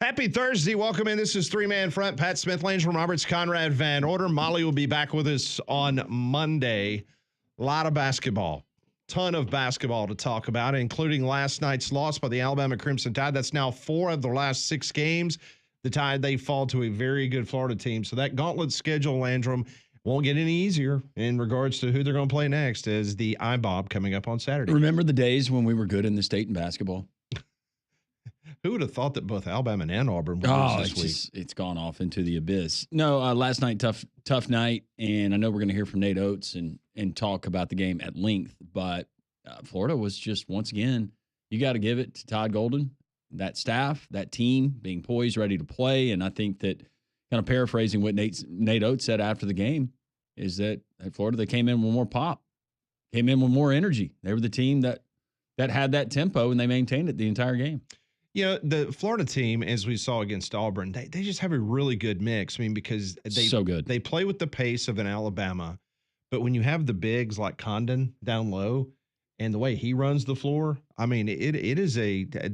Happy Thursday. Welcome in. This is Three Man Front. Pat Smith, Landrum Roberts, Conrad Van Order. Molly will be back with us on Monday. A lot of basketball. Ton of basketball to talk about, including last night's loss by the Alabama Crimson Tide. That's now 4 of the last 6 games. The Tide, they fall to a very good Florida team. So that gauntlet schedule, Landrum, won't get any easier in regards to who they're going to play next as the IBOB coming up on Saturday. Remember the days when we were good in the state in basketball? Who would have thought that both Alabama and Auburn would lose this week? It's gone off into the abyss. No, last night, tough night, and I know we're going to hear from Nate Oates and talk about the game at length, but Florida was just, once again, you got to give it to Todd Golden, that staff, that team being poised, ready to play, and I think that, kind of paraphrasing what Nate Oates said after the game, is that at Florida, they came in with more pop, came in with more energy. They were the team that had that tempo, and they maintained it the entire game. You know, the Florida team, as we saw against Auburn, they just have a really good mix. I mean, because they play with the pace of an Alabama, but when you have the bigs like Condon down low and the way he runs the floor, I mean,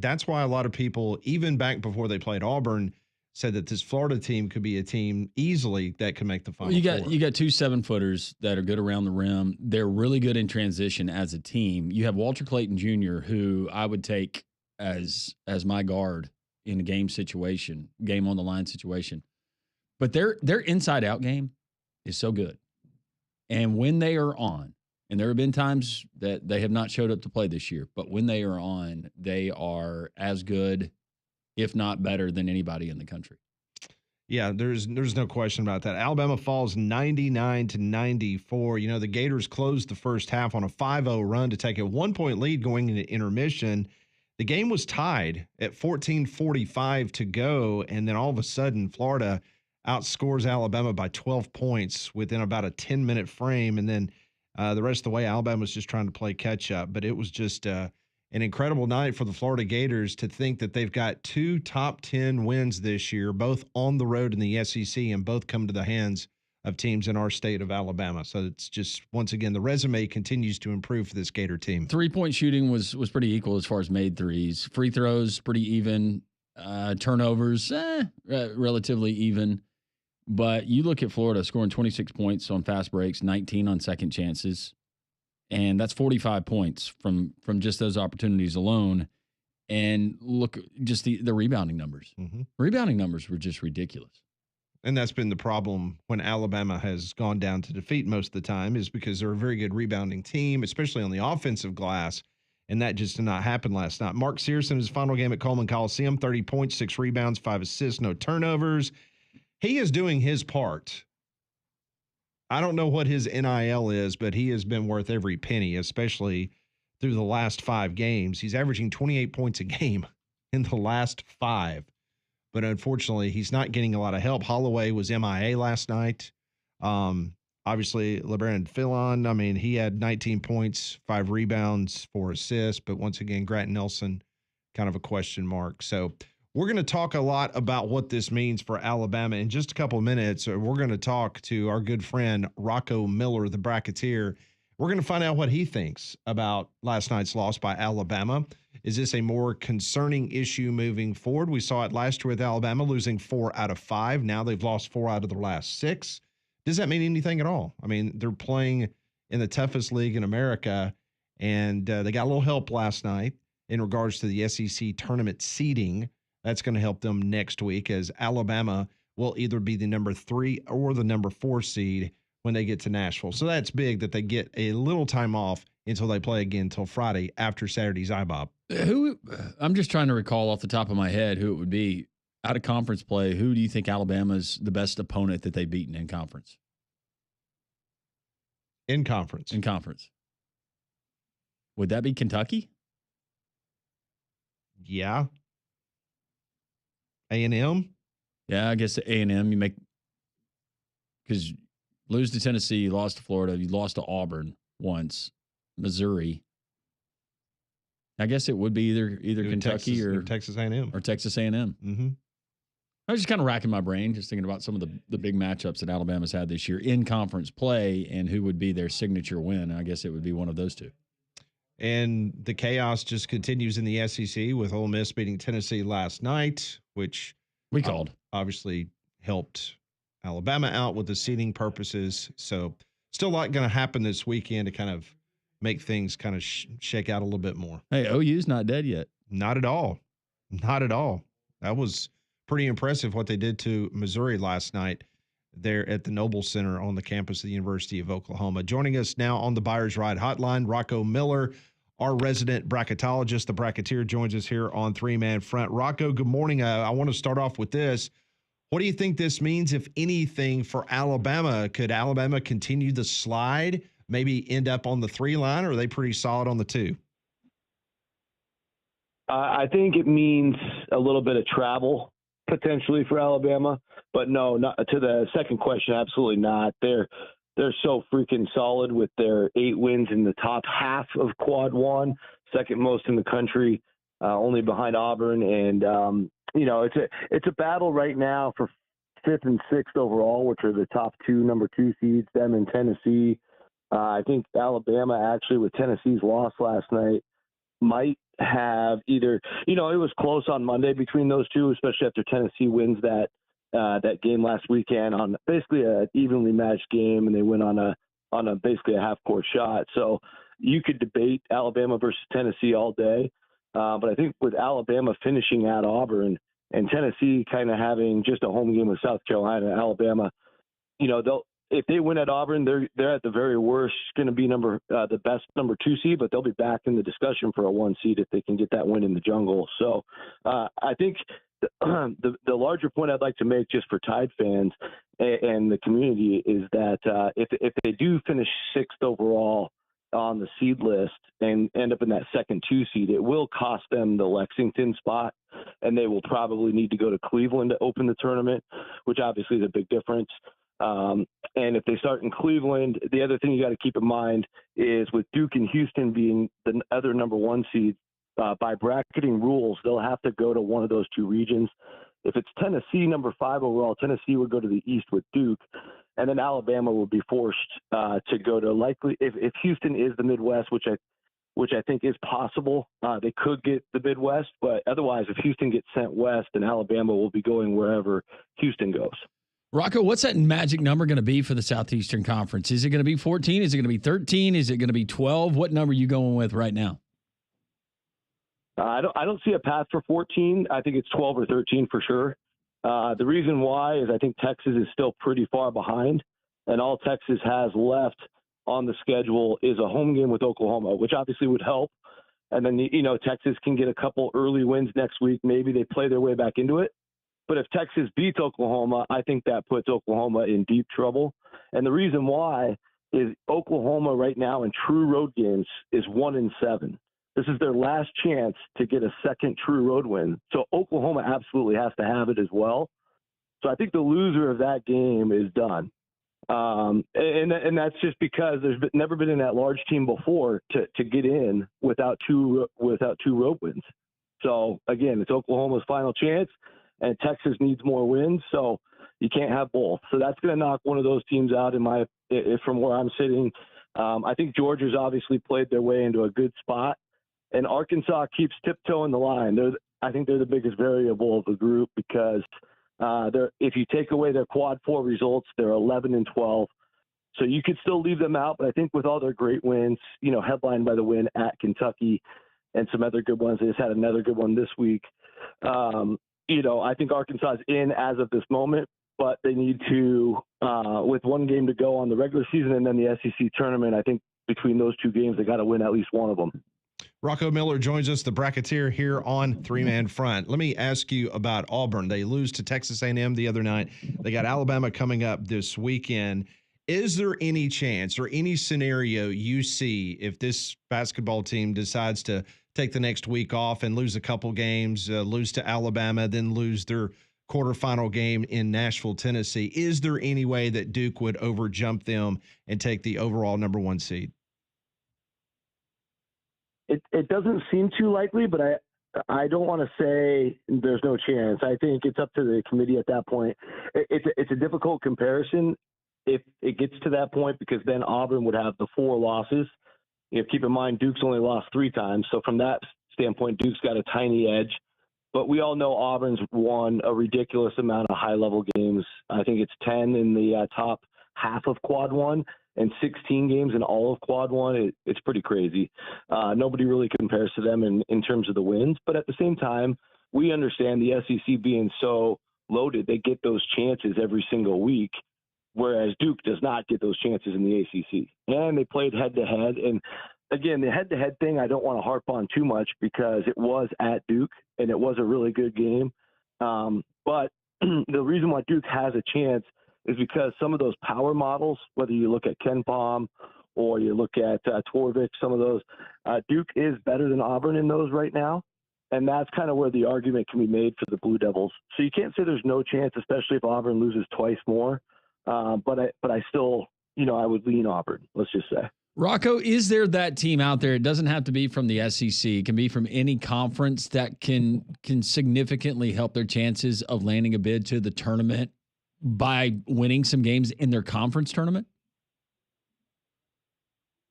that's why a lot of people, even back before they played Auburn, said that this Florida team could be a team easily that could make the Final Four. You got 2 7-footers that are good around the rim. They're really good in transition as a team. You have Walter Clayton Jr., who I would take as my guard in a game on the line situation. But their inside out game is so good. And when they are on, and there have been times that they have not showed up to play this year, but when they are on, they are as good, if not better, than anybody in the country. Yeah, there's no question about that. Alabama falls 99-94. You know, the Gators closed the first half on a 5-0 run to take a 1-point lead going into intermission. The game was tied at 14:45 to go, and then all of a sudden, Florida outscores Alabama by 12 points within about a 10-minute frame, and then the rest of the way, Alabama was just trying to play catch-up. But it was just an incredible night for the Florida Gators to think that they've got 2 top 10 wins this year, both on the road in the SEC, and both come to the hands of teams in our state of Alabama. So it's just, once again, the resume continues to improve for this Gator team. 3-point shooting was pretty equal as far as made threes. Free throws, pretty even. Turnovers, relatively even. But you look at Florida scoring 26 points on fast breaks, 19 on second chances. And that's 45 points from just those opportunities alone. And look, just the rebounding numbers. Mm-hmm. Rebounding numbers were just ridiculous. And that's been the problem when Alabama has gone down to defeat most of the time, is because they're a very good rebounding team, especially on the offensive glass, and that just did not happen last night. Mark Searson, his final game at Coleman Coliseum, 30 points, 6 rebounds, 5 assists, no turnovers. He is doing his part. I don't know what his NIL is, but he has been worth every penny, especially through the last 5 games. He's averaging 28 points a game in the last 5. But unfortunately, he's not getting a lot of help. Holloway was MIA last night. Obviously, LeBron Fillon, I mean, he had 19 points, 5 rebounds, 4 assists. But once again, Grant Nelson, kind of a question mark. So we're going to talk a lot about what this means for Alabama. In just a couple of minutes, we're going to talk to our good friend, Rocco Miller, the bracketeer. We're going to find out what he thinks about last night's loss by Alabama. Is this a more concerning issue moving forward? We saw it last year with Alabama losing 4 out of 5. Now they've lost 4 out of their last 6. Does that mean anything at all? I mean, they're playing in the toughest league in America, and they got a little help last night in regards to the SEC tournament seeding. That's going to help them next week, as Alabama will either be the number 3 or the number 4 seed when they get to Nashville. So that's big that they get a little time off until they play again until Friday after Saturday's IBOB. I'm just trying to recall off the top of my head who it would be. Out of conference play, who do you think Alabama's the best opponent that they've beaten in conference? In conference. In conference. Would that be Kentucky? Yeah. A&M? Yeah, I guess A&M. You make, because lose to Tennessee, you lost to Florida, you lost to Auburn once, Missouri. I guess it would be either Kentucky or Texas A&M. Or Texas A&M. Mm-hmm. I was just kind of racking my brain, just thinking about some of the big matchups that Alabama's had this year in conference play and who would be their signature win. I guess it would be one of those two. And the chaos just continues in the SEC with Ole Miss beating Tennessee last night, which We called. obviously helped Alabama out with the seeding purposes. So still a lot going to happen this weekend to kind of make things kind of shake out a little bit more. Hey, OU's not dead yet. Not at all. Not at all. That was pretty impressive what they did to Missouri last night there at the Noble Center on the campus of the University of Oklahoma. Joining us now on the Buyer's Ride Hotline, Rocco Miller, our resident bracketologist. The bracketeer joins us here on Three Man Front. Rocco, good morning. I want to start off with this. What do you think this means, if anything, for Alabama? Could Alabama continue the slide, maybe end up on the 3 line, or are they pretty solid on the 2? I think it means a little bit of travel potentially for Alabama, but no, not to the second question. Absolutely not. They're so freaking solid with their 8 wins in the top half of Quad 1, second most in the country, only behind Auburn. And it's a battle right now for 5th and 6th overall, which are the top number 2 seeds, them and Tennessee. I think Alabama actually, with Tennessee's loss last night, might have either, it was close on Monday between those two, especially after Tennessee wins that game last weekend on basically an evenly matched game, and they went on a basically a half court shot. So you could debate Alabama versus Tennessee all day, but I think with Alabama finishing at Auburn and Tennessee kind of having just a home game with South Carolina, Alabama, if they win at Auburn, they're at the very worst going to be the best number 2 seed, but they'll be back in the discussion for a 1 seed if they can get that win in the jungle. So I think the larger point I'd like to make, just for Tide fans and the community, is that if they do finish 6th overall on the seed list and end up in that second 2 seed, it will cost them the Lexington spot, and they will probably need to go to Cleveland to open the tournament, which obviously is a big difference. And if they start in Cleveland, the other thing you got to keep in mind is, with Duke and Houston being the other number 1 seed, by bracketing rules, they'll have to go to one of those 2 regions. If it's Tennessee, number 5 overall, Tennessee would go to the East with Duke, and then Alabama will be forced to go to, likely, if Houston is the Midwest, which I think is possible, they could get the Midwest, but otherwise, if Houston gets sent west, then Alabama will be going wherever Houston goes. Rocco, what's that magic number going to be for the Southeastern Conference? Is it going to be 14? Is it going to be 13? Is it going to be 12? What number are you going with right now? I don't see a path for 14. I think it's 12 or 13 for sure. The reason why is I think Texas is still pretty far behind, and all Texas has left on the schedule is a home game with Oklahoma, which obviously would help. And then, Texas can get a couple early wins next week. Maybe they play their way back into it. But if Texas beats Oklahoma, I think that puts Oklahoma in deep trouble. And the reason why is Oklahoma right now in true road games is 1-7. This is their last chance to get a second true road win. So Oklahoma absolutely has to have it as well. So I think the loser of that game is done. And that's just because there's never been in that large team before to get in without two road wins. So again, it's Oklahoma's final chance, and Texas needs more wins, so you can't have both. So that's going to knock one of those teams out from where I'm sitting. I think Georgia's obviously played their way into a good spot, and Arkansas keeps tiptoeing the line. I think they're the biggest variable of the group because if you take away their quad 4 results, they're 11-12. So you could still leave them out, but I think with all their great wins, headlined by the win at Kentucky and some other good ones, they just had another good one this week. I think Arkansas is in as of this moment, but they need to, with one game to go on the regular season and then the SEC tournament, I think between those 2 games, they got to win at least one of them. Rocco Miller joins us, the bracketeer here on Three Man Front. Let me ask you about Auburn. They lose to Texas A&M the other night. They got Alabama coming up this weekend. Is there any chance or any scenario you see if this basketball team decides to take the next week off and lose a couple games, lose to Alabama, then lose their quarterfinal game in Nashville, Tennessee? Is there any way that Duke would overjump them and take the overall number 1 seed? It doesn't seem too likely, but I don't want to say there's no chance. I think it's up to the committee at that point. It's a difficult comparison if it gets to that point, because then Auburn would have the 4 losses keep in mind Duke's only lost 3 times, so from that standpoint, Duke's got a tiny edge. But we all know Auburn's won a ridiculous amount of high-level games. I think it's 10 in the top half of Quad 1 and 16 games in all of Quad 1. It's pretty crazy. Nobody really compares to them in terms of the wins. But at the same time, we understand the SEC being so loaded, they get those chances every single week, whereas Duke does not get those chances in the ACC. And they played head-to-head. And again, the head-to-head thing I don't want to harp on too much because it was at Duke, and it was a really good game. But the reason why Duke has a chance is because some of those power models, whether you look at Ken Palm or you look at Torvik, some of those, Duke is better than Auburn in those right now. And that's kind of where the argument can be made for the Blue Devils. So you can't say there's no chance, especially if Auburn loses twice more. But I still, I would lean Auburn, let's just say. Rocco, is there that team out there? It doesn't have to be from the SEC. It can be from any conference that can significantly help their chances of landing a bid to the tournament by winning some games in their conference tournament?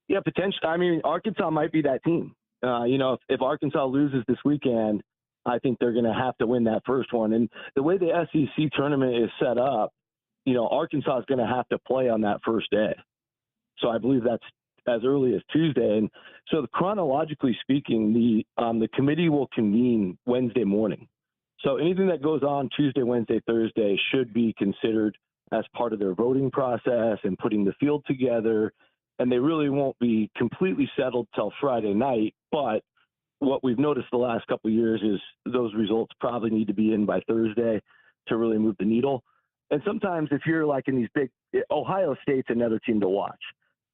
Yeah, potentially. I mean, Arkansas might be that team. If Arkansas loses this weekend, I think they're going to have to win that first one. And the way the SEC tournament is set up, Arkansas is going to have to play on that first day. So I believe that's as early as Tuesday. And so chronologically speaking, the committee will convene Wednesday morning. So anything that goes on Tuesday, Wednesday, Thursday should be considered as part of their voting process and putting the field together. And they really won't be completely settled till Friday night. But what we've noticed the last couple of years is those results probably need to be in by Thursday to really move the needle. And sometimes if you're like in these big – Ohio State's another team to watch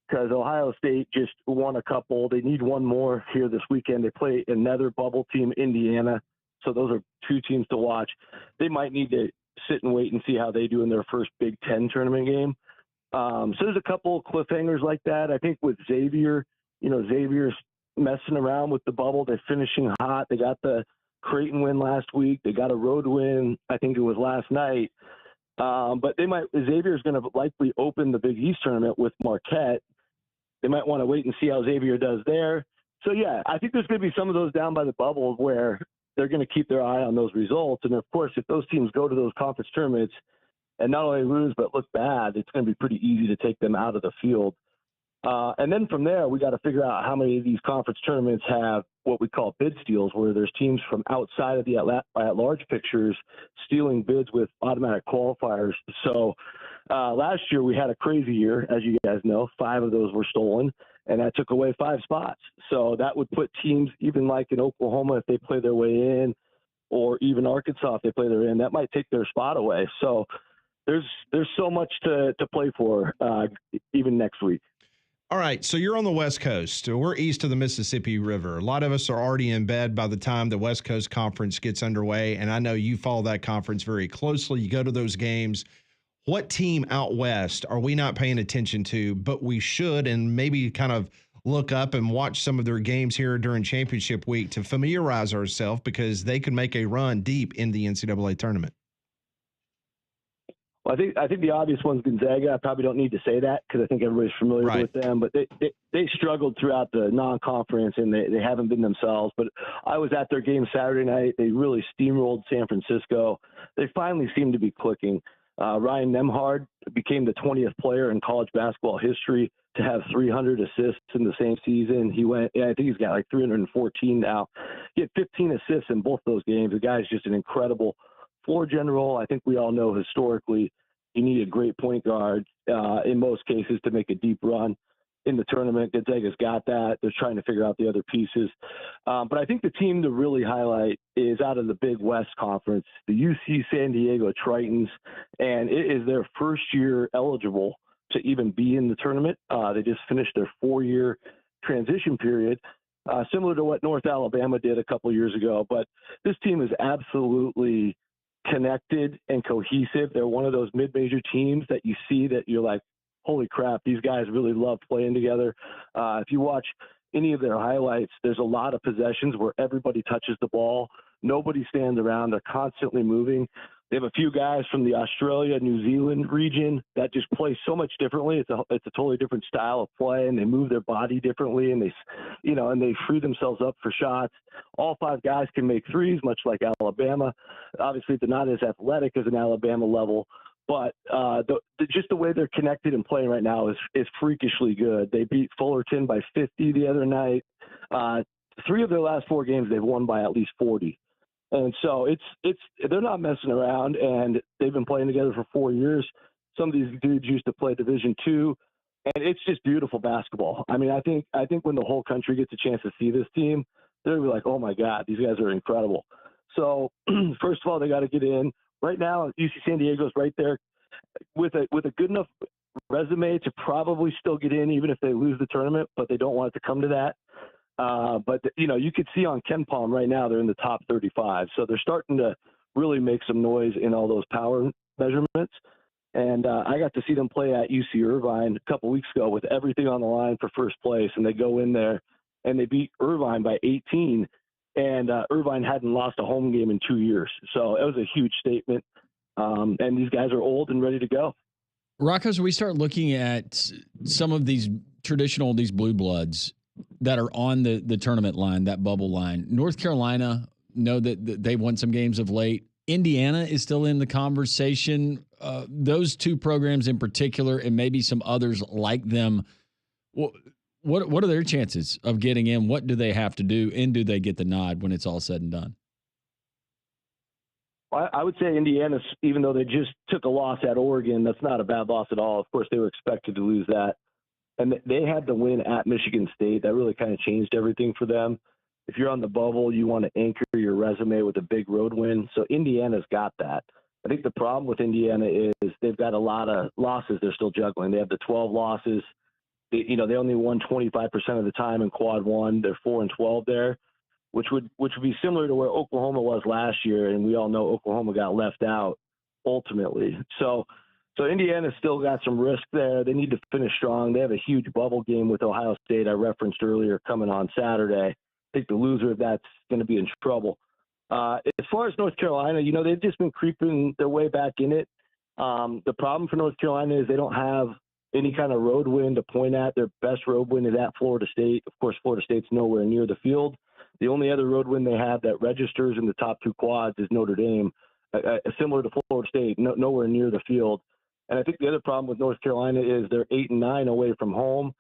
because Ohio State just won a couple. They need one more here this weekend. They play another bubble team, Indiana. So those are 2 teams to watch. They might need to sit and wait and see how they do in their first Big Ten tournament game. So there's a couple of cliffhangers like that. I think with Xavier, Xavier's messing around with the bubble. They're finishing hot. They got the Creighton win last week. They got a road win. I think it was last night. But Xavier's going to likely open the Big East tournament with Marquette. They might want to wait and see how Xavier does there. So, yeah, I think there's going to be some of those down by the bubble where they're going to keep their eye on those results. And, of course, if those teams go to those conference tournaments and not only lose but look bad, it's going to be pretty easy to take them out of the field. And then from there, we got to figure out how many of these conference tournaments have what we call bid steals, where there's teams from outside of the at-large pictures stealing bids with automatic qualifiers. So last year we had a crazy year, as you guys know. 5 of those were stolen, and that took away 5 spots. So that would put teams, even like in Oklahoma, if they play their way in, or even Arkansas, if they play their way in, that might take their spot away. So there's so much to play for even next week. All right, so you're on the West Coast. We're east of the Mississippi River. A lot of us are already in bed by the time the West Coast Conference gets underway, and I know you follow that conference very closely. You go to those games. What team out west are we not paying attention to, but we should, and maybe kind of look up and watch some of their games here during championship week to familiarize ourselves because they could make a run deep in the NCAA tournament? Well, I think the obvious one's Gonzaga. I probably don't need to say that because I think everybody's familiar with them. But they struggled throughout the non-conference, and they haven't been themselves. But I was at their game Saturday night. They really steamrolled San Francisco. They finally seem to be clicking. Ryan Nembhard became the 20th player in college basketball history to have 300 assists in the same season. I think he's got like 314 now. He had 15 assists in both those games. The guy's just an incredible floor general. I think we all know historically you need a great point guard in most cases to make a deep run in the tournament. Gonzaga's got that. They're trying to figure out the other pieces. But I think the team to really highlight is out of the Big West Conference, the UC San Diego Tritons, and it is their first year eligible to even be in the tournament. They just finished their 4-year transition period, similar to what North Alabama did a couple years ago. But this team is absolutely connected and cohesive. They're one of those mid-major teams that you see that you're like, holy crap, these guys really love playing together. If you watch any of their highlights, there's a lot of possessions where everybody touches the ball. Nobody stands around. They're constantly moving. They have a few guys from the Australia, New Zealand region that just play so much differently. It's a totally different style of play, and they move their body differently, and they free themselves up for shots. All 5 guys can make threes, much like Alabama. Obviously, they're not as athletic as an Alabama level, but just the way they're connected and playing right now is freakishly good. They beat Fullerton by 50 the other night. 3 of their last 4 games they've won by at least 40. And so they're not messing around, and they've been playing together for 4 years. Some of these dudes used to play Division II, and it's just beautiful basketball. I mean, I think when the whole country gets a chance to see this team, they'll be like, oh my God, these guys are incredible. So first of all, they got to get in. Right now, UC San Diego's right there with a good enough resume to probably still get in, even if they lose the tournament, but they don't want it to come to that. But you could see on Ken Palm right now, they're in the top 35. So they're starting to really make some noise in all those power measurements. And I got to see them play at UC Irvine a couple weeks ago with everything on the line for first place. And they go in there and they beat Irvine by 18. And Irvine hadn't lost a home game in 2 years. So it was a huge statement. And these guys are old and ready to go. Rocco, as we start looking at some of these blue bloods that are on the tournament line, that bubble line, North Carolina, know that they won some games of late. Indiana is still in the conversation. Those 2 programs in particular, and maybe some others like them, what are their chances of getting in? What do they have to do, and do they get the nod when it's all said and done? I would say Indiana, even though they just took a loss at Oregon, that's not a bad loss at all. Of course, they were expected to lose that. And they had the win at Michigan State. That really kind of changed everything for them. If you're on the bubble, you want to anchor your resume with a big road win. So Indiana's got that. I think the problem with Indiana is they've got a lot of losses they're still juggling. They have the 12 losses. They only won 25% of the time in quad 1. They're 4-12 there, which would be similar to where Oklahoma was last year. And we all know Oklahoma got left out ultimately. So Indiana's still got some risk there. They need to finish strong. They have a huge bubble game with Ohio State I referenced earlier coming on Saturday. I think the loser of that's going to be in trouble. As far as North Carolina, they've just been creeping their way back in it. The problem for North Carolina is they don't have any kind of road win to point at. Their best road win is at Florida State. Of course, Florida State's nowhere near the field. The only other road win they have that registers in the top 2 quads is Notre Dame, similar to Florida State, nowhere near the field. And I think the other problem with North Carolina is they're 8-9 away from home,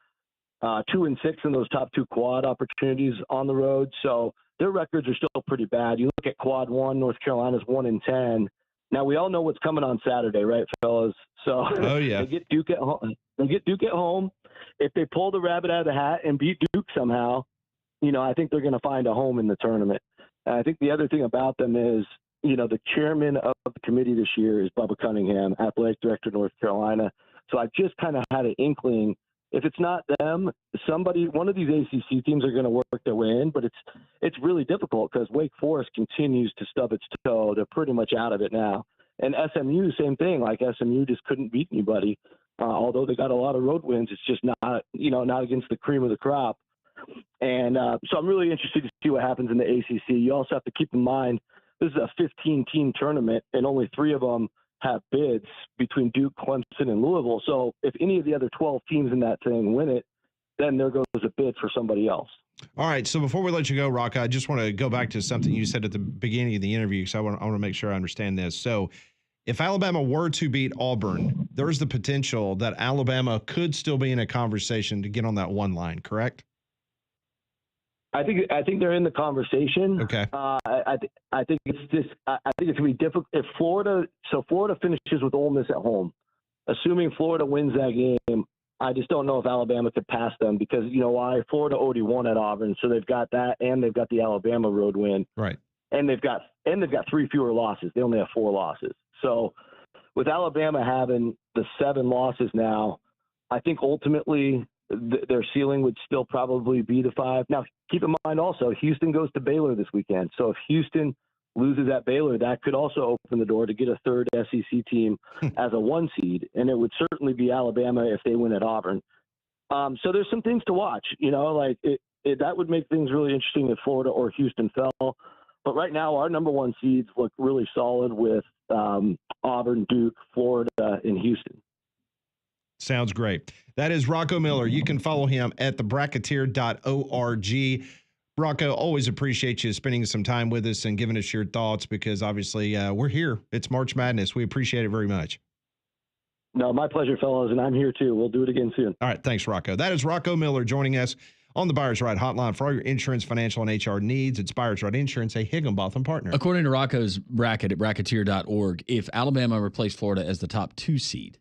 2-6 in those top 2 quad opportunities on the road. So their records are still pretty bad. You look at quad 1, North Carolina's 1-10. Now we all know what's coming on Saturday, right, fellas? So oh yeah, they get Duke at home. If they pull the rabbit out of the hat and beat Duke somehow, I think they're going to find a home in the tournament. And I think the other thing about them is, the chairman of the committee this year is Bubba Cunningham, athletic director of North Carolina. So I just kind of had an inkling, if it's not them, one of these ACC teams are going to work their way in, but it's really difficult because Wake Forest continues to stub its toe. They're pretty much out of it now. And SMU, same thing. Like SMU just couldn't beat anybody, although they got a lot of road wins. It's just not against the cream of the crop. And so I'm really interested to see what happens in the ACC. You also have to keep in mind, this is a 15-team tournament, and only 3 of them have bids between Duke, Clemson, and Louisville. So if any of the other 12 teams in that thing win it, then there goes a bid for somebody else. All right, so before we let you go, Rocca, I just want to go back to something you said at the beginning of the interview, because I want to make sure I understand this. So if Alabama were to beat Auburn, there's the potential that Alabama could still be in a conversation to get on that 1 line, correct? I think they're in the conversation. Okay. I think it's just I think it's gonna be difficult if Florida finishes with Ole Miss at home. Assuming Florida wins that game, I just don't know if Alabama could pass them because you know why? Florida already won at Auburn, so they've got that and they've got the Alabama road win. Right. And they've got 3 fewer losses. They only have 4 losses. So with Alabama having the 7 losses now, I think ultimately their ceiling would still probably be the 5. Now, keep in mind also, Houston goes to Baylor this weekend. So if Houston loses at Baylor, that could also open the door to get a 3rd SEC team as a 1 seed. And it would certainly be Alabama if they win at Auburn. So there's some things to watch, like that would make things really interesting if Florida or Houston fell. But right now, our number 1 seeds look really solid with Auburn, Duke, Florida, and Houston. Sounds great. That is Rocco Miller. You can follow him at thebracketeer.org. Rocco, always appreciate you spending some time with us and giving us your thoughts because obviously we're here. It's March Madness. We appreciate it very much. No, my pleasure, fellas, and I'm here too. We'll do it again soon. All right. Thanks, Rocco. That is Rocco Miller joining us on the Buyers Right Hotline for all your insurance, financial, and HR needs. It's Buyers Right Insurance, a Higginbotham partner. According to Rocco's bracket at bracketeer.org, if Alabama replaced Florida as the top 2 seed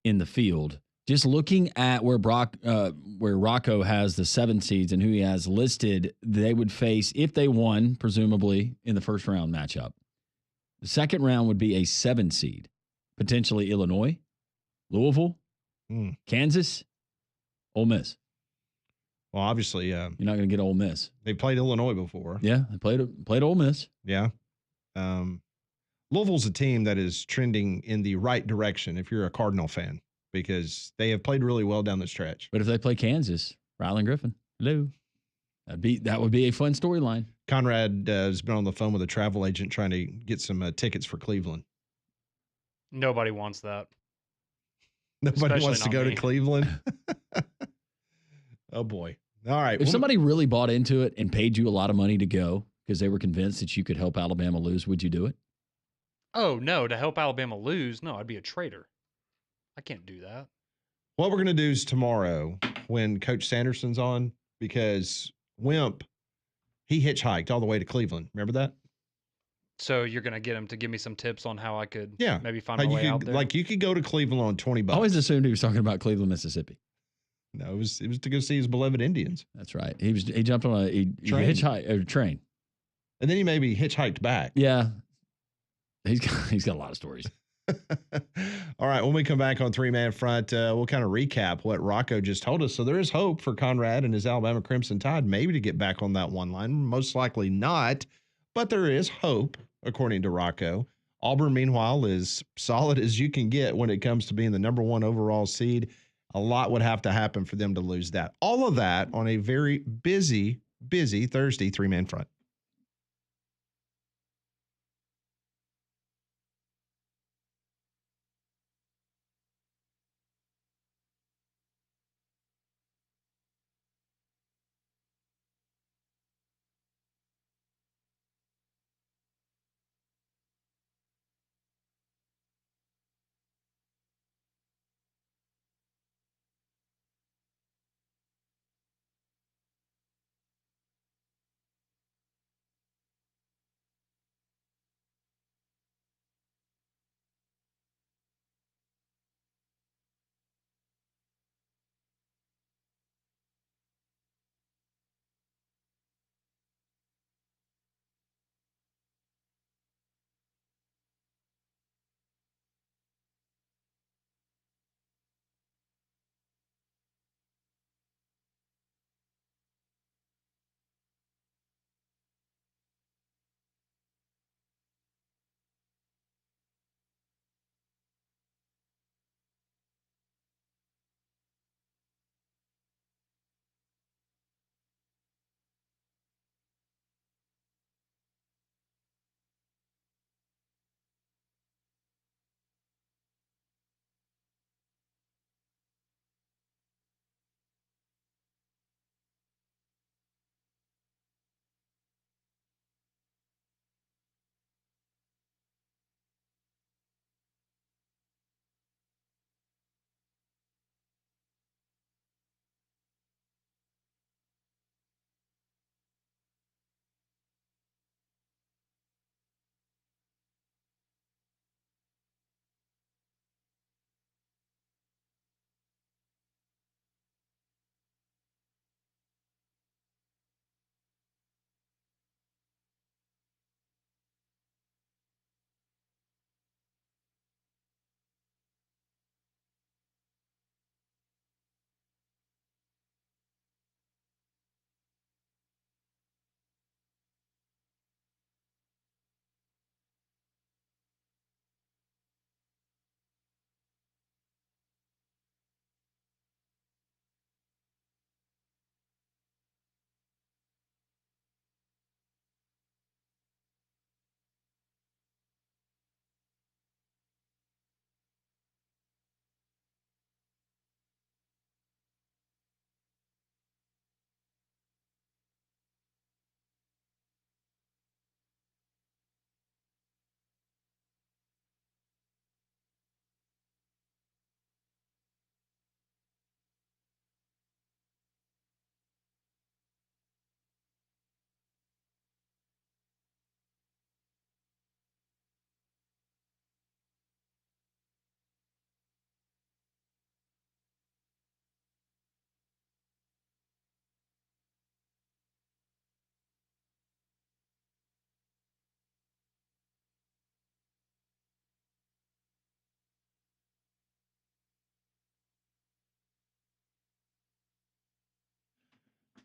in the field, just looking at where Rocco has the 7 seeds and who he has listed, they would face, if they won, presumably in the first round matchup, the second round would be a 7 seed, potentially Illinois, Louisville, Kansas, Ole Miss. Well, obviously, you're not going to get Ole Miss. They played Illinois before. Yeah, they played Ole Miss. Yeah. Louisville's a team that is trending in the right direction if you're a Cardinal fan because they have played really well down the stretch. But if they play Kansas, Ryland Griffin, hello, that would be a fun storyline. Conrad has been on the phone with a travel agent trying to get some tickets for Cleveland. Nobody wants that. Nobody Especially wants to not go me. to Cleveland. Oh, boy. All right. If somebody really bought into it and paid you a lot of money to go because they were convinced that you could help Alabama lose, would you do it? Oh, no, to help Alabama lose? No, I'd be a traitor. I can't do that. What we're going to do is tomorrow when Coach Sanderson's on, because Wimp, he hitchhiked all the way to Cleveland. Remember that? So you're going to get him to give me some tips on how I could maybe find How my you way could, out there? Like you could go to Cleveland on $20. I always assumed he was talking about Cleveland, Mississippi. No, it was to go see his beloved Indians. That's right. He jumped on a train. And then he maybe hitchhiked back. Yeah. He's got a lot of stories. All right. When we come back on Three Man Front, we'll kind of recap what Rocco just told us. So there is hope for Conrad and his Alabama Crimson Tide maybe to get back on that one line. Most likely not, but there is hope, according to Rocco. Auburn, meanwhile, is solid as you can get when it comes to being the number 1 overall seed. A lot would have to happen for them to lose that. All of that on a very busy Thursday Three Man Front.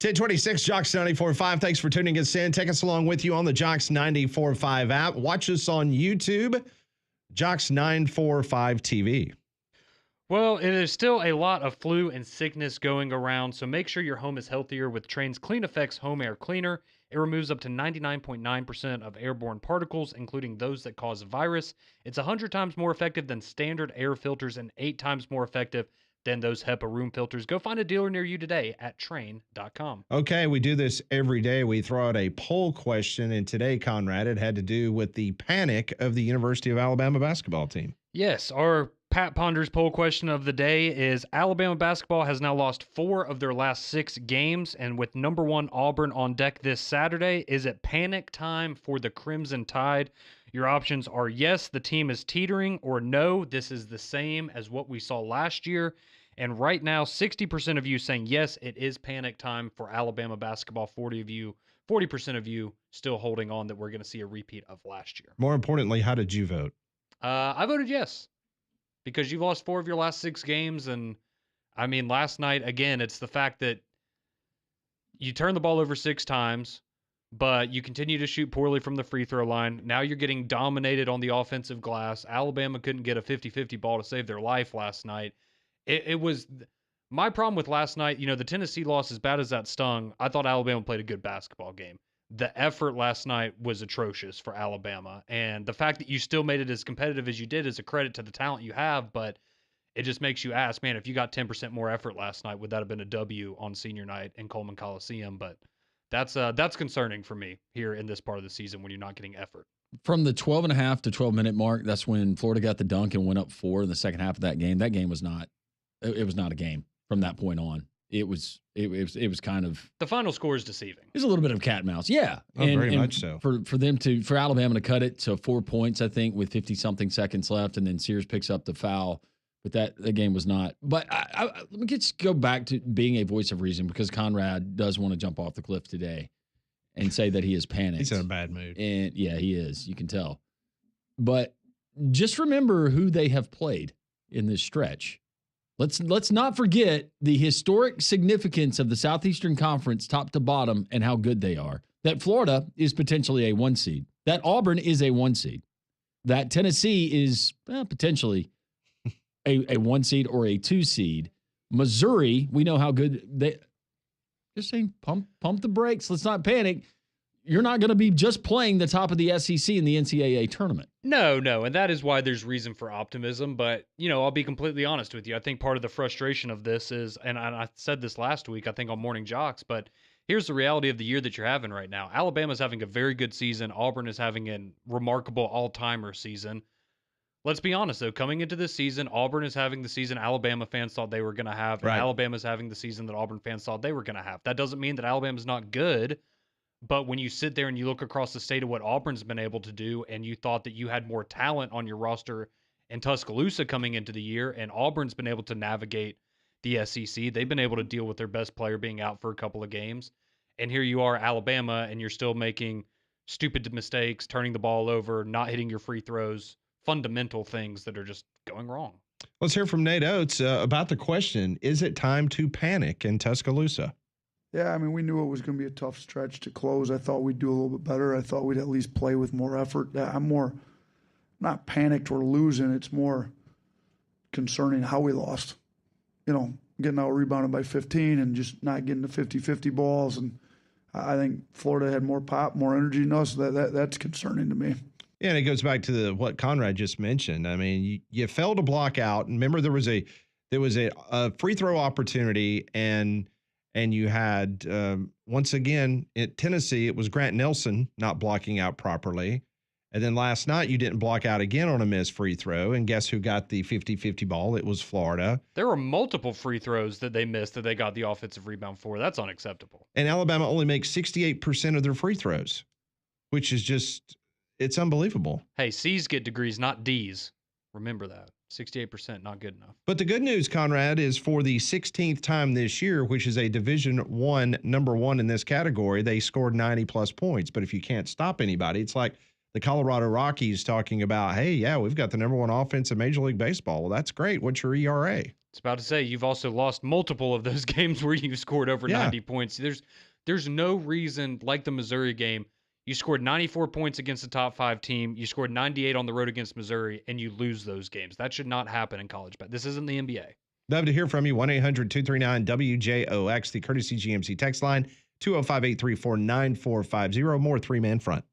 1026 Jocks 94.5. Thanks for tuning us in. Take us along with you on the Jocks 94.5 app. Watch us on YouTube, Jocks 945 TV. Well, it is still a lot of flu and sickness going around, so make sure your home is healthier with Trane's Clean Effects Home Air Cleaner. It removes up to 99.9% of airborne particles, including those that cause virus. It's 100 times more effective than standard air filters and 8 times more effective than those HEPA room filters. Go find a dealer near you today at Trane.com. Okay, we do this every day. We throw out a poll question, and today, Conrad, it had to do with the panic of the University of Alabama basketball team. Yes, our Pat Ponders poll question of the day is Alabama basketball has now lost 4 of their last 6 games, and with number 1 Auburn on deck this Saturday, is it panic time for the Crimson Tide? Your options are yes, the team is teetering, or no, this is the same as what we saw last year. And right now, 60% of you saying yes, it is panic time for Alabama basketball. 40% of you still holding on that we're going to see a repeat of last year. More importantly, how did you vote? I voted yes, because you've lost 4 of your last 6 games. And I mean, last night, again, it's the fact that you turn the ball over 6 times, but you continue to shoot poorly from the free throw line. Now you're getting dominated on the offensive glass. Alabama couldn't get a 50-50 ball to save their life last night. It was my problem with last night. You know, the Tennessee loss, as bad as that stung, I thought Alabama played a good basketball game. The effort last night was atrocious for Alabama. And the fact that you still made it as competitive as you did is a credit to the talent you have, but it just makes you ask, man, if you got 10% more effort last night, would that have been a W on senior night in Coleman Coliseum? But that's concerning for me here in this part of the season when you're not getting effort. From the 12.5 to 12-minute mark, that's when Florida got the dunk and went up 4 in the second half of that game. That game was not a game from that point on. It was kind of, the final score is deceiving. It was a little bit of cat and mouse. Yeah. Very much so. For Alabama to cut it to 4 points, I think, with 50 something seconds left, and then Sears picks up the foul. But the game was not. But let me just go back to being a voice of reason, because Conrad does want to jump off the cliff today and say that he is panicked. He's in a bad mood. And yeah, he is. You can tell. But just remember who they have played in this stretch. Let's not forget the historic significance of the Southeastern Conference top to bottom and how good they are. That Florida is potentially a 1 seed. That Auburn is a 1 seed. That Tennessee is potentially a 1 seed or a 2 seed. Missouri, we know how good they. Just saying, pump the brakes. Let's not panic. You're not going to be just playing the top of the SEC in the NCAA tournament. No, and that is why there's reason for optimism. But, you know, I'll be completely honest with you. I think part of the frustration of this is, and I said this last week, I think on Morning Jocks, but here's the reality of the year that you're having right now. Alabama's having a very good season. Auburn is having a remarkable all-timer season. Let's be honest, though. Coming into this season, Auburn is having the season Alabama fans thought they were going to have, and Alabama's having the season that Auburn fans thought they were going to have. That doesn't mean that Alabama's not good. But when you sit there and you look across the state of what Auburn's been able to do, and you thought that you had more talent on your roster in Tuscaloosa coming into the year, and Auburn's been able to navigate the SEC, they've been able to deal with their best player being out for a couple of games. And here you are, Alabama, and you're still making stupid mistakes, turning the ball over, not hitting your free throws, fundamental things that are just going wrong. Let's hear from Nate Oates about the question, is it time to panic in Tuscaloosa? Yeah, I mean, we knew it was going to be a tough stretch to close. I thought we'd do a little bit better. I thought we'd at least play with more effort. I'm more not panicked or losing. It's more concerning how we lost. You know, getting out rebounded by 15 and just not getting the 50-50 balls. And I think Florida had more pop, more energy than us. That's concerning to me. Yeah, and it goes back to what Conrad just mentioned. I mean, you failed to block out. And remember, there was a free throw opportunity, and you had, once again, at Tennessee, it was Grant Nelson not blocking out properly. And then last night, you didn't block out again on a missed free throw. And guess who got the 50-50 ball? It was Florida. There were multiple free throws that they missed that they got the offensive rebound for. That's unacceptable. And Alabama only makes 68% of their free throws, which is just, it's unbelievable. Hey, C's get degrees, not D's. Remember that. 68%, not good enough. But the good news, Conrad, is for the 16th time this year, which is a Division I number 1 in this category, they scored 90-plus points. But if you can't stop anybody, it's like the Colorado Rockies talking about, hey, yeah, we've got the number 1 offense in Major League Baseball. Well, that's great. What's your ERA? It's about to say you've also lost multiple of those games where you've scored over Yeah. 90 points. There's no reason, like the Missouri game, you scored 94 points against the top 5 team, you scored 98 on the road against Missouri, and you lose those games. That should not happen in college. But this isn't the NBA. Love to hear from you. 1-800-239-WJOX, the Courtesy GMC text line, 205-834-9450. More three-man front.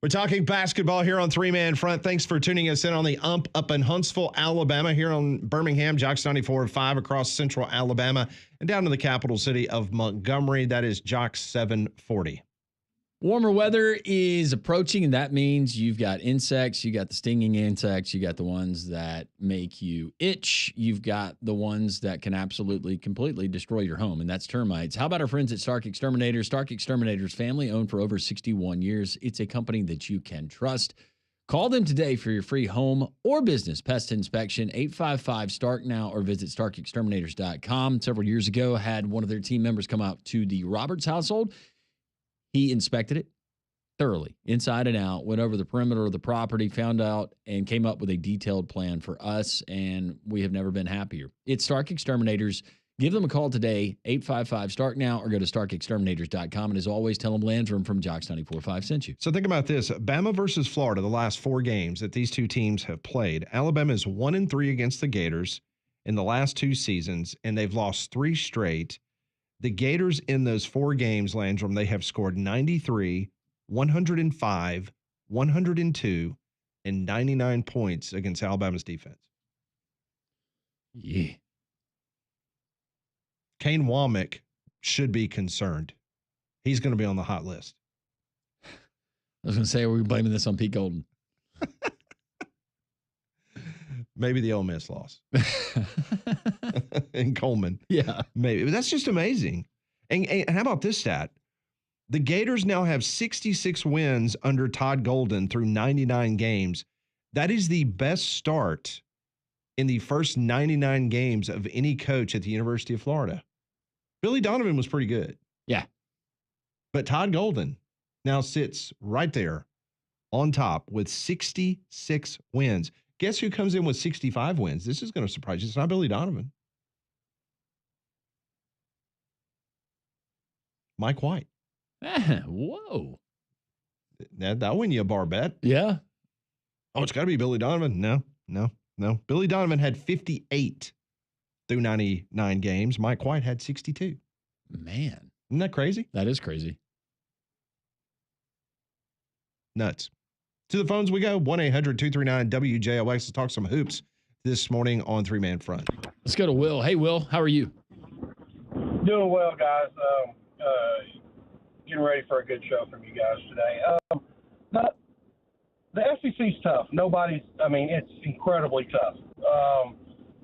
We're talking basketball here on Three Man Front. Thanks for tuning us in on the ump up in Huntsville, Alabama, here on Birmingham, Jocks 94.5 across central Alabama and down to the capital city of Montgomery. That is Jocks 740. Warmer weather is approaching, and that means you've got insects. You got the stinging insects. You got the ones that make you itch. You've got the ones that can absolutely, completely destroy your home, and that's termites. How about our friends at Stark Exterminators? Stark Exterminators, family owned for over 61 years. It's a company that you can trust. Call them today for your free home or business pest inspection, 855-STARK now, or visit starkexterminators.com. Several years ago, had one of their team members come out to the Roberts household. He inspected it thoroughly, inside and out, went over the perimeter of the property, found out, and came up with a detailed plan for us, and we have never been happier. It's Stark Exterminators. Give them a call today, 855-STARK now, or go to starkexterminators.com. And as always, tell them Landrum from Jocks 94.5 sent you. So think about this. Bama versus Florida, the last 4 games that these two teams have played. Alabama is 1-3 against the Gators in the last 2 seasons, and they've lost 3 straight. The Gators in those 4 games, Landrum, they have scored 93, 105, 102 and 99 points against Alabama's defense. Yeah. Kane Womack should be concerned. He's going to be on the hot list. I was going to say, are we blaming this on Pete Golden? Maybe the Ole Miss loss. In Coleman. Yeah. Maybe. But that's just amazing. And how about this stat? The Gators now have 66 wins under Todd Golden through 99 games. That is the best start in the first 99 games of any coach at the University of Florida. Billy Donovan was pretty good. Yeah. But Todd Golden now sits right there on top with 66 wins. Guess who comes in with 65 wins? This is going to surprise you. It's not Billy Donovan. Mike White. Whoa. That'll win you a bar bet. Yeah. Oh, it's got to be Billy Donovan. No. Billy Donovan had 58 through 99 games. Mike White had 62. Man. Isn't that crazy? That is crazy. Nuts. To the phones we go. 1-800-239-WJOX. Let's talk some hoops this morning on Three Man Front. Let's go to Will. Hey, Will, how are you? Doing well, guys. Getting ready for a good show from you guys today. The SEC's tough. It's incredibly tough.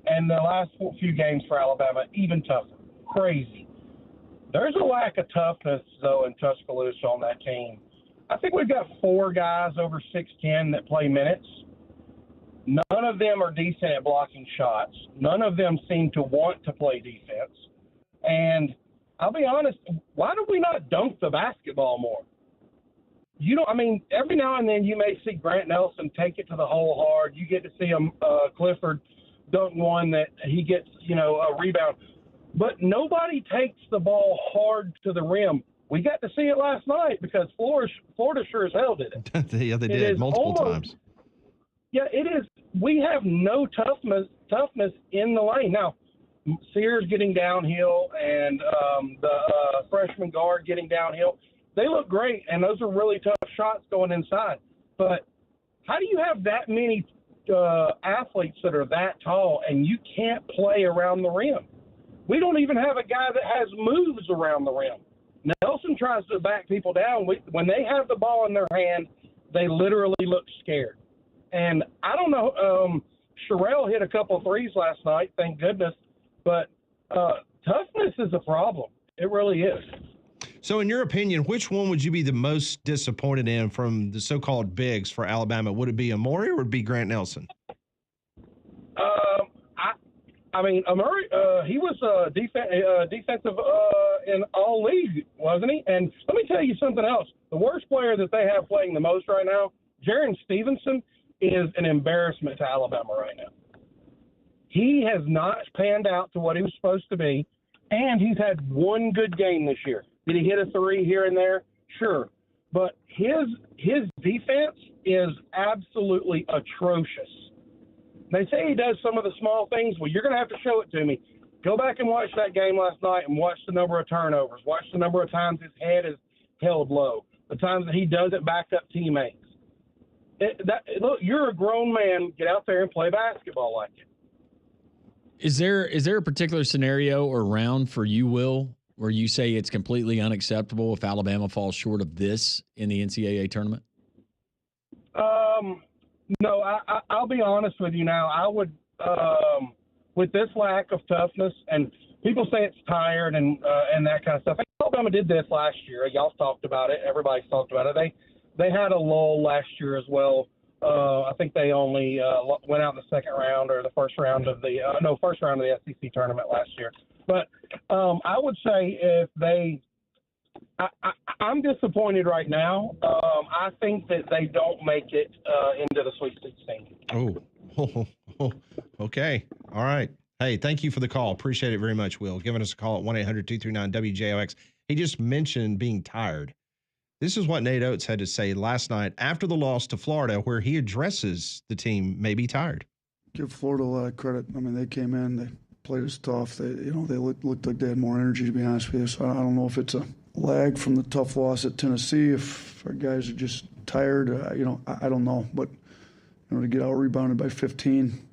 And the last few games for Alabama, even tougher. Crazy. There's a lack of toughness, though, in Tuscaloosa on that team. I think we've got 4 guys over 6'10" that play minutes. None of them are decent at blocking shots. None of them seem to want to play defense. And I'll be honest, why do we not dunk the basketball more? Every now and then you may see Grant Nelson take it to the hole hard. You get to see him, Clifford dunk one that he gets, a rebound. But nobody takes the ball hard to the rim. We got to see it last night because Florida sure as hell did it. Yeah, they did multiple times. Yeah, it is. We have no toughness in the lane. Now, Sears getting downhill and the freshman guard getting downhill, they look great, and those are really tough shots going inside. But how do you have that many athletes that are that tall and you can't play around the rim? We don't even have a guy that has moves around the rim. Nelson tries to back people down. When they have the ball in their hand, they literally look scared. And I don't know, Sherelle hit a couple of threes last night, thank goodness. But toughness is a problem. It really is. So in your opinion, which one would you be the most disappointed in from the so-called bigs for Alabama? Would it be Amori or would it be Grant Nelson? Amari, he was defensive in all league, wasn't he? And let me tell you something else. The worst player that they have playing the most right now, Jaron Stevenson, is an embarrassment to Alabama right now. He has not panned out to what he was supposed to be, and he's had one good game this year. Did he hit a three here and there? Sure. But his defense is absolutely atrocious. They say he does some of the small things. Well, you're going to have to show it to me. Go back and watch that game last night and watch the number of turnovers. Watch the number of times his head is held low, the times that he doesn't back up teammates. Look, you're a grown man. Get out there and play basketball like it. Is there a particular scenario or round for you, Will, where you say it's completely unacceptable if Alabama falls short of this in the NCAA tournament? No, I'll be honest with you now. I would, with this lack of toughness, and people say it's tired and that kind of stuff. Alabama did this last year. Y'all talked about it. Everybody's talked about it. They had a lull last year as well. I think they only went out in the second round or the first round of the SEC tournament last year. But I would say if I'm disappointed right now. I think that they don't make it into the Sweet 16. Okay. All right. Hey, thank you for the call. Appreciate it very much, Will. Giving us a call at 1-800-239-WJOX. He just mentioned being tired. This is what Nate Oates had to say last night after the loss to Florida, where he addresses the team may be tired. Give Florida a lot of credit. I mean, they came in, they played us tough. They looked like they had more energy, to be honest with you. So I don't know if it's a lag from the tough loss at Tennessee, if our guys are just tired. I don't know. But, to get out rebounded by 15,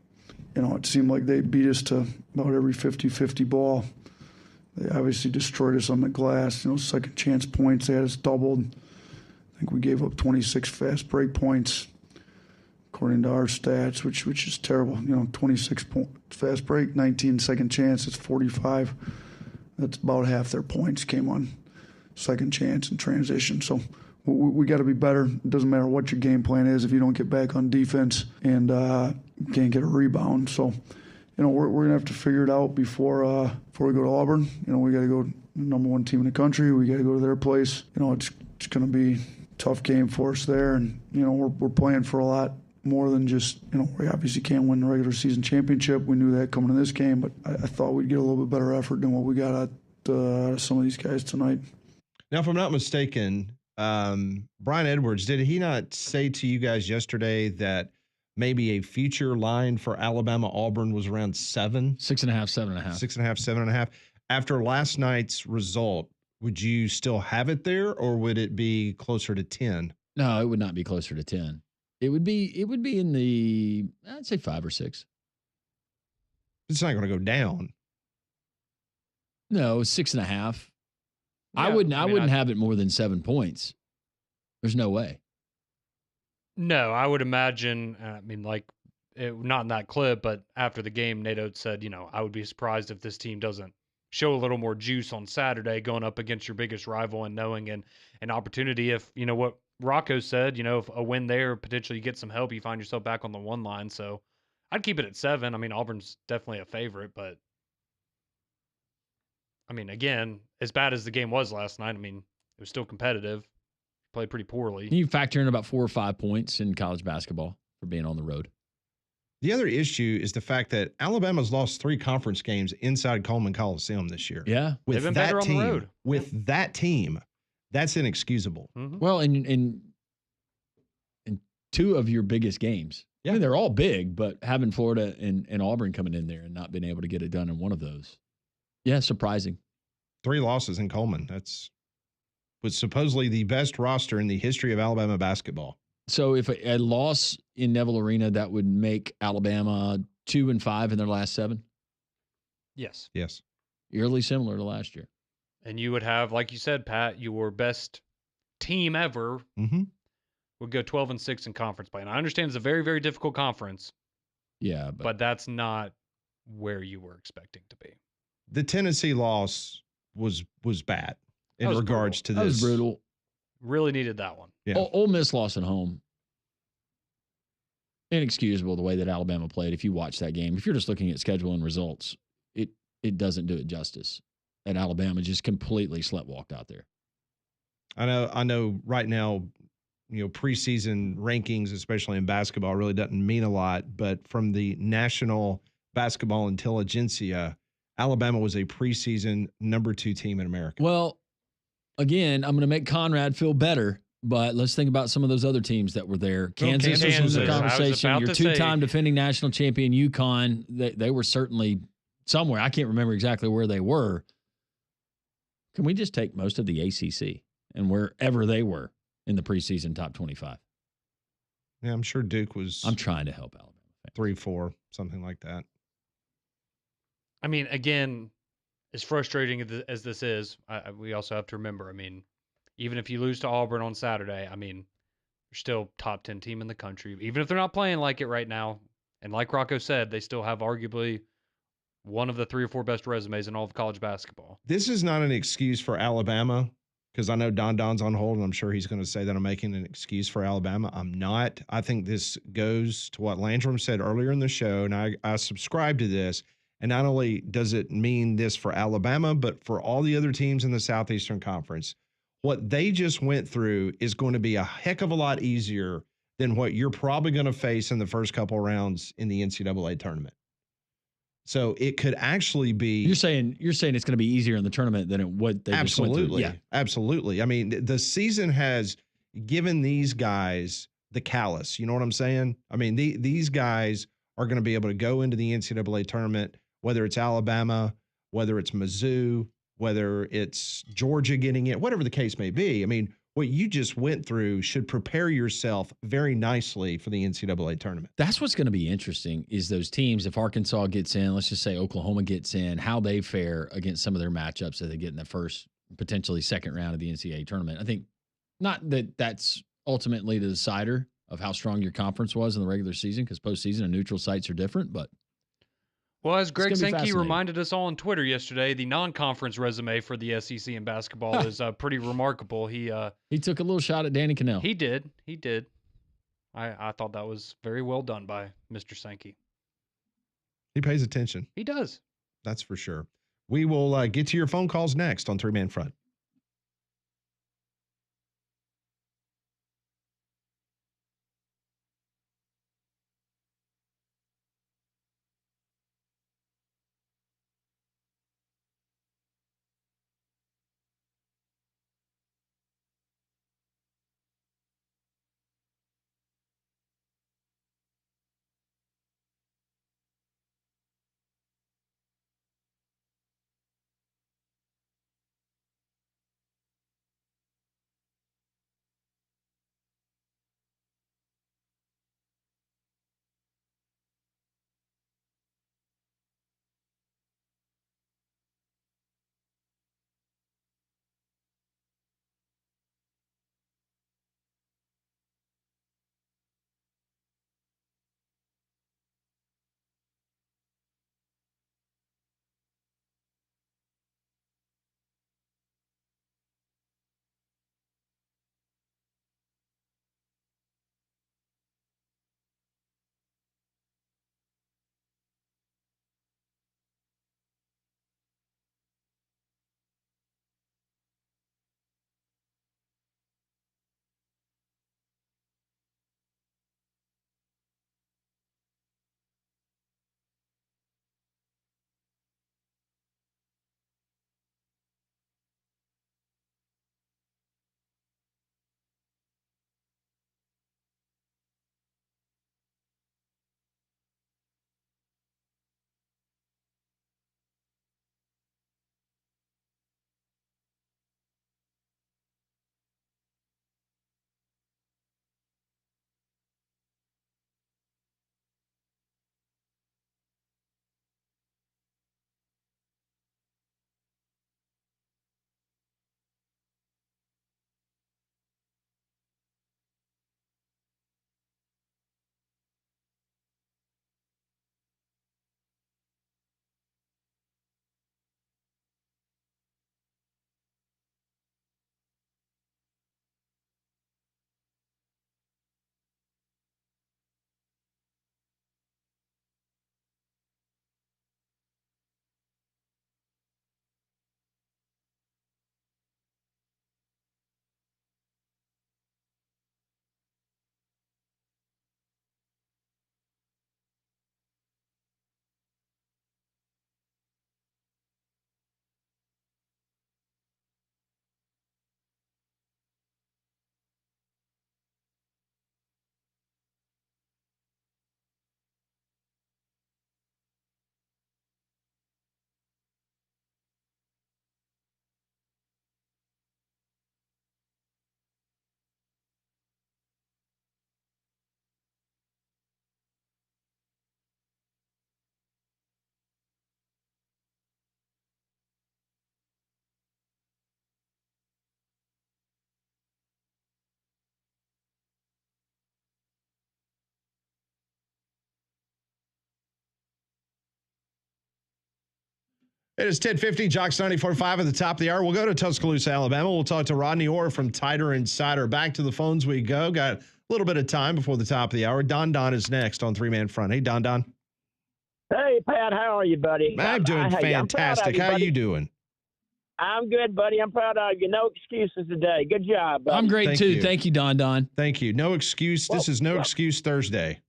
it seemed like they beat us to about every 50-50 ball. They obviously destroyed us on the glass. Second chance points, they had us doubled. I think we gave up 26 fast break points, according to our stats, which is terrible. 26 fast break, 19 second chance, it's 45. That's about half their points came on second chance and transition. So we got to be better. It doesn't matter what your game plan is if you don't get back on defense and can't get a rebound. So, we're going to have to figure it out before we go to Auburn. We got to go number one team in the country. We got to go to their place. It's going to be a tough game for us there. And, we're playing for a lot more than just, we obviously can't win the regular season championship. We knew that coming to this game, but I thought we'd get a little bit better effort than what we got out of some of these guys tonight. Now, if I'm not mistaken, Brian Edwards, did he not say to you guys yesterday that maybe a future line for Alabama-Auburn was around 7? 6.5, 7.5. 6.5, 7.5. After last night's result, would you still have it there, or would it be closer to 10? No, it would not be closer to 10. It would be in the, I'd say 5 or 6. It's not going to go down. No, 6.5. Yeah, I wouldn't have it more than 7 points. There's no way. No, I would imagine, not in that clip, but after the game, Nate Oates said, I would be surprised if this team doesn't show a little more juice on Saturday going up against your biggest rival and knowing an opportunity if, what Rocco said, if a win there, potentially you get some help, you find yourself back on the 1 line. So I'd keep it at 7. Auburn's definitely a favorite, but again, as bad as the game was last night, it was still competitive. Played pretty poorly. You factor in about 4 or 5 points in college basketball for being on the road. The other issue is the fact that Alabama's lost 3 conference games inside Coleman Coliseum this year. Yeah. With They've been that better team, on the road. With that team, that's inexcusable. Mm-hmm. Well, in 2 of your biggest games. Yeah. They're all big, but having Florida and Auburn coming in there and not being able to get it done in one of those. Yeah, surprising. 3 losses in Coleman. Was supposedly the best roster in the history of Alabama basketball. So if a loss in Neville Arena, that would make Alabama 2-5 in their last 7? Yes. Yes. Eerily similar to last year. And you would have, like you said, Pat, your best team ever would go 12-6 in conference play. And I understand it's a very, very difficult conference. Yeah. But that's not where you were expecting to be. The Tennessee loss was bad in regards to this. That was brutal. Really needed that one. Yeah. Ole Miss lost at home. Inexcusable the way that Alabama played. If you watch that game, if you're just looking at schedule and results, it doesn't do it justice. And Alabama just completely sleptwalked out there. I know right now, preseason rankings, especially in basketball, really doesn't mean a lot. But from the National Basketball Intelligentsia, Alabama was a preseason number 2 team in America. Well, again, I'm going to make Conrad feel better, but let's think about some of those other teams that were there. Kansas was in the conversation. Your 2-time defending national champion UConn, they were certainly somewhere. I can't remember exactly where they were. Can we just take most of the ACC and wherever they were in the preseason top 25? Yeah, I'm sure Duke was. I'm trying to help Alabama. 3-4, something like that. Again, as frustrating as this is, we also have to remember, even if you lose to Auburn on Saturday, you're still top 10 team in the country. Even if they're not playing like it right now, and like Rocco said, they still have arguably one of the 3 or 4 best resumes in all of college basketball. This is not an excuse for Alabama, because I know Don's on hold, and I'm sure he's going to say that I'm making an excuse for Alabama. I'm not. I think this goes to what Landrum said earlier in the show, and I subscribe to this. And not only does it mean this for Alabama, but for all the other teams in the Southeastern Conference, what they just went through is going to be a heck of a lot easier than what you're probably going to face in the first couple rounds in the NCAA tournament. So it could actually be. You're saying it's going to be easier in the tournament than what they just went through. Yeah, absolutely. The season has given these guys the callus. You know what I'm saying? These guys are going to be able to go into the NCAA tournament, whether it's Alabama, whether it's Mizzou, whether it's Georgia getting it, whatever the case may be. what you just went through should prepare yourself very nicely for the NCAA tournament. That's what's going to be interesting is those teams. If Arkansas gets in, let's just say Oklahoma gets in, how they fare against some of their matchups that they get in the first, potentially second round of the NCAA tournament. I think not that that's ultimately the decider of how strong your conference was in the regular season, because postseason and neutral sites are different, but well, as Greg gonna be Sankey fascinating. reminded us all on Twitter yesterday, the non-conference resume for the SEC in basketball is pretty remarkable. He took a little shot at Danny Cannell. He did. I thought that was very well done by Mr. Sankey. He pays attention. He does. That's for sure. We will get to your phone calls next on Three Man Front. It is 10:50, Jocks 94.5 at the top of the hour. We'll go to Tuscaloosa, Alabama. We'll talk to Rodney Orr from Tighter Insider. Back to the phones we go. Got a little bit of time before the top of the hour. Don is next on Three Man Front. Hey, Don. Hey, Pat, how are you, buddy? I'm doing fantastic. How are you doing? I'm good, buddy. I'm proud of you. No excuses today. Good job, buddy. I'm great, too. Thank you, Don. Thank you. No excuse. This is no excuse Thursday.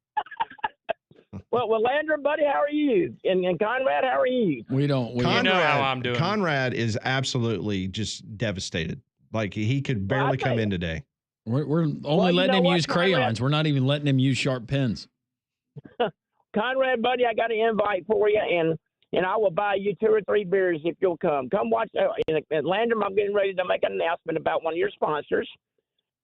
Well, Landrum, buddy, how are you? And Conrad, how are you? We you know how I'm doing. Conrad is absolutely just devastated. Like he could barely come in today. We're only letting him use crayons. We're not even letting him use sharp pens. Conrad, buddy, I got an invite for you, and I will buy you 2 or 3 beers if you'll come. Come watch. At Landrum, I'm getting ready to make an announcement about one of your sponsors.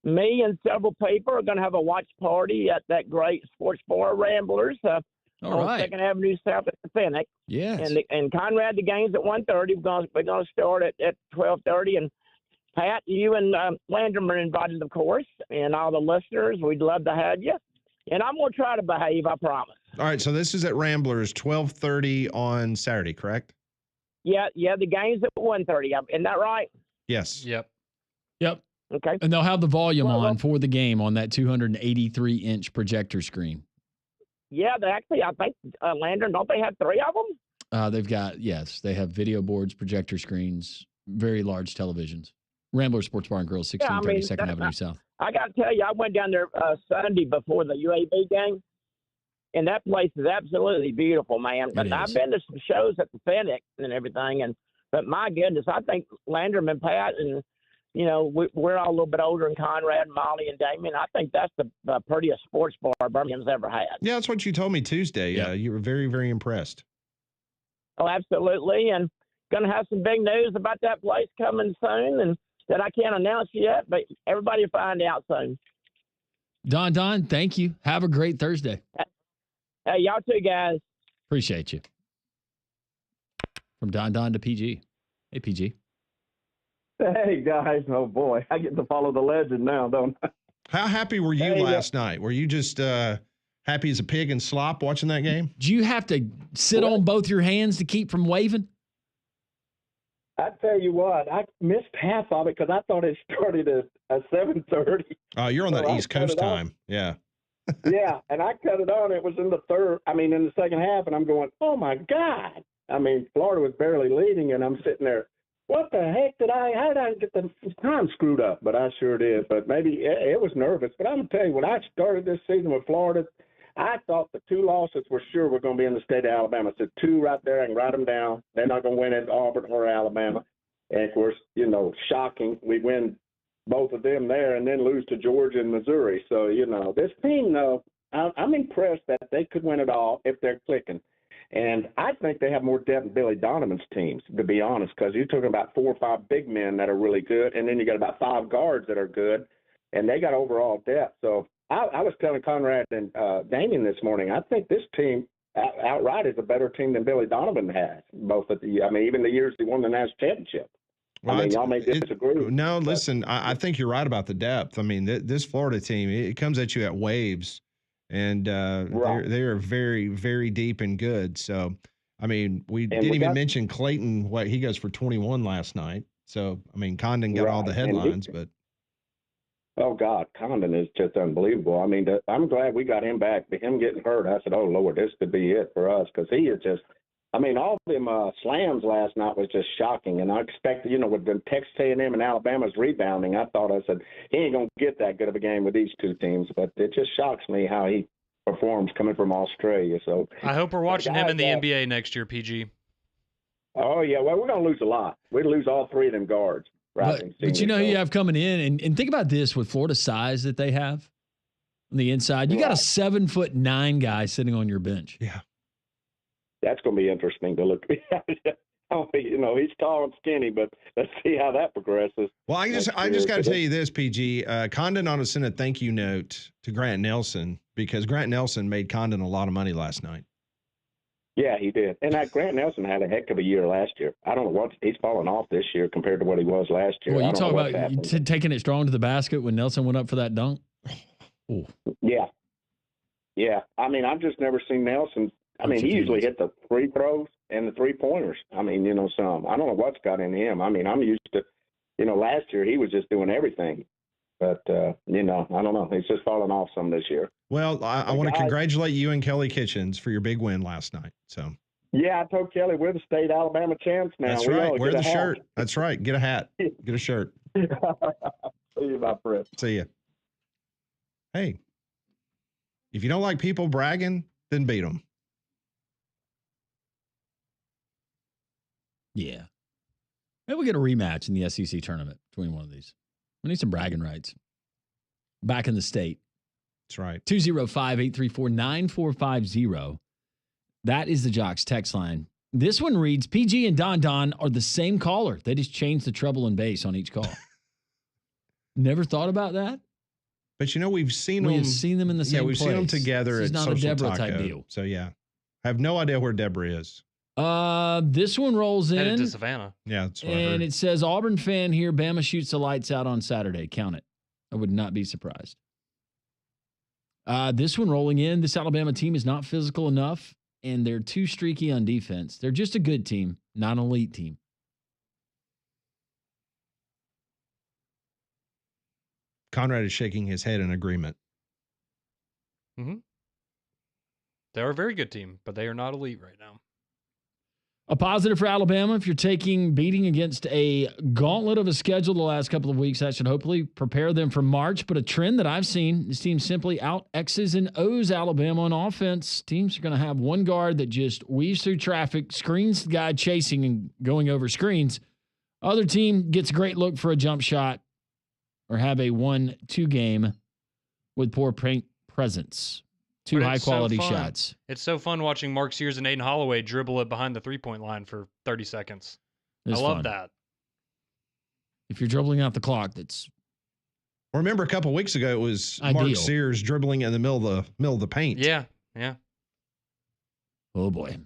me and several people are going to have a watch party at that great sports bar Ramblers All on right. 2nd Avenue South at the Fennec. Yes. And Conrad, the game's at 1:30. We're going to start at 12:30. And Pat, you and Landrum are invited, of course, and all the listeners. We'd love to have you. And I'm going to try to behave, I promise. All right, so this is at Ramblers, 12:30 on Saturday, correct? Yeah, the game's at 1:30. Isn't that right? Yes. Yep. Okay. And they'll have the volume Well, on for the game on that 283-inch projector screen. Yeah, I think, Landrum, don't they have 3 of them? They have video boards, projector screens, very large televisions. Rambler Sports Bar and Grill, 1630 2nd Avenue South. I got to tell you, I went down there Sunday before the UAB game, and that place is absolutely beautiful, man. But I've been to some shows at the Fennec and everything, but my goodness, I think Landrum and Pat and we're all a little bit older than Conrad, Molly, and Damien. I think that's the prettiest sports bar Birmingham's ever had. Yeah, that's what you told me Tuesday. Yeah. You were very, very impressed. Oh, absolutely. And going to have some big news about that place coming soon, and that I can't announce yet, but everybody will find out soon. Don, thank you. Have a great Thursday. Hey, y'all too, guys. Appreciate you. From Don to PG. Hey, PG. Hey, guys. Oh, boy. I get to follow the legend now, don't I? How happy were you last night? Were you just happy as a pig in slop watching that game? Do you have to sit on both your hands to keep from waving? I tell you what, I missed half of it because I thought it started at 7:30. Oh, you're on that East Coast time. Yeah. Yeah, and I cut it on. It was in the second half, and I'm going, oh, my God. I mean, Florida was barely leading, and I'm sitting there, what the heck how did I get the time screwed up? But I sure did. But maybe it was nervous. But I'm going to tell you, when I started this season with Florida, I thought the 2 losses were sure were going to be in the state of Alabama. I said 2 right there. I can write them down. They're not going to win at Auburn or Alabama. And, of course, shocking. We win both of them there and then lose to Georgia and Missouri. So, this team, though, I'm impressed that they could win it all if they're clicking. And I think they have more depth than Billy Donovan's teams, to be honest, because you're talking about 4 or 5 big men that are really good, and then you got about 5 guards that are good, and they got overall depth. So I was telling Conrad and Damien this morning, I think this team outright is a better team than Billy Donovan has, even the years he won the national championship. Well, y'all may disagree. No, listen, I think you're right about the depth. I mean, this Florida team, it comes at you at waves. And they are very, very deep and good. So, I mean, we didn't even mention Clayton, he goes for 21 last night. So, I mean, Condon got all the headlines, but. Oh, God, Condon is just unbelievable. I mean, I'm glad we got him back. But him getting hurt, I said, oh, Lord, this could be it for us because he is just – all of them slams last night was just shocking. And I expected, with the Texas A&M and Alabama's rebounding, I said, he ain't going to get that good of a game with these 2 teams. But it just shocks me how he performs coming from Australia. So I hope we're watching him in the NBA next year, PG. Oh, yeah. Well, we're going to lose a lot. We'd lose all 3 of them guards. But you know who you have coming in, and think about this with Florida's size that they have on the inside. You got a 7'9" guy sitting on your bench. Yeah. That's going to be interesting to look at. He's tall and skinny, but let's see how that progresses. Well, I just got to tell you this, PG. Condon ought to send a thank you note to Grant Nelson because Grant Nelson made Condon a lot of money last night. Yeah, he did. And Grant Nelson had a heck of a year last year. I don't know what he's fallen off this year compared to what he was last year. Well, you talk about taking it strong to the basket when Nelson went up for that dunk. Ooh. Yeah. Yeah. I mean, I've just never seen Nelson. I mean, he usually hit the free throws and the 3-pointers. I mean, some. I don't know what's got in him. I mean, I'm used to, last year he was just doing everything. But, I don't know. He's just fallen off some this year. Well, I want to congratulate you and Kelly Kitchens for your big win last night. So. Yeah, I told Kelly we're the state Alabama champs now. That's right. Wear the shirt. That's right. Get a hat. Get a shirt. See you, my friend. See you. Hey, if you don't like people bragging, then beat them. Yeah. Maybe we'll get a rematch in the SEC tournament between one of these. We need some bragging rights. Back in the state. That's right. 205-834-9450. That is the Jocks text line. This one reads, PG and Don are the same caller. They just changed the treble and bass on each call. Never thought about that? But we've seen We them. have seen them in the same Yeah, we've seen them place. together This is at not a Social Deborah Taco. type deal. So yeah, I have no idea where Deborah is. This one rolls Headed to in, Savannah. Yeah, that's what I and heard. it says Auburn fan here. Bama shoots the lights out on Saturday. Count it. I would not be surprised. This one rolling in. This Alabama team is not physical enough, and they're too streaky on defense. They're just a good team, not an elite team. Conrad is shaking his head in agreement. They're a very good team, but they are not elite right now. A positive for Alabama, if you're taking beating against a gauntlet of a schedule the last couple of weeks, that should hopefully prepare them for March. But a trend that I've seen, this team simply out X's and O's Alabama on offense. Teams are going to have one guard that just weaves through traffic, screens the guy chasing and going over screens. Other team gets a great look for a jump shot or have a 1-2 game with poor presence. Two high-quality shots. It's so fun watching Mark Sears and Aiden Holloway dribble it behind the three-point line for 30 seconds. I love that. If you're dribbling out the clock, that's Remember a couple of weeks ago, it was ideal. Mark Sears dribbling in the middle of the paint. Yeah. Oh, boy.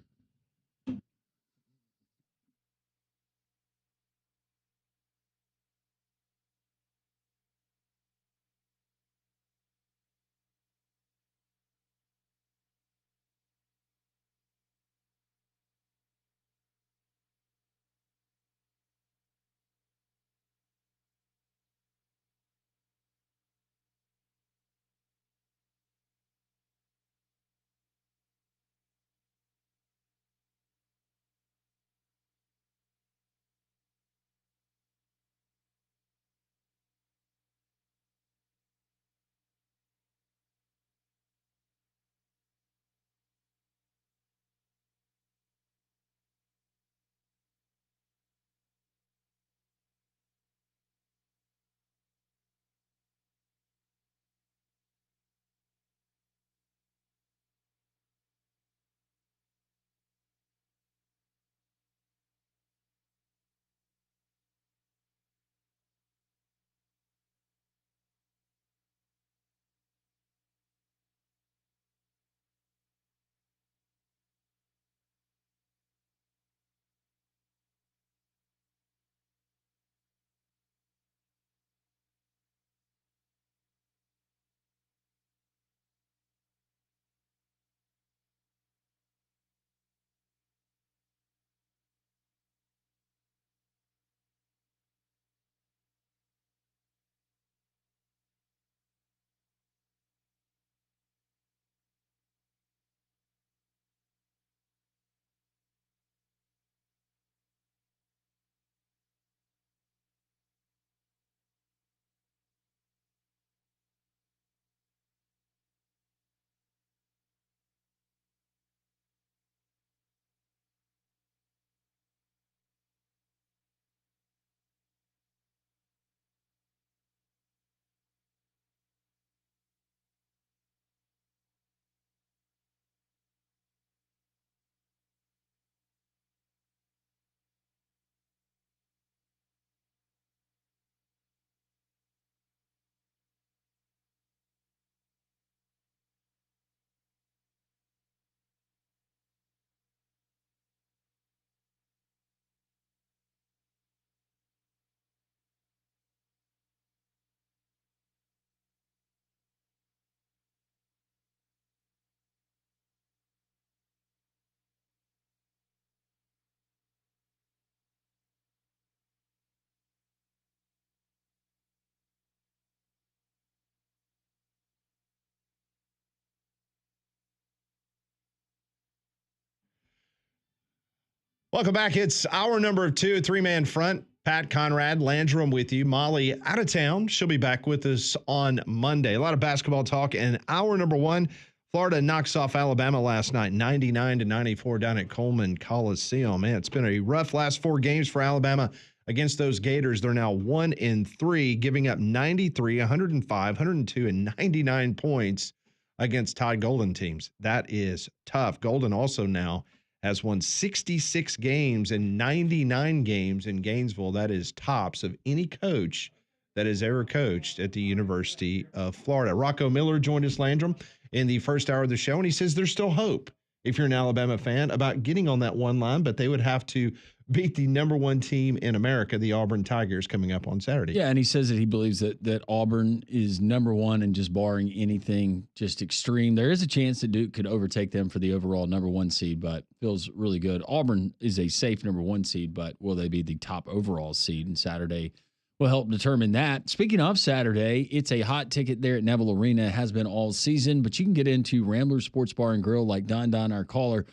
Welcome back. It's hour number 2, three-man front. Pat, Conrad, Landrum with you. Molly out of town. She'll be back with us on Monday. A lot of basketball talk. And hour number 1, Florida knocks off Alabama last night, 99-94 down at Coleman Coliseum. Man, it's been a rough last 4 games for Alabama against those Gators. They're now 1-3, giving up 93, 105, 102, and 99 points against Todd Golden teams. That is tough. Golden also now has won 66 games and 99 games in Gainesville. That is tops of any coach that has ever coached at the University of Florida. Rocco Miller joined us, Landrum, in the first hour of the show, and he says there's still hope if you're an Alabama fan about getting on that one line, but they would have to beat the number one team in America, the Auburn Tigers, coming up on Saturday. Yeah, and he says that he believes that Auburn is number one, and just barring anything just extreme, there is a chance that Duke could overtake them for the overall number one seed, but feels really good. Auburn is a safe number one seed, but will they be the top overall seed? And Saturday will help determine that. Speaking of Saturday, it's a hot ticket there at Neville Arena. It has been all season, but you can get into Rambler Sports Bar and Grill like Don, our caller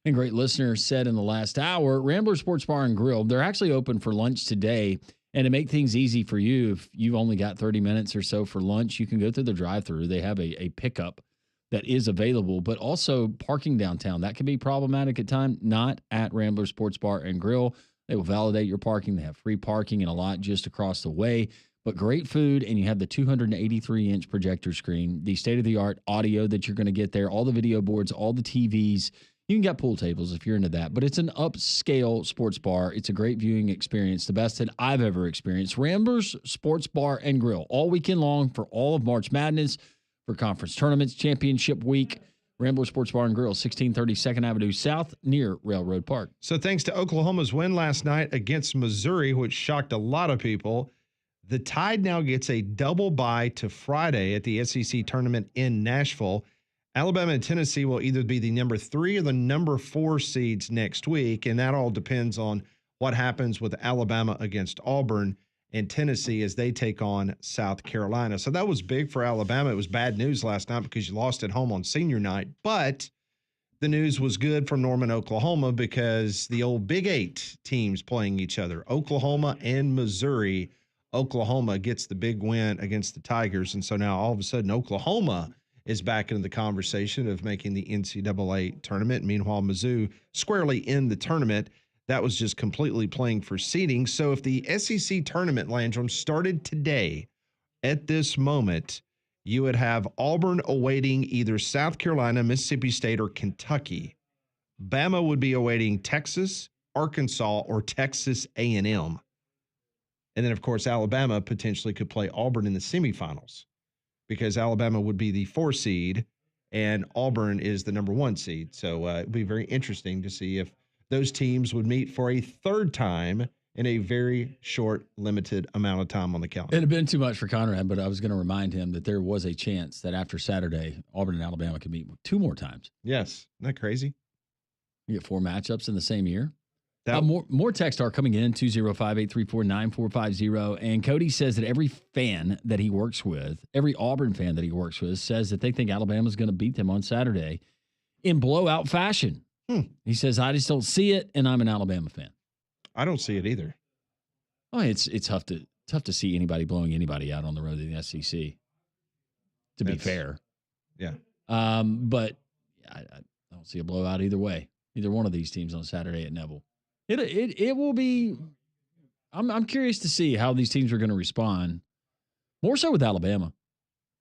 and great listener, said in the last hour. Rambler Sports Bar and Grill, they're actually open for lunch today. And to make things easy for you, if you've only got 30 minutes or so for lunch, you can go through the drive-thru. They have a pickup that is available, but also parking downtown. That can be problematic at times. Not at Rambler Sports Bar and Grill. They will validate your parking. They have free parking and a lot just across the way. But great food, and you have the 283-inch projector screen, the state-of-the-art audio that you're going to get there, all the video boards, all the TVs. You can get pool tables if you're into that, but it's an upscale sports bar. It's a great viewing experience, the best that I've ever experienced. Ramblers Sports Bar and Grill, all weekend long for all of March Madness, for conference tournaments, championship week. Rambler Sports Bar and Grill, 1630 2nd Avenue South, near Railroad Park. So thanks to Oklahoma's win last night against Missouri, which shocked a lot of people, the Tide now gets a double bye to Friday at the SEC tournament in Nashville. Alabama and Tennessee will either be the number 3 or the number 4 seeds next week, and that all depends on what happens with Alabama against Auburn and Tennessee as they take on South Carolina. So that was big for Alabama. It was bad news last night because you lost at home on senior night, but the news was good for Norman, Oklahoma, because the old Big 8 teams playing each other, Oklahoma and Missouri. Oklahoma gets the big win against the Tigers, and so now all of a sudden Oklahoma is back into the conversation of making the NCAA tournament. Meanwhile, Mizzou squarely in the tournament. That was just completely playing for seeding. So if the SEC tournament, Landrum, started today, at this moment, you would have Auburn awaiting either South Carolina, Mississippi State, or Kentucky. Bama would be awaiting Texas, Arkansas, or Texas A&M. And then, of course, Alabama potentially could play Auburn in the semifinals, because Alabama would be the 4 seed and Auburn is the number 1 seed. So it'd be very interesting to see if those teams would meet for a third time in a very short, limited amount of time on the calendar. It had been too much for Conrad, but I was going to remind him that there was a chance that after Saturday, Auburn and Alabama could meet 2 more times. Yes. Isn't that crazy? You get 4 matchups in the same year. That, more texts are coming in, 205-834-9450. And Cody says that every fan that he works with, every Auburn fan that he works with, says that they think Alabama's going to beat them on Saturday in blowout fashion. He says, I just don't see it, and I'm an Alabama fan. I don't see it either. Oh, it's tough to see anybody blowing anybody out on the road to the SEC, to be fair. Yeah. But I don't see a blowout either way. Either one of these teams on Saturday at Neville. It will be. I'm curious to see how these teams are going to respond. More so with Alabama.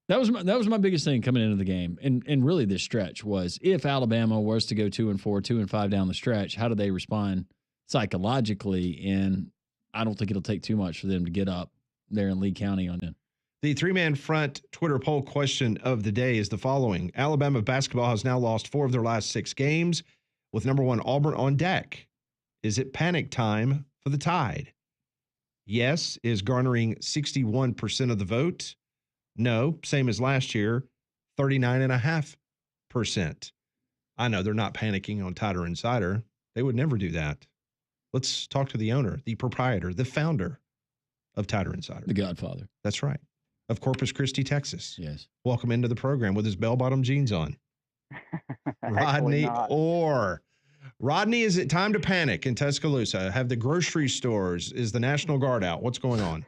That was my biggest thing coming into the game, and really this stretch was, if Alabama was to go 2-4, 2-5 down the stretch, how do they respond psychologically? And I don't think it'll take too much for them to get up there in Lee County on it. The 3-man front Twitter poll question of the day is the following: Alabama basketball has now lost 4 of their last 6 games, with number 1 Auburn on deck. Is it panic time for the Tide? Yes is garnering 61% of the vote. No, same as last year, 39.5%. I know they're not panicking on Tider Insider. They would never do that. Let's talk to the owner, the proprietor, the founder of Tider Insider. The Godfather. That's right. Of Corpus Christi, Texas. Yes. Welcome into the program with his bell-bottom jeans on. Rodney Orr. Rodney, is it time to panic in Tuscaloosa? Have the grocery stores, is the National Guard out? What's going on?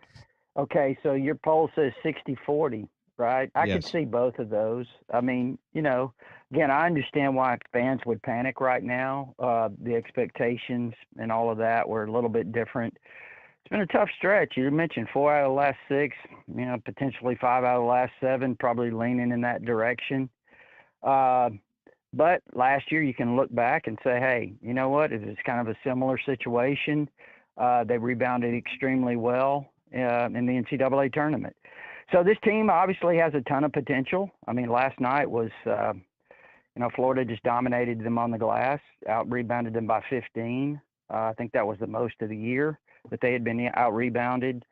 Okay, so your poll says 60-40, right? I could see both of those. I mean, again, I understand why fans would panic right now. The expectations and all of that were a little bit different. It's been a tough stretch. You mentioned 4 out of the last 6, potentially 5 out of the last 7, probably leaning in that direction. But last year you can look back and say, hey, you know what? It was kind of a similar situation. They rebounded extremely well. in the NCAA tournament. So this team obviously has a ton of potential. I mean, last night was, Florida just dominated them on the glass, out-rebounded them by 15. I think that was the most of the year that they had been out-rebounded.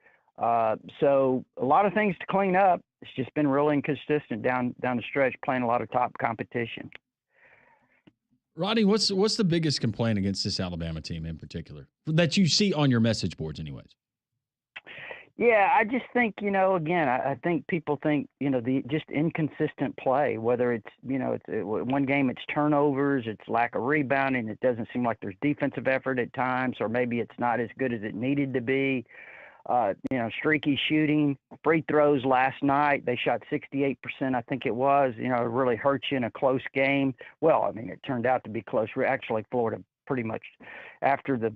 So a lot of things to clean up. It's just been really inconsistent down the stretch, playing a lot of top competition. Rodney, what's the biggest complaint against this Alabama team in particular that you see on your message boards anyways? Yeah, I just think, again, I think people think, the just inconsistent play, whether it's, one game it's turnovers, it's lack of rebounding, it doesn't seem like there's defensive effort at times, or maybe it's not as good as it needed to be. Streaky shooting, free throws last night, they shot 68%, I think it was, it really hurts you in a close game. Well, I mean, it turned out to be close. Actually, Florida pretty much after the,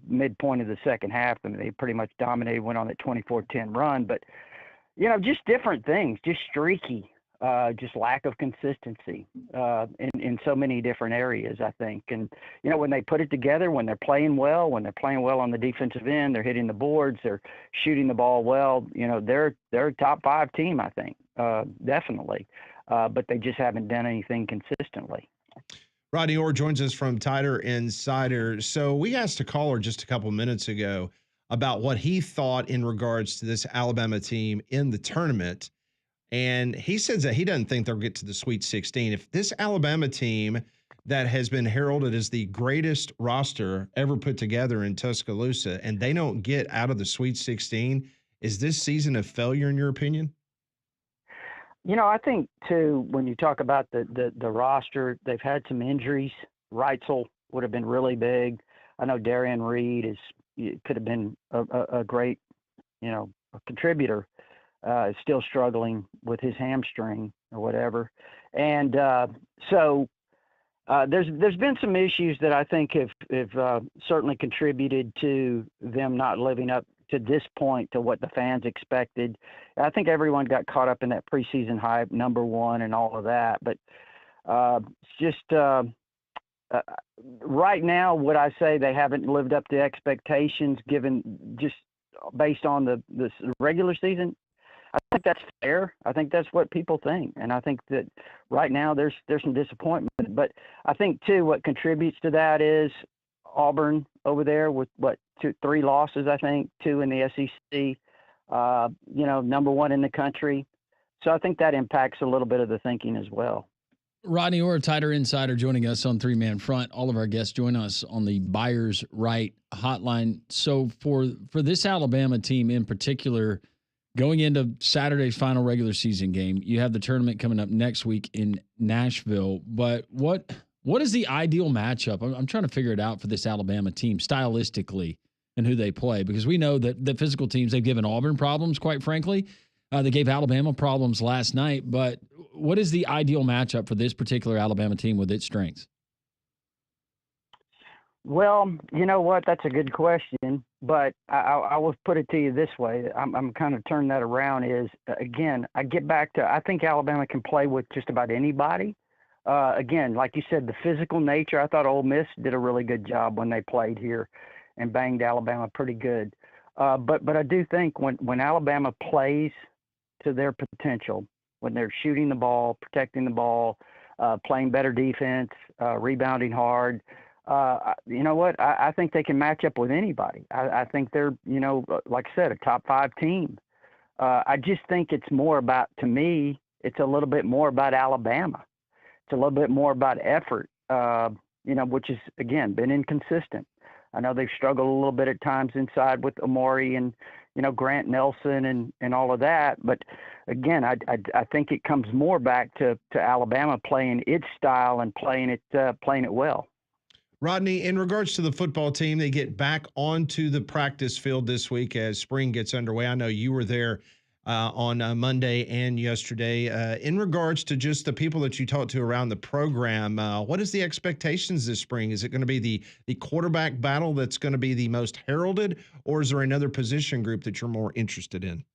midpoint of the second half, I mean, they pretty much dominated, went on that 24-10 run. But, just different things, just streaky, just lack of consistency in so many different areas, I think. And, when they put it together, when they're playing well on the defensive end, they're hitting the boards, they're shooting the ball well, they're a top 5 team, I think, definitely. But they just haven't done anything consistently. Rodney Orr joins us from Tider Insider. So we asked a caller just a couple minutes ago about what he thought in regards to this Alabama team in the tournament. And he says that he doesn't think they'll get to the Sweet 16. If this Alabama team that has been heralded as the greatest roster ever put together in Tuscaloosa, and they don't get out of the Sweet 16, is this season a failure in your opinion? I think, too, when you talk about the roster, they've had some injuries. Reitzel would have been really big. I know Darian Reed could have been a great, contributor. Still struggling with his hamstring or whatever. And so there's been some issues that I think have certainly contributed to them not living up to this point to what the fans expected. I think everyone got caught up in that preseason hype, number one, and all of that. But right now, would I say they haven't lived up to expectations given just based on the regular season? I think that's fair. I think that's what people think. And I think that right now there's some disappointment. But I think, too, what contributes to that is Auburn over there with, 3 losses, I think, 2 in the SEC, number 1 in the country. So I think that impacts a little bit of the thinking as well. Rodney Orr, Tider Insider, joining us on Three Man Front. All of our guests join us on the Buyers Right hotline. So for this Alabama team in particular, going into Saturday's final regular season game, you have the tournament coming up next week in Nashville. But what is the ideal matchup? I'm trying to figure it out for this Alabama team stylistically and who they play, because we know that the physical teams, they've given Auburn problems, quite frankly. They gave Alabama problems last night. But what is the ideal matchup for this particular Alabama team with its strengths? Well, you know what? That's a good question. But I will put it to you this way. I'm kind of turning that around is, again, I get back to I think Alabama can play with just about anybody. Again, like you said, the physical nature, I thought Ole Miss did a really good job when they played here and banged Alabama pretty good. But I do think when Alabama plays to their potential, when they're shooting the ball, protecting the ball, playing better defense, rebounding hard, you know what? I think they can match up with anybody. I think they're, like I said, a top 5 team. I just think it's more about, to me, it's a little bit more about Alabama. It's a little bit more about effort, which has, again, been inconsistent. I know they've struggled a little bit at times inside with Amori and, Grant Nelson and all of that. But, again, I think it comes more back to Alabama playing its style and playing it well. Rodney, in regards to the football team, they get back onto the practice field this week as spring gets underway. I know you were there on Monday and yesterday. In regards to just the people that you talked to around the program, what is the expectations this spring? Is it going to be the quarterback battle that's going to be the most heralded, or is there another position group that you're more interested in?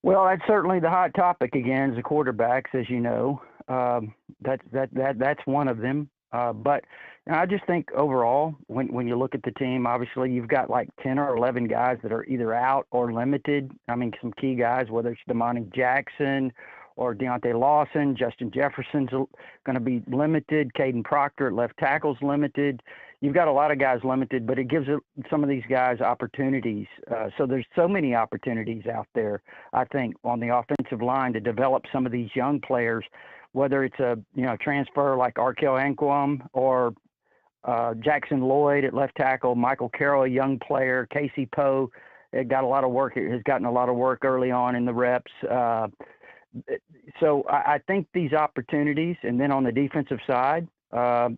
Well, that's certainly the hot topic again, is the quarterbacks, as you know. That's one of them. But, And I just think overall, when you look at the team, obviously you've got like 10 or 11 guys that are either out or limited. I mean, some key guys, whether it's Damani Jackson or Deontay Lawson, Justin Jefferson's going to be limited. Caden Proctor at left tackle's limited. You've got a lot of guys limited, but it gives some of these guys opportunities. So there's so many opportunities out there, I think, on the offensive line to develop some of these young players, whether it's a transfer like Arkel Anquam or Jackson Lloyd at left tackle, Michael Carroll, a young player, Casey Poe has gotten a lot of work early on in the reps. So I think these opportunities, and then on the defensive side,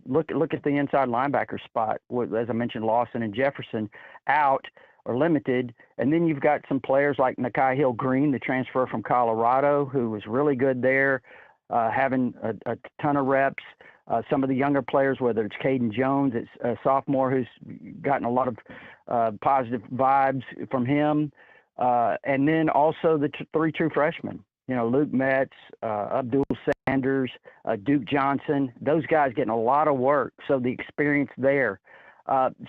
look at the inside linebacker spot. As I mentioned, Lawson and Jefferson out or limited, and then you've got some players like Nakai Hill-Green, the transfer from Colorado, who was really good there, having a ton of reps. Some of the younger players, whether it's Caden Jones, it's a sophomore who's gotten a lot of positive vibes from him, and then also the three true freshmen. Luke Metz, Abdul Sanders, Duke Johnson, those guys getting a lot of work. So the experience there.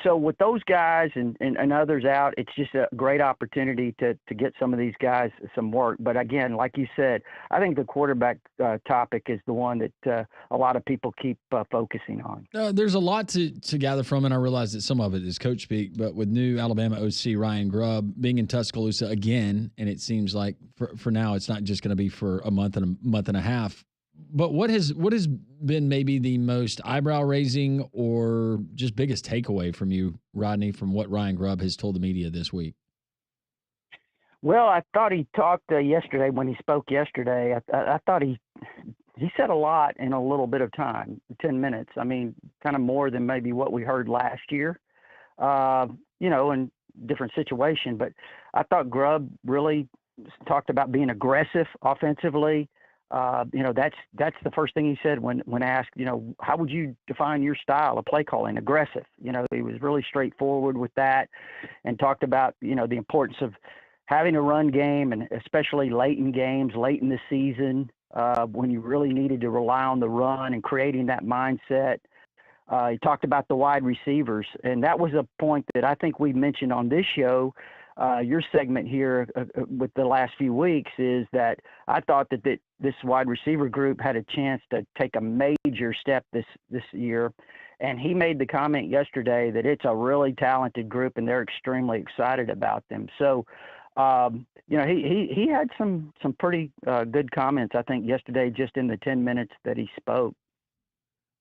So with those guys and others out, it's just a great opportunity to get some of these guys some work. But again, like you said, I think the quarterback topic is the one that a lot of people keep focusing on. There's a lot to gather from, and I realize that some of it is coach speak, but with new Alabama OC Ryan Grubb being in Tuscaloosa again, and it seems like for now it's not just going to be for a month and a half. But what has been maybe the most eyebrow raising or just biggest takeaway from you, Rodney, from what Ryan Grubb has told the media this week? Well, I thought he talked yesterday when he spoke yesterday. I thought he said a lot in a little bit of time, 10 minutes. I mean, kind of more than maybe what we heard last year, in different situation. But I thought Grubb really talked about being aggressive offensively. That's the first thing he said when asked, how would you define your style of play calling? Aggressive. He was really straightforward with that and talked about, the importance of having a run game, and especially late in games, late in the season, when you really needed to rely on the run and creating that mindset. He talked about the wide receivers, and that was a point that I think we mentioned on this show. Your segment here with the last few weeks is that I thought that this wide receiver group had a chance to take a major step this year. And he made the comment yesterday that it's a really talented group and they're extremely excited about them. So, he had some pretty good comments, I think, yesterday, just in the 10 minutes that he spoke.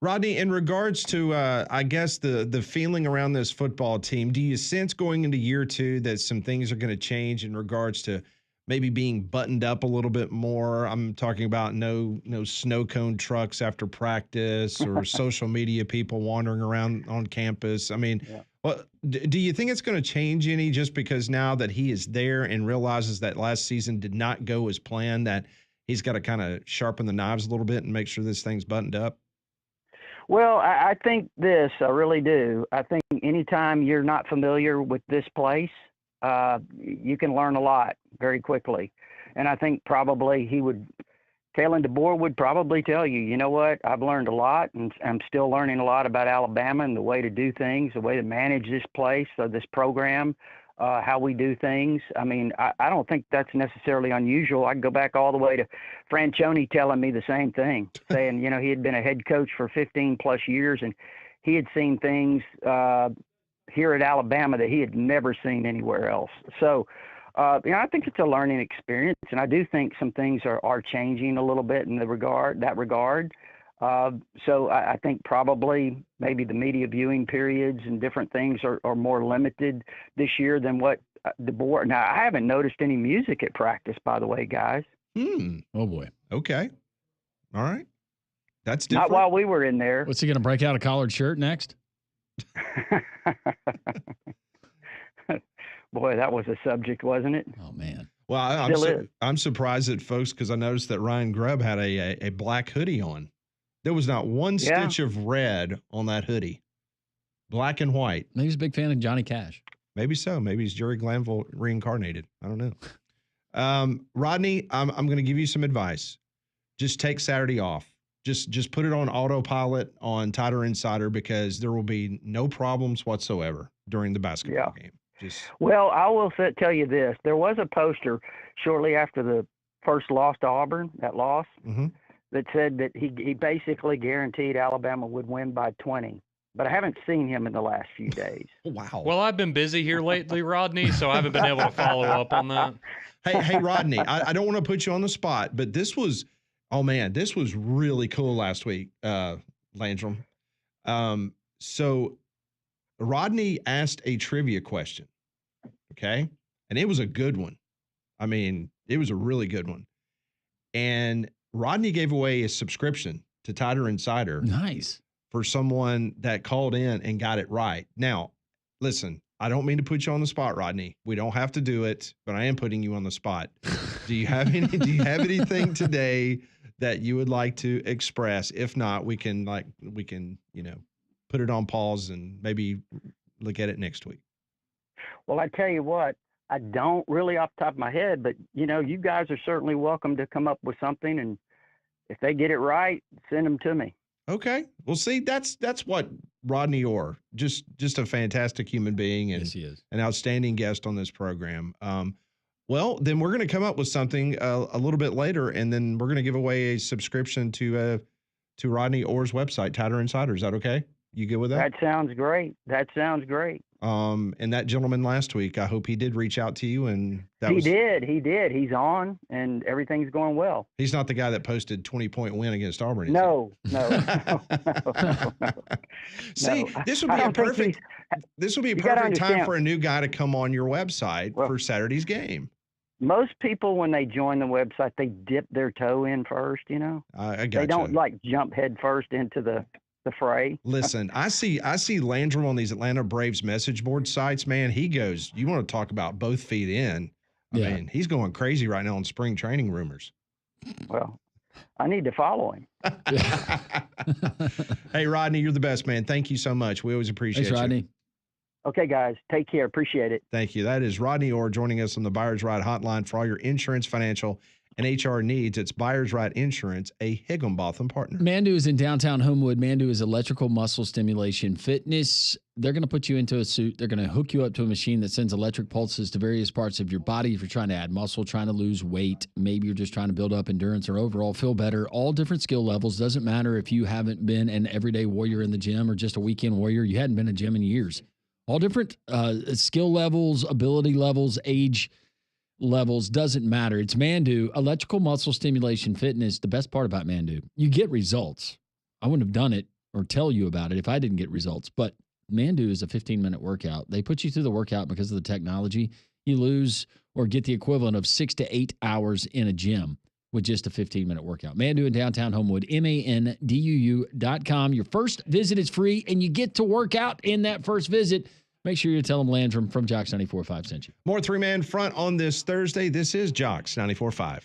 Rodney, in regards to, I guess, the feeling around this football team, do you sense going into year two that some things are going to change in regards to maybe being buttoned up a little bit more? I'm talking about no snow cone trucks after practice or social media people wandering around on campus. I mean, do you think it's going to change any just because now that he is there and realizes that last season did not go as planned, that he's got to kind of sharpen the knives a little bit and make sure this thing's buttoned up? Well, I think this, I really do. I think anytime you're not familiar with this place, you can learn a lot very quickly. And I think probably Kalen DeBoer would probably tell you, you know what, I've learned a lot, and I'm still learning a lot about Alabama and the way to do things, the way to manage this place, this program, how we do things. I mean, I don't think that's necessarily unusual. I can go back all the way to Franchione telling me the same thing, saying, he had been a head coach for 15 plus years and he had seen things here at Alabama that he had never seen anywhere else. So, I think it's a learning experience, and I do think some things are changing a little bit in that regard. So I think probably maybe the media viewing periods and different things are more limited this year than what DeBoer. Now, I haven't noticed any music at practice, by the way, guys. Oh, boy. Okay. All right. That's different. Not while we were in there. What's he going to break out a collared shirt next? Boy, that was a subject, wasn't it? Oh, man. Well, I'm surprised at folks because I noticed that Ryan Grubb had a black hoodie on. There was not one stitch of red on that hoodie. Black and white. Maybe he's a big fan of Johnny Cash. Maybe so. Maybe he's Jerry Glanville reincarnated. I don't know. Rodney, I'm going to give you some advice. Just take Saturday off. Just put it on autopilot on Tighter Insider because there will be no problems whatsoever during the basketball game. Well, I will tell you this. There was a poster shortly after the first loss to Auburn, that loss, that said that he basically guaranteed Alabama would win by 20. But I haven't seen him in the last few days. Wow. Well, I've been busy here lately, Rodney, so I haven't been able to follow up on that. Hey, Rodney, I don't want to put you on the spot, but this was really cool last week, Landrum. So Rodney asked a trivia question, okay? And it was a good one. I mean, it was a really good one. And Rodney gave away a subscription to Tighter Insider. Nice. For someone that called in and got it right. Now, listen, I don't mean to put you on the spot, Rodney. We don't have to do it, but I am putting you on the spot. Do you have anything today that you would like to express? If not, we can put it on pause and maybe look at it next week. Well, I tell you what, I don't really off the top of my head, but you guys are certainly welcome to come up with something, and if they get it right, send them to me. Okay. Well, see, that's what Rodney Orr, just a fantastic human being and yes, he is. An outstanding guest on this program. Well, then we're going to come up with something a little bit later, and then we're going to give away a subscription to Rodney Orr's website, Tighter Insider. Is that okay? You good with that? That sounds great. And that gentleman last week, I hope he did reach out to you, and he did. He's on, and everything's going well. He's not the guy that posted 20-point win against Auburn. No. See, this would be a perfect time for a new guy to come on your website for Saturday's game. Most people, when they join the website, they dip their toe in first. I got they don't jump head first into the fray. Listen, I see Landrum on these Atlanta Braves message board sites, man. He goes, you want to talk about both feet in. I mean, he's going crazy right now on spring training rumors. Well, I need to follow him. Hey, Rodney, you're the best, man. Thank you so much. We always appreciate Thanks, Rodney. Okay, guys. Take care. Appreciate it. Thank you. That is Rodney Orr joining us on the Buyers Right Hotline for all your insurance, financial, and HR needs. It's Buyers Right Insurance, a Higginbotham partner. Mandu is in downtown Homewood. Mandu is electrical muscle stimulation fitness. They're going to put you into a suit. They're going to hook you up to a machine that sends electric pulses to various parts of your body. If you're trying to add muscle, trying to lose weight, maybe you're just trying to build up endurance or overall feel better. All different skill levels. Doesn't matter if you haven't been an everyday warrior in the gym or just a weekend warrior. You hadn't been in a gym in years. All different skill levels, ability levels, age levels, doesn't matter. It's Mandu, electrical muscle stimulation fitness. The best part about Mandu, you get results. I wouldn't have done it or tell you about it if I didn't get results. But Mandu is a 15-minute workout. They put you through the workout because of the technology. You lose or get the equivalent of 6 to 8 hours in a gym with just a 15-minute workout. Mandu in downtown Homewood, MANDUU.com. Your first visit is free, and you get to work out in that first visit. Make sure you tell them Landrum from Jocks 94.5 sent you. More three-man front on this Thursday. This is Jocks 94.5.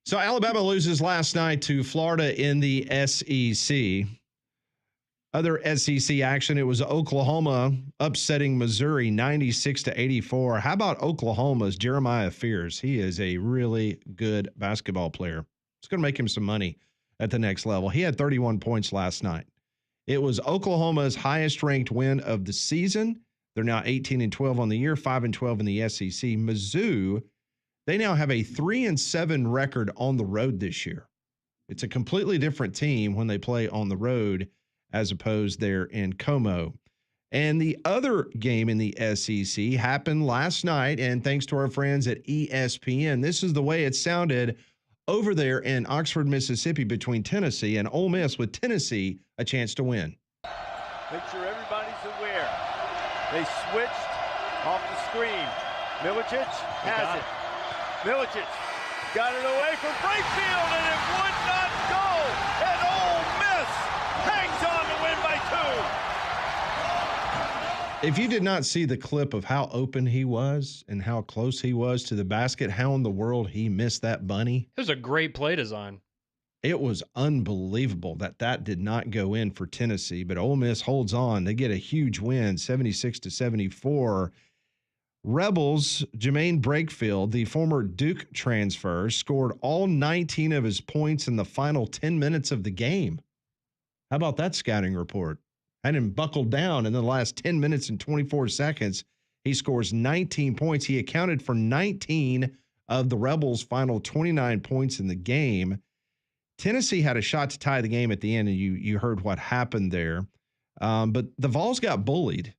So Alabama loses last night to Florida in the SEC. Other SEC action, it was Oklahoma upsetting Missouri 96-84. How about Oklahoma's Jeremiah Fears? He is a really good basketball player. It's going to make him some money at the next level. He had 31 points last night. It was Oklahoma's highest ranked win of the season. They're now 18-12 on the year, 5-12 in the SEC. Mizzou, they now have a 3-7 record on the road this year. It's a completely different team when they play on the road as opposed there in Como. And the other game in the SEC happened last night, and thanks to our friends at ESPN, this is the way it sounded over there in Oxford, Mississippi, between Tennessee and Ole Miss, with Tennessee a chance to win. Make sure everybody's aware. They switched off the screen. Milicic has it. Milicic got it away from Brayfield, and it would not go. And Ole Miss hangs on to win by 2. If you did not see the clip of how open he was and how close he was to the basket, how in the world he missed that bunny? It was a great play design. It was unbelievable that did not go in for Tennessee, but Ole Miss holds on. They get a huge win, 76-74. Rebels, Jermaine Brakefield, the former Duke transfer, scored all 19 of his points in the final 10 minutes of the game. How about that scouting report? Had him buckled down in the last 10 minutes and 24 seconds. He scores 19 points. He accounted for 19 of the Rebels' final 29 points in the game. Tennessee had a shot to tie the game at the end, and you heard what happened there. But the Vols got bullied.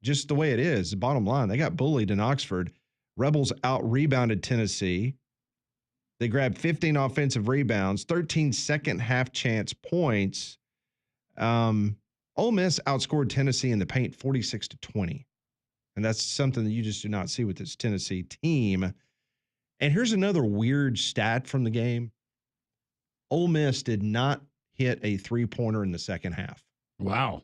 Just the way it is, the bottom line, they got bullied in Oxford. Rebels out-rebounded Tennessee. They grabbed 15 offensive rebounds, 13 second-half chance points. Ole Miss outscored Tennessee in the paint 46-20. And that's something that you just do not see with this Tennessee team. And here's another weird stat from the game. Ole Miss did not hit a three-pointer in the second half. Wow.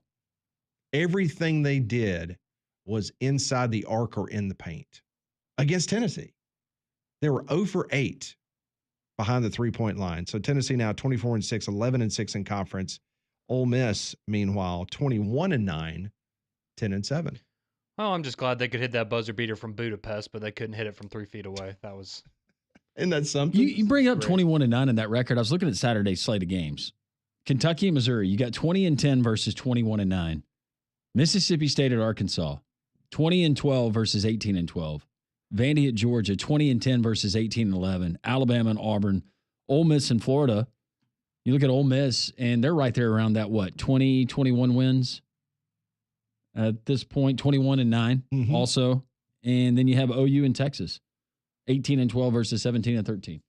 Everything they did was inside the arc or in the paint against Tennessee. They were 0 for 8 behind the three-point line. So Tennessee now 24-6, 11-6 in conference. Ole Miss, meanwhile, 21-9, 10-7. Oh, I'm just glad they could hit that buzzer beater from Budapest, but they couldn't hit it from 3 feet away. That was. Isn't that something? You bring up 21-9 in that record. I was looking at Saturday's slate of games. Kentucky and Missouri, you got 20-10 versus 21-9. Mississippi State at Arkansas, 20-12 versus 18-12. Vandy at Georgia, 20-10 versus 18-11. Alabama and Auburn. Ole Miss and Florida. You look at Ole Miss, and they're right there around that, 20, 21 wins at this point, 21-9 also. And then you have OU and Texas, 18-12 versus 17-13.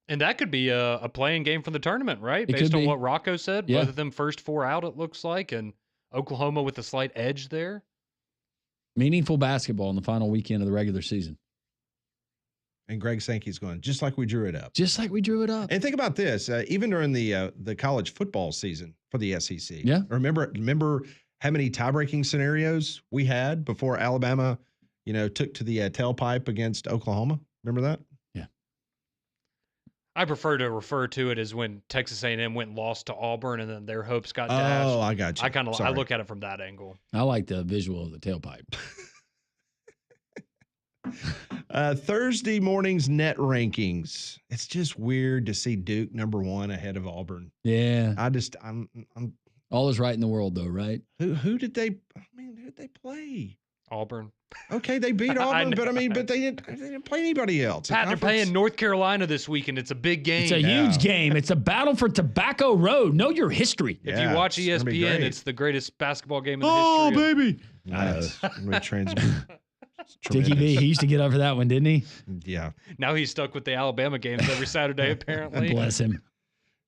And that could be a playing game for the tournament, right? It Based could on be. what Rocco said. Yeah. Both of them first 4 out, it looks like, and Oklahoma with a slight edge there. Meaningful basketball in the final weekend of the regular season. And Greg Sankey's going, just like we drew it up. Just like we drew it up. And think about this, even during the college football season for the SEC. Yeah. Remember how many tie-breaking scenarios we had before Alabama, took to the tailpipe against Oklahoma? Remember that? Yeah. I prefer to refer to it as when Texas A&M went and lost to Auburn, and then their hopes got dashed. Oh, I got you. I look at it from that angle. I like the visual of the tailpipe. Thursday morning's net rankings. It's just weird to see Duke #1 ahead of Auburn. Yeah. I'm all is right in the world, though, right? Who did they play? Auburn. Okay, they beat Auburn, but they didn't play anybody else. Pat, they're playing North Carolina this weekend. It's a big game. It's a huge game. It's a battle for Tobacco Road. Know your history. If you watch ESPN, it's the greatest basketball game in the history. Oh, baby. Nice. Dickie B, he used to get up for that one, didn't he? Yeah. Now he's stuck with the Alabama games every Saturday, apparently. Bless him.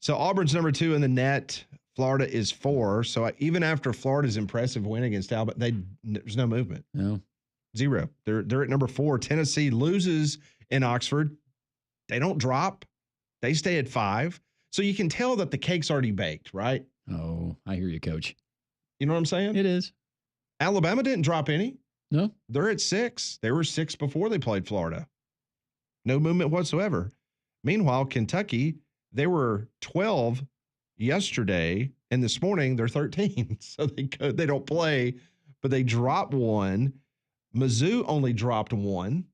So Auburn's #2 in the net. Florida is 4. So even after Florida's impressive win against Alabama, there's no movement. No. 0. They're at #4. Tennessee loses in Oxford. They don't drop. They stay at 5. So you can tell that the cake's already baked, right? Oh, I hear you, Coach. You know what I'm saying? It is. Alabama didn't drop any. No. They're at 6. They were 6 before they played Florida. No movement whatsoever. Meanwhile, Kentucky, they were 12 yesterday, and this morning they're 13. So they don't play, but they drop one. Mizzou only dropped one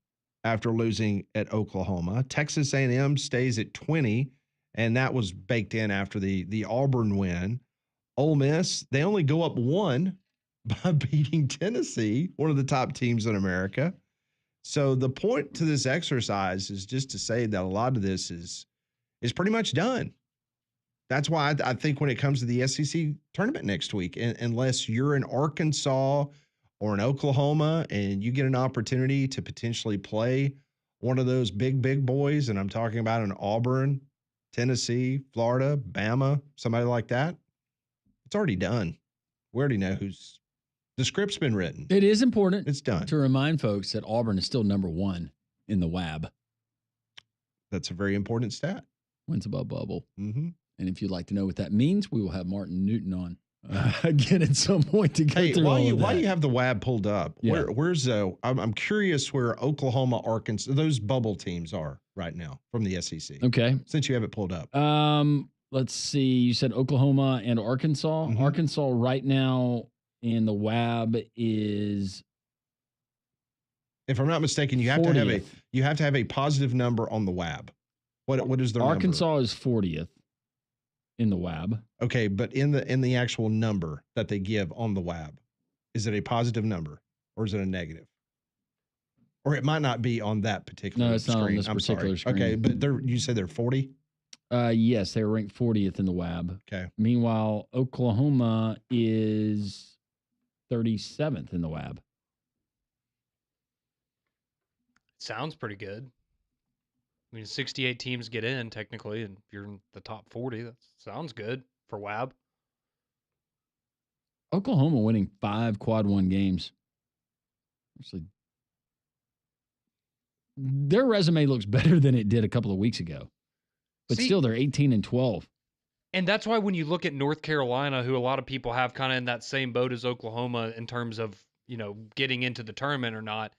after losing at Oklahoma. Texas A&M stays at 20, and that was baked in after the Auburn win. Ole Miss, they only go up one by beating Tennessee, one of the top teams in America. So the point to this exercise is just to say that a lot of this is pretty much done. That's why I think when it comes to the SEC tournament next week, unless you're in Arkansas or in Oklahoma and you get an opportunity to potentially play one of those big boys, and I'm talking about an Auburn, Tennessee, Florida, Bama, somebody like that, it's already done. We already know the script's been written. It is important. It's done. To remind folks that Auburn is still number 1 in the WAB. That's a very important stat. Wins above bubble. Mm-hmm. And if you'd like to know what that means, we will have Martin Newton on again at some point to go through all of that. Why do you have the WAB pulled up? Yeah. Where's I'm curious where Oklahoma, Arkansas, those bubble teams are right now from the SEC. Okay. Since you have it pulled up. Let's see. You said Oklahoma and Arkansas. Mm-hmm. Arkansas right now in the WAB is, if I'm not mistaken, you have 40th. to have a positive number on the WAB. What is their Arkansas number? is 40th in the WAB. Okay, but in the actual number that they give on the WAB, is it a positive number or is it a negative? Or it might not be on that particular screen. No, it's not on this particular screen. Okay, but you said they're 40? Yes, they were ranked 40th in the WAB. Okay. Meanwhile, Oklahoma is 37th in the WAB. Sounds pretty good. I mean, 68 teams get in technically, and if you're in the top 40, that sounds good for WAB. Oklahoma winning 5 quad 1 games. Actually, their resume looks better than it did a couple of weeks ago. But still, they're 18-12. And that's why when you look at North Carolina, who a lot of people have kind of in that same boat as Oklahoma in terms of, getting into the tournament or not,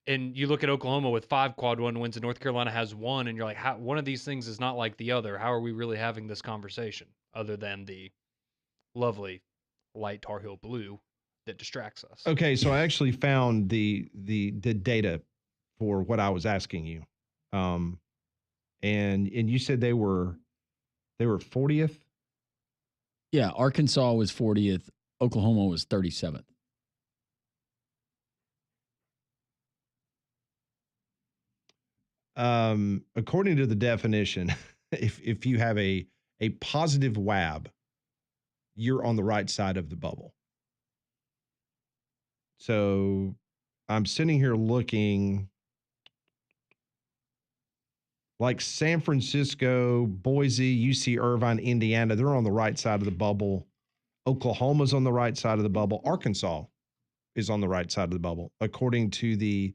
and you look at Oklahoma with 5 quad 1 wins and North Carolina has 1, and you're like, how, one of these things is not like the other. How are we really having this conversation other than the lovely light Tar Heel blue that distracts us? Okay, so I actually found the data for what I was asking you. And you said they were 40th? Yeah, Arkansas was 40th. Oklahoma was 37th. According to the definition, if you have a positive WAB, you're on the right side of the bubble. So I'm sitting here looking like San Francisco, Boise, UC Irvine, Indiana, they're on the right side of the bubble. Oklahoma's on the right side of the bubble. Arkansas is on the right side of the bubble, according to the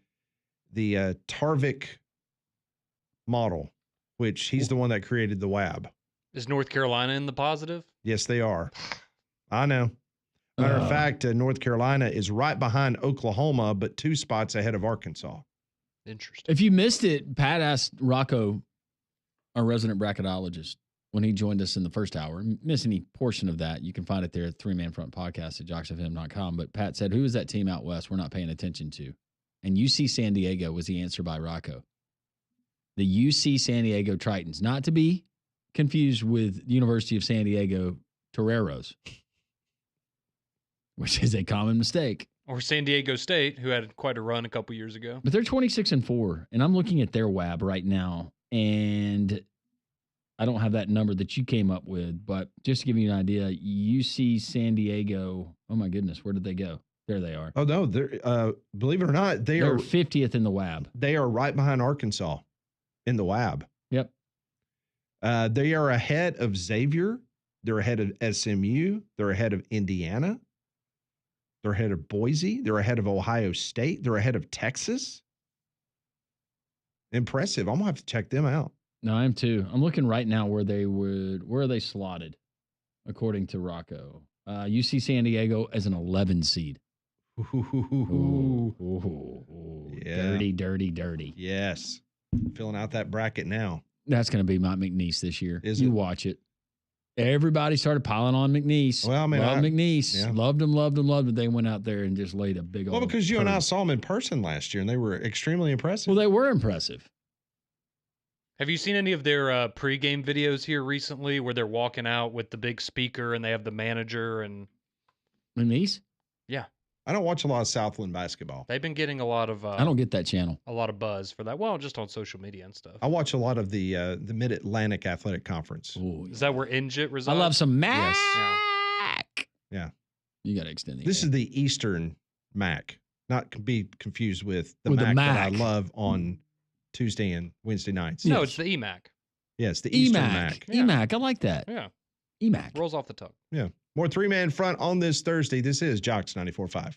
Tarvik model, which he's the one that created the WAB. Is North Carolina in the positive? Yes, they are. I know. Matter of fact, North Carolina is right behind Oklahoma, but 2 spots ahead of Arkansas. Interesting. If you missed it, Pat asked Rocco, our resident bracketologist, when he joined us in the first hour. Miss any portion of that, you can find it there at 3manfrontpodcast at jocksfm.com. But Pat said, who is that team out west we're not paying attention to? And UC San Diego was the answer by Rocco. The UC San Diego Tritons, not to be confused with University of San Diego Toreros, which is a common mistake. Or San Diego State, who had quite a run a couple years ago. But they're 26-4, and I'm looking at their WAB right now, and I don't have that number that you came up with, but just to give you an idea, UC San Diego, oh my goodness, where did they go? There they are. Oh, no, they're believe it or not, they're 50th in the WAB. They are right behind Arkansas in the WAB. Yep. They are ahead of Xavier. They're ahead of SMU. They're ahead of Indiana. They're ahead of Boise. They're ahead of Ohio State. They're ahead of Texas. Impressive. I'm going to have to check them out. No, I am too. I'm looking right now where are they slotted, according to Rocco. UC San Diego as an 11 seed. Ooh. Yeah. Dirty. Yes. Filling out that bracket now. That's going to be my McNeese this year. Is you it? watch it. Everybody started piling on McNeese. Well, I mean, Love McNeese. yeah. Loved him. They went out there and just laid a big old. Well, because you and I turd. saw them in person last year, and they were extremely impressive. Well, they were impressive. Have you seen any of their pregame videos here recently where they're walking out with the big speaker and they have the manager and McNeese? Yeah. I don't watch a lot of Southland basketball. They've been getting a lot of I don't get that channel. a lot of buzz for that. Well, just on social media and stuff. I watch a lot of the Mid-Atlantic Athletic Conference. Ooh, Is that where Injit resides? I love some Mac. Yeah. You got to extend the This A. is the Eastern MAC, not to be confused with the With the MAC that I Mac. love on Tuesday and Wednesday nights. No, Yes. it's the EMAC. Yes, the Eastern EMAC. MAC. Yeah. EMAC. I like that. Yeah. EMAC. Rolls off the tongue. Yeah. More three-man front on this Thursday. This is Jocks 94.5.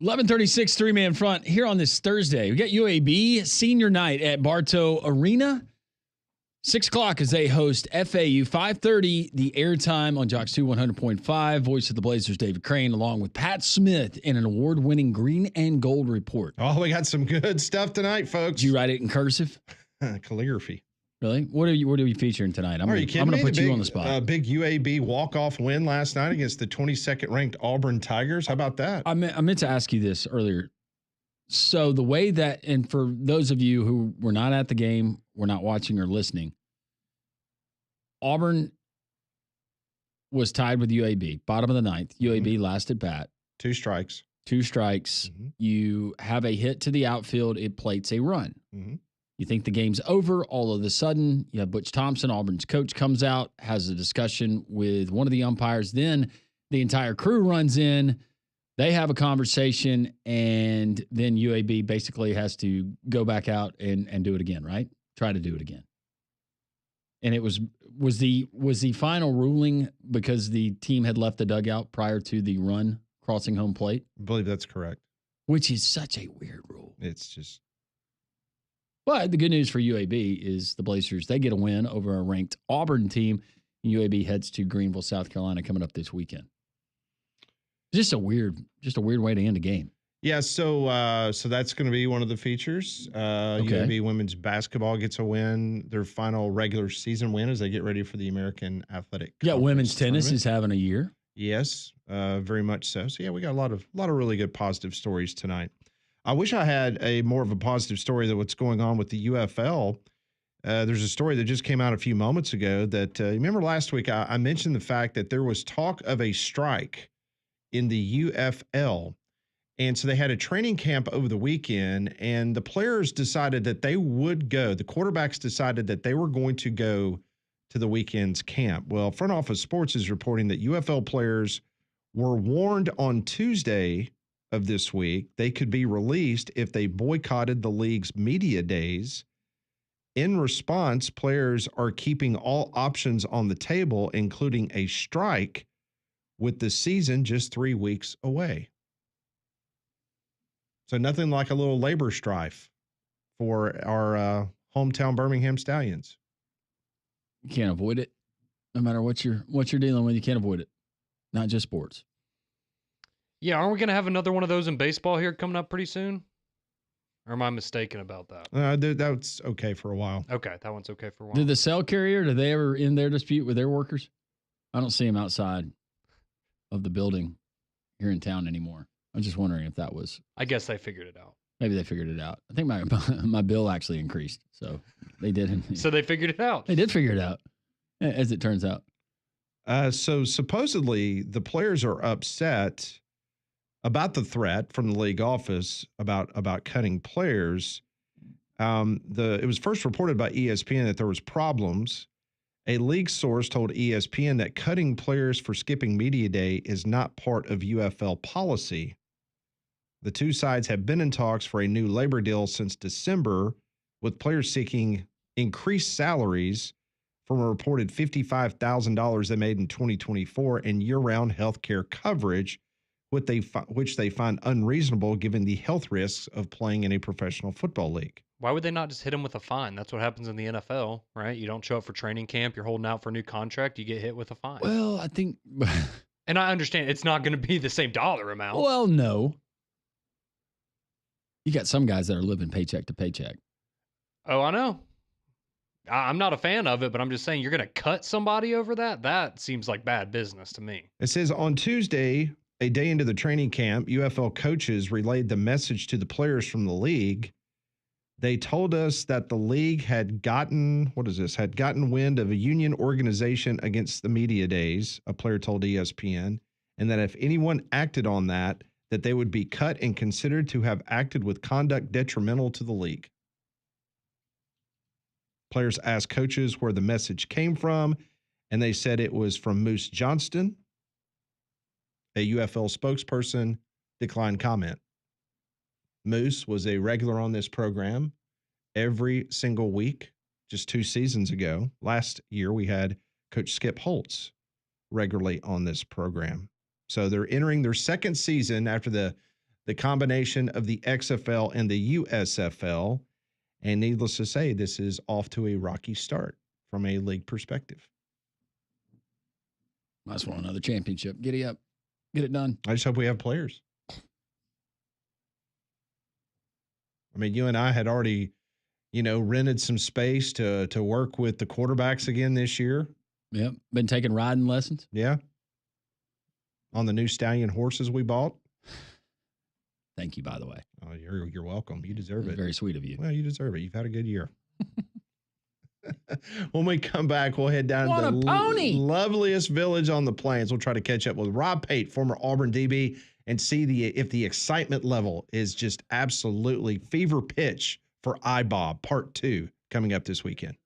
$11:36 three-man front here on this Thursday. We got UAB senior night at Bartow Arena. 6 o'clock as they host FAU. 5:30 the airtime on Jocks 2 100.5. Voice of the Blazers David Crane along with Pat Smith in an award-winning green and gold report. Oh, we got some good stuff tonight, folks. Did you write it in cursive? Calligraphy. Really? What are you featuring tonight? Are you kidding I'm me? going to put you on the spot. Big UAB walk-off win last night against the 22nd ranked Auburn Tigers. How about that? I meant to ask you this earlier. So the way that, and for those of you who were not at the game, were not watching or listening, Auburn was tied with UAB, bottom of the ninth. UAB last at bat. 2 strikes. 2 strikes. Mm-hmm. You have a hit to the outfield. It plates a run. Mm-hmm. You think the game's over. All of a sudden, you have Butch Thompson, Auburn's coach, comes out, has a discussion with one of the umpires. Then the entire crew runs in. They have a conversation, and then UAB basically has to go back out and do it again, right? Try to do it again. And it was the final ruling because the team had left the dugout prior to the run crossing home plate? I believe that's correct. Which is such a weird rule. It's just. But the good news for UAB is the Blazers, they get a win over a ranked Auburn team. UAB heads to Greenville, South Carolina coming up this weekend. Just a weird way to end a game. Yeah, so that's going to be one of the features. UAB women's basketball gets a win, their final regular season win as they get ready for the American Athletic. Yeah, women's tennis tournament. is having a year. Yes, very much so. So yeah, we got a lot of really good positive stories tonight. I wish I had a more of a positive story than what's going on with the UFL. There's a story that just came out a few moments ago that remember last week I mentioned the fact that there was talk of a strike in the UFL. And so they had a training camp over the weekend, and the players decided that they would go. The quarterbacks decided that they were going to go to the weekend's camp. Well, Front Office Sports is reporting that UFL players were warned on Tuesday of this week they could be released if they boycotted the league's media days. In response, players are keeping all options on the table, including a strike, with the season just 3 weeks away. So nothing like a little labor strife for our hometown Birmingham Stallions. You can't avoid it. No matter what you're dealing with, you can't avoid it. Not just sports. Yeah, aren't we going to have another one of those in baseball here coming up pretty soon? Or am I mistaken about that? That's okay for a while. Okay, that one's okay for a while. Did the cell carrier, did they ever end their dispute with their workers? I don't see them outside of the building here in town anymore. I'm just wondering if that was. I guess they figured it out. Maybe they figured it out. I think my bill actually increased, so they did. So they figured it out. They did figure it out, as it turns out. So supposedly the players are upset about the threat from the league office about cutting players. It was first reported by ESPN that there was problems. A league source told ESPN that cutting players for skipping media day is not part of UFL policy. The two sides have been in talks for a new labor deal since December, with players seeking increased salaries from a reported $55,000 they made in 2024 and year-round health care coverage, which they find unreasonable given the health risks of playing in a professional football league. Why would they not just hit them with a fine? That's what happens in the NFL, right? You don't show up for training camp, you're holding out for a new contract, you get hit with a fine. Well, I think... And I understand it's not going to be the same dollar amount. Well, no. You got some guys that are living paycheck to paycheck. Oh, I know. I'm not a fan of it, but I'm just saying you're going to cut somebody over that? That seems like bad business to me. It says on Tuesday, a day into the training camp, UFL coaches relayed the message to the players from the league. They told us that the league had gotten wind of a union organization against the media days, a player told ESPN, and that if anyone acted on that they would be cut and considered to have acted with conduct detrimental to the league. Players asked coaches where the message came from, and they said it was from Moose Johnston. A UFL spokesperson declined comment. Moose was a regular on this program every single week just 2 seasons ago. Last year, we had Coach Skip Holtz regularly on this program. So they're entering their second season after the combination of the XFL and the USFL. And needless to say, this is off to a rocky start from a league perspective. Might as well another championship. Giddy up. Get it done. I just hope we have players. I mean, you and I had already, rented some space to work with the quarterbacks again this year. Yep. Been taking riding lessons. Yeah. On the new stallion horses we bought. Thank you, by the way. Oh, you're welcome. You deserve it. Very sweet of you. Well, you deserve it. You've had a good year. When we come back, we'll head down to the loveliest village on the plains. We'll try to catch up with Rob Pate, former Auburn DB, and see if the excitement level is just absolutely fever pitch for iBob Part 2 coming up this weekend.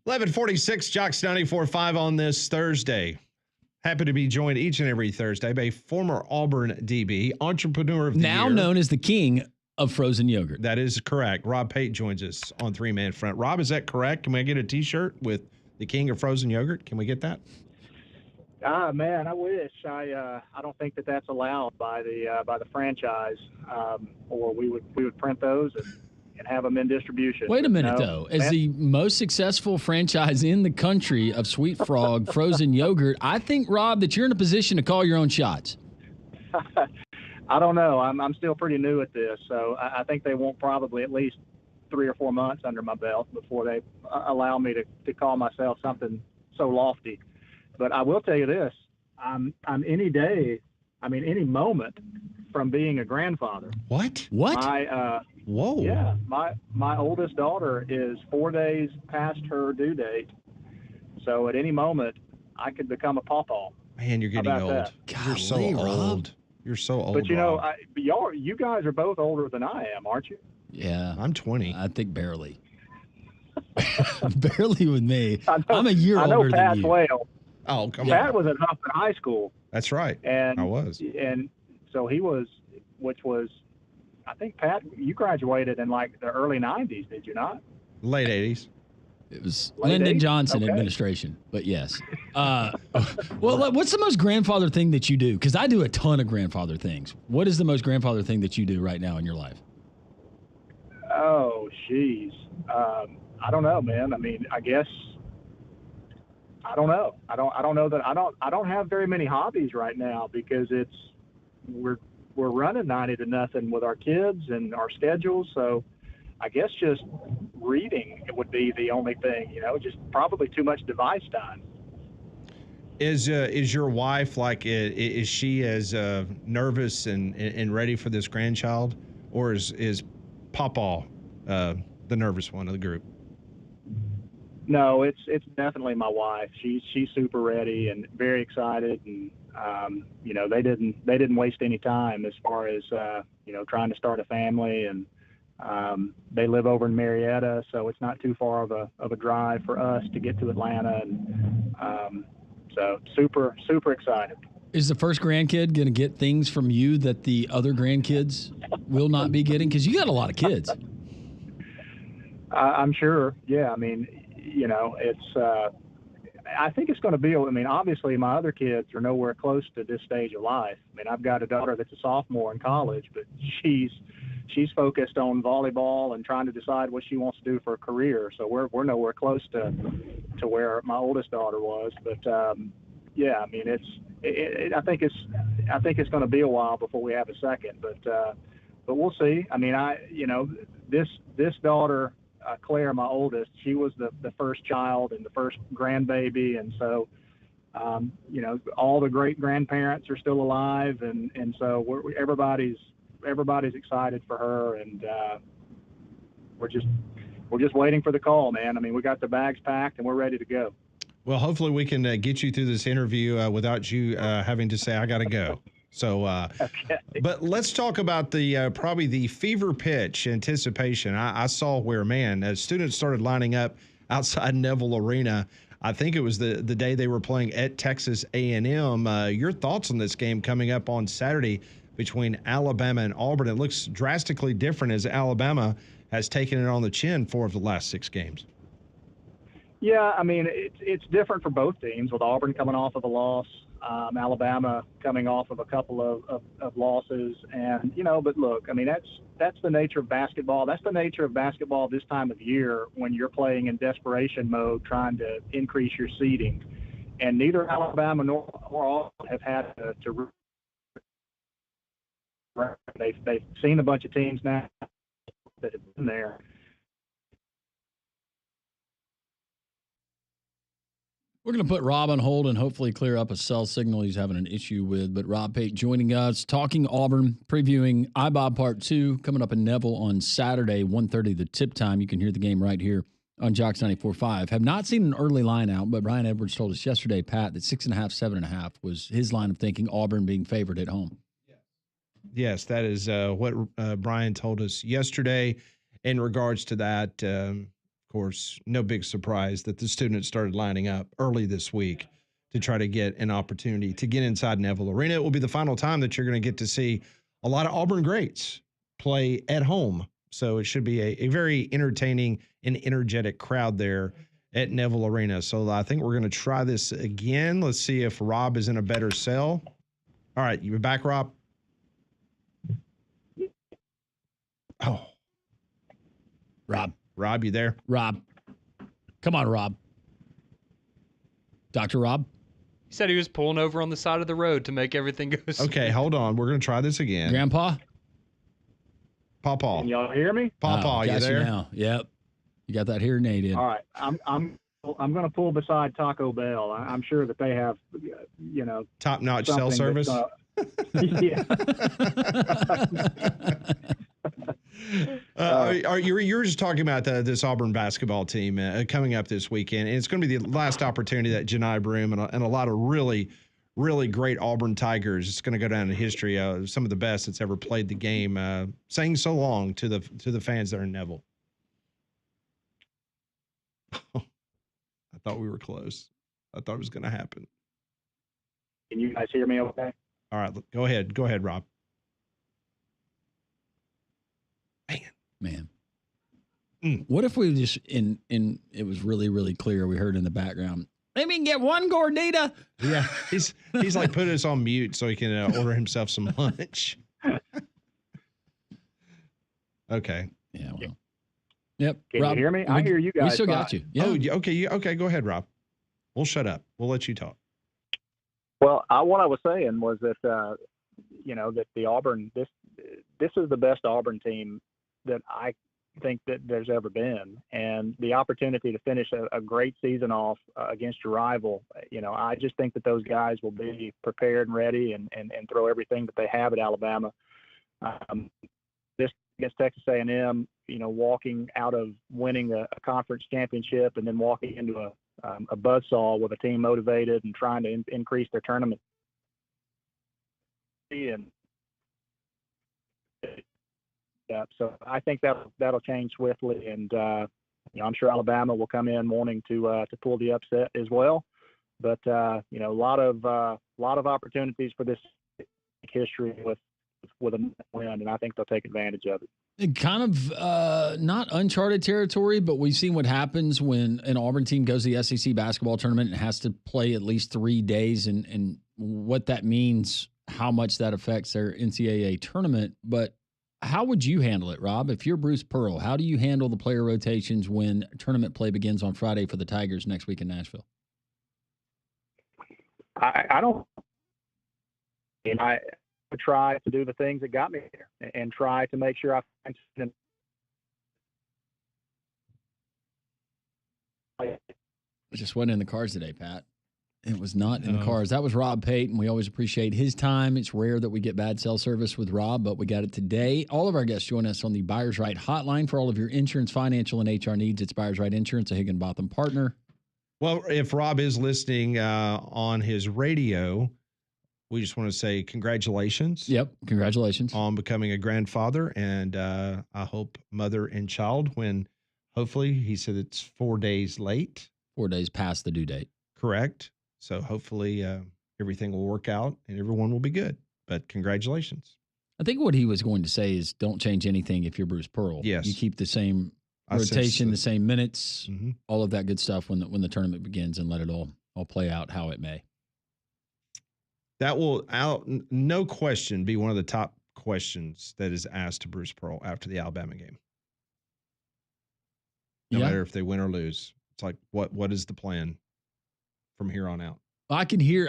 11:46, Jocks 94.5 on this Thursday. Happy to be joined each and every Thursday by a former Auburn DB, entrepreneur of the now year. known as the king of frozen yogurt. That is correct. Rob Pate joins us on Three Man Front. Rob, is that correct? Can we get a T-shirt with the king of frozen yogurt? Can we get that? Man, I wish. I don't think that's allowed by the franchise, or we would print those and have them in distribution. Wait a minute, though. As the most successful franchise in the country of Sweet Frog frozen yogurt, I think, Rob, that you're in a position to call your own shots. I don't know. I'm still pretty new at this, so I think they want probably at least 3 or 4 months under my belt before they allow me to call myself something so lofty. But I will tell you this: I'm any moment from being a grandfather. What? Whoa. Yeah, my oldest daughter is 4 days past her due date, so at any moment I could become a pawpaw. Man, you're getting old. You're so old. You're so old. But you guys are both older than I am, aren't you? Yeah, I'm 20. I think barely. Barely with me. I'm a year older Pat than you. Well. Oh, come Pat on. was at Huffman High School. That's right. And I was. And so he was, which was, I think, Pat, you graduated in like the early 90s, did you not? Late 80s. It was Late Lyndon 80s? Johnson Okay. administration, but yes. Well, what's the most grandfather thing that you do? Because I do a ton of grandfather things. What is the most grandfather thing that you do right now in your life? Oh, jeez. I don't know, man. I mean, I guess I don't know. I don't know that I don't have very many hobbies right now because we're running 90-0 with our kids and our schedules. So I guess just reading would be the only thing, just probably too much device time. Is your wife is she as nervous and ready for this grandchild, or is Papa the nervous one of the group? No, it's definitely my wife. She's super ready and very excited, and they didn't waste any time as far as trying to start a family, and they live over in Marietta, so it's not too far of a drive for us to get to Atlanta, and so super excited. Is the first grandkid going to get things from you that the other grandkids will not be getting? Because you got a lot of kids. I'm sure. Yeah. I mean, it's, I think it's going to be, obviously my other kids are nowhere close to this stage of life. I mean, I've got a daughter that's a sophomore in college, but she's focused on volleyball and trying to decide what she wants to do for a career. So we're nowhere close to where my oldest daughter was. But, yeah, I mean, I think it's going to be a while before we have a second, but we'll see. I mean, this daughter, Claire, my oldest, she was the first child and the first grandbaby. And so, all the great grandparents are still alive. And so everybody's excited for her. And, we're just waiting for the call, man. I mean, we got the bags packed and we're ready to go. Well, hopefully we can get you through this interview without you having to say, I got to go. So, Okay. But let's talk about the probably the fever pitch anticipation. I saw where, man, students started lining up outside Neville Arena. I think it was the day they were playing at Texas A&M. Your thoughts on this game coming up on Saturday between Alabama and Auburn? It looks drastically different as Alabama has taken it on the chin 4 of the last 6 games. Yeah, I mean, it's different for both teams, with Auburn coming off of a loss, Alabama coming off of a couple of losses. And, but look, I mean, that's the nature of basketball. That's the nature of basketball this time of year when you're playing in desperation mode, trying to increase your seeding. And neither Alabama nor Auburn have had to they've seen a bunch of teams now that have been there. We're going to put Rob on hold and hopefully clear up a cell signal he's having an issue with. But Rob Pate joining us, talking Auburn, previewing iBob Part 2, coming up in Neville on Saturday, 1:30 the tip time. You can hear the game right here on Jocks 94.5. Have not seen an early line out, but Brian Edwards told us yesterday, Pat, that 6.5, 7.5 was his line of thinking, Auburn being favored at home. Yes, that is what Brian told us yesterday in regards to that. Of course, no big surprise that the students started lining up early this week to try to get an opportunity to get inside Neville Arena. It will be the final time that you're going to get to see a lot of Auburn greats play at home. So it should be a very entertaining and energetic crowd there at Neville Arena. So I think we're going to try this again. Let's see if Rob is in a better cell. All right, you back, Rob? Oh. Rob, you there? Rob. Come on, Rob. Dr. Rob? He said he was pulling over on the side of the road to make everything go smooth. Okay, hold on. We're going to try this again. Grandpa? Pawpaw. Can y'all hear me? Pawpaw, you there? Now. Yep. You got that hearing aid in. All right. I'm going to pull beside Taco Bell. I'm sure that they have, top-notch cell service. Yeah. You were just talking about this Auburn basketball team coming up this weekend, and it's going to be the last opportunity that Janai Broome and a lot of really, really great Auburn Tigers. It's going to go down in history. Some of the best that's ever played the game. Saying so long to the fans there in Neville. I thought we were close. I thought it was going to happen. Can you guys hear me okay? All right, go ahead. Go ahead, Rob. Man. What if we just in it was really, really clear, we heard in the background, let me get one gordita. Yeah, he's like putting us on mute so he can order himself some lunch. Okay. Yeah, well. Yep. Can Rob, you hear me? I hear you guys. We still fine. got you. Yeah. Oh, okay. Okay, go ahead, Rob. We'll shut up. We'll let you talk. Well, what I was saying was that, that the Auburn, this is the best Auburn team that I think that there's ever been. And the opportunity to finish a great season off against your rival, I just think that those guys will be prepared and ready and throw everything that they have at Alabama. This against Texas A&M, walking out of winning a conference championship and then walking into a buzzsaw with a team motivated and trying to increase their tournament. And so I think that'll change swiftly, and I'm sure Alabama will come in wanting to pull the upset as well. But a lot of opportunities for this history with a win, and I think they'll take advantage of it. Kind of not uncharted territory, but we've seen what happens when an Auburn team goes to the SEC basketball tournament and has to play at least 3 days, and what that means, how much that affects their NCAA tournament. But how would you handle it, Rob? If you're Bruce Pearl, how do you handle the player rotations when tournament play begins on Friday for the Tigers next week in Nashville? I don't. And I try to do the things that got me there and try to make sure I find them. It just wasn't in the cards today, Pat. It was not in the cards. That was Rob Payton. We always appreciate his time. It's rare that we get bad cell service with Rob, but we got it today. All of our guests join us on the Buyers Right hotline for all of your insurance, financial, and HR needs. It's Buyers Right Insurance, a Higginbotham partner. Well, if Rob is listening on his radio, we just want to say congratulations. Yep, congratulations. On becoming a grandfather, and I hope mother and child when hopefully he said it's 4 days late. 4 days past the due date. Correct. So hopefully everything will work out and everyone will be good. But congratulations. I think what he was going to say is don't change anything if you're Bruce Pearl. Yes. You keep the same rotation, the same minutes, all of that good stuff when the tournament begins, and let it all play out how it may. That will, no question, be one of the top questions that is asked to Bruce Pearl after the Alabama game. No matter if they win or lose. It's like, what is the plan from here on out? I can hear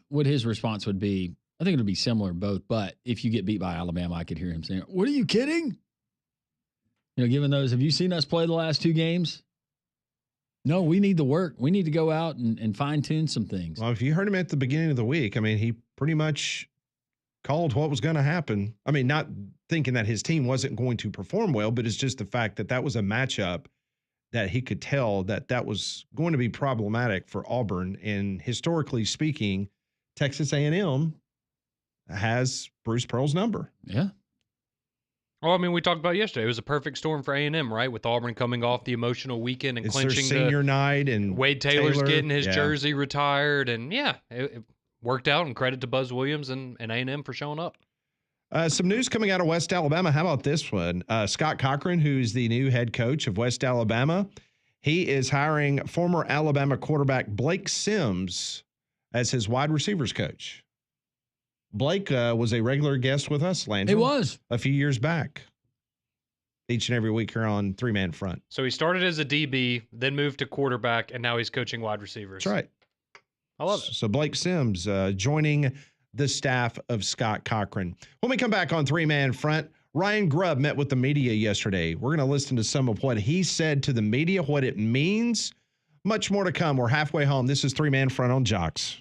what his response would be. I think it would be similar both, but if you get beat by Alabama, I could hear him saying, "What, are you kidding?" Given those, have you seen us play the last 2 games? No, we need the work. We need to go out and fine-tune some things. Well, if you heard him at the beginning of the week, I mean, he pretty much called what was going to happen. I mean, not thinking that his team wasn't going to perform well, but it's just the fact that that was a matchup that he could tell that was going to be problematic for Auburn. And historically speaking, Texas A&M has Bruce Pearl's number. Yeah. Well, I mean, we talked about it yesterday. It was a perfect storm for A&M, right? With Auburn coming off the emotional weekend and It's their clinching senior night, and Wade Taylor's Taylor, getting his yeah. jersey retired, and it worked out. And credit to Buzz Williams and A&M for showing up. Some news coming out of West Alabama. How about this one? Scott Cochran, who's the new head coach of West Alabama, he is hiring former Alabama quarterback Blake Sims as his wide receivers coach. Blake was a regular guest with us, Landry. He was. A few years back. Each and every week here on Three Man Front. So he started as a DB, then moved to quarterback, and now he's coaching wide receivers. That's right. I love it. So Blake Sims joining the staff of Scott Cochran. When we come back on Three Man Front, Ryan Grubb met with the media yesterday. We're going to listen to some of what he said to the media, what it means. Much more to come. We're halfway home. This is Three Man Front on Jocks.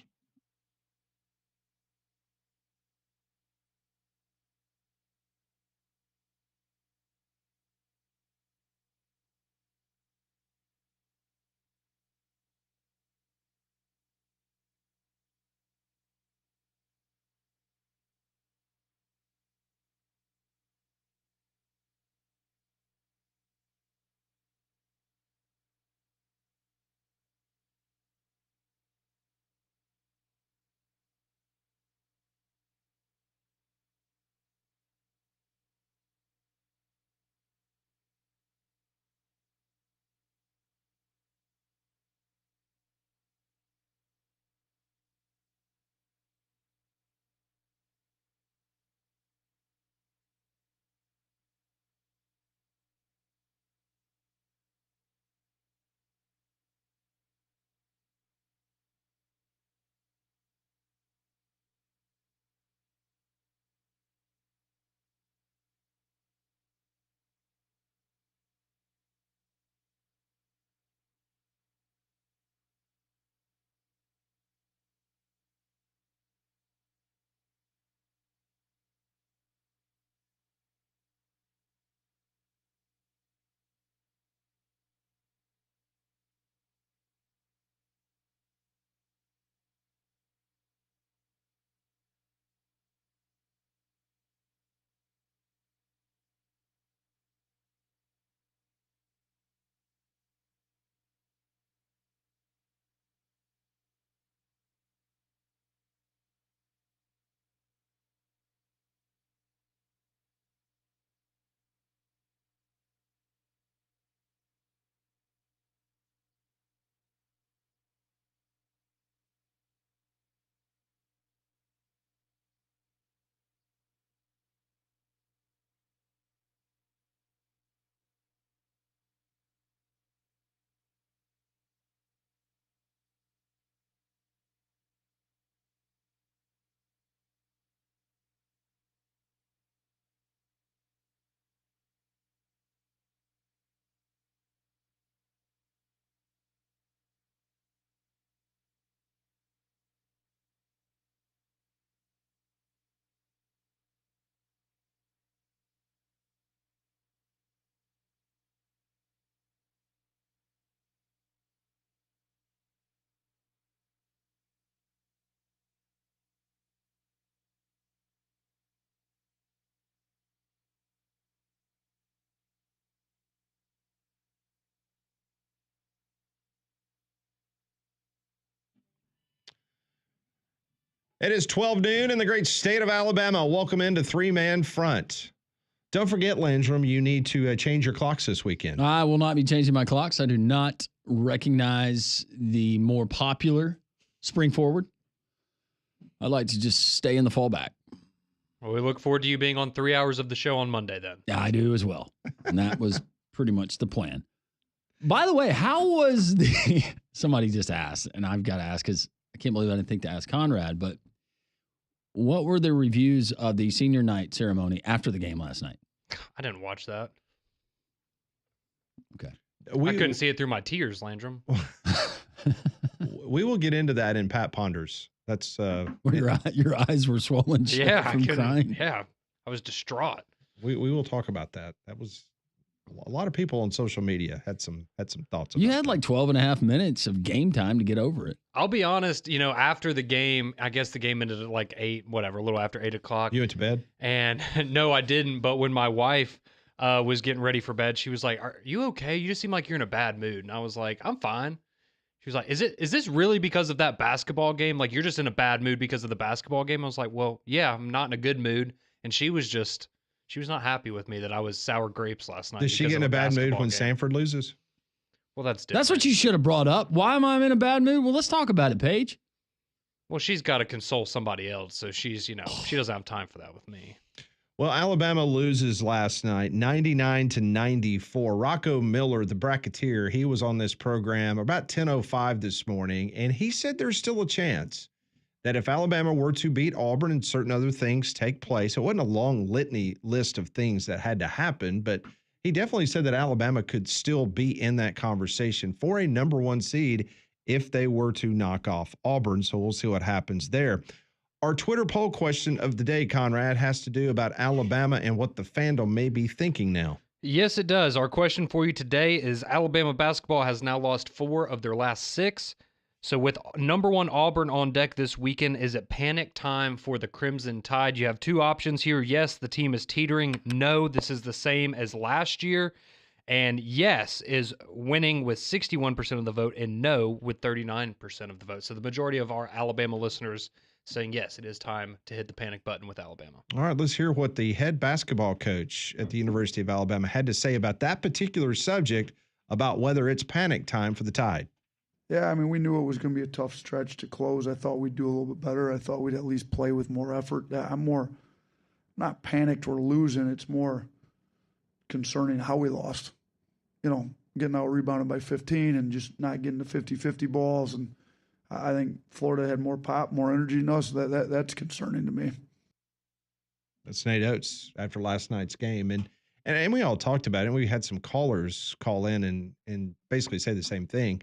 It is 12 noon in the great state of Alabama. Welcome into Three Man Front. Don't forget, Landrum, you need to change your clocks this weekend. I will not be changing my clocks. I do not recognize the more popular spring forward. I'd like to just stay in the fallback. Well, we look forward to you being on 3 hours of the show on Monday then. Yeah, I do as well. And that was pretty much the plan. By the way, how was the somebody just asked, and I've got to ask because I can't believe I didn't think to ask Conrad, but what were the reviews of the senior night ceremony after the game last night? I didn't watch that. Okay. I couldn't see it through my tears, Landrum. We will get into that in Pat Ponders. That's your eyes were swollen shut from crying. Yeah, I was distraught. We will talk about that. That was a lot of people on social media had some thoughts. You about had that. like 12 and a half minutes of game time to get over it. I'll be honest, after the game, I guess the game ended at like 8, whatever, a little after 8 o'clock. You went to bed? And no, I didn't. But when my wife was getting ready for bed, she was like, "Are you okay? You just seem like you're in a bad mood." And I was like, "I'm fine." She was like, "Is this really because of that basketball game? Like you're just in a bad mood because of the basketball game?" I was like, "Well, yeah, I'm not in a good mood." And she was not happy with me that I was sour grapes last night. Does she get in a bad mood when Sanford loses? Well, that's different. That's what you should have brought up. Why am I in a bad mood? Well, let's talk about it, Paige. Well, she's got to console somebody else, so she's, she doesn't have time for that with me. Well, Alabama loses last night, 99-94. Rocco Miller, the bracketeer, he was on this program about 10:05 this morning, and he said there's still a chance that if Alabama were to beat Auburn and certain other things take place, it wasn't a long litany list of things that had to happen, but he definitely said that Alabama could still be in that conversation for a number 1 seed if they were to knock off Auburn. So we'll see what happens there. Our Twitter poll question of the day, Conrad, has to do about Alabama and what the fandom may be thinking now. Yes, it does. Our question for you today is Alabama basketball has now lost 4 of their last 6. So with number 1 Auburn on deck this weekend, is it panic time for the Crimson Tide? You have 2 options here. Yes, the team is teetering. No, this is the same as last year. And yes is winning with 61% of the vote, and no with 39% of the vote. So the majority of our Alabama listeners saying yes, it is time to hit the panic button with Alabama. All right, let's hear what the head basketball coach at the University of Alabama had to say about that particular subject, about whether it's panic time for the Tide. Yeah, I mean, we knew it was going to be a tough stretch to close. I thought we'd do a little bit better. I thought we'd at least play with more effort. I'm more not panicked we're losing. It's more concerning how we lost. Getting out rebounded by 15 and just not getting the 50-50 balls. And I think Florida had more pop, more energy than us. That's concerning to me. That's Nate Oates after last night's game. And we all talked about it. And we had some callers call in and basically say the same thing.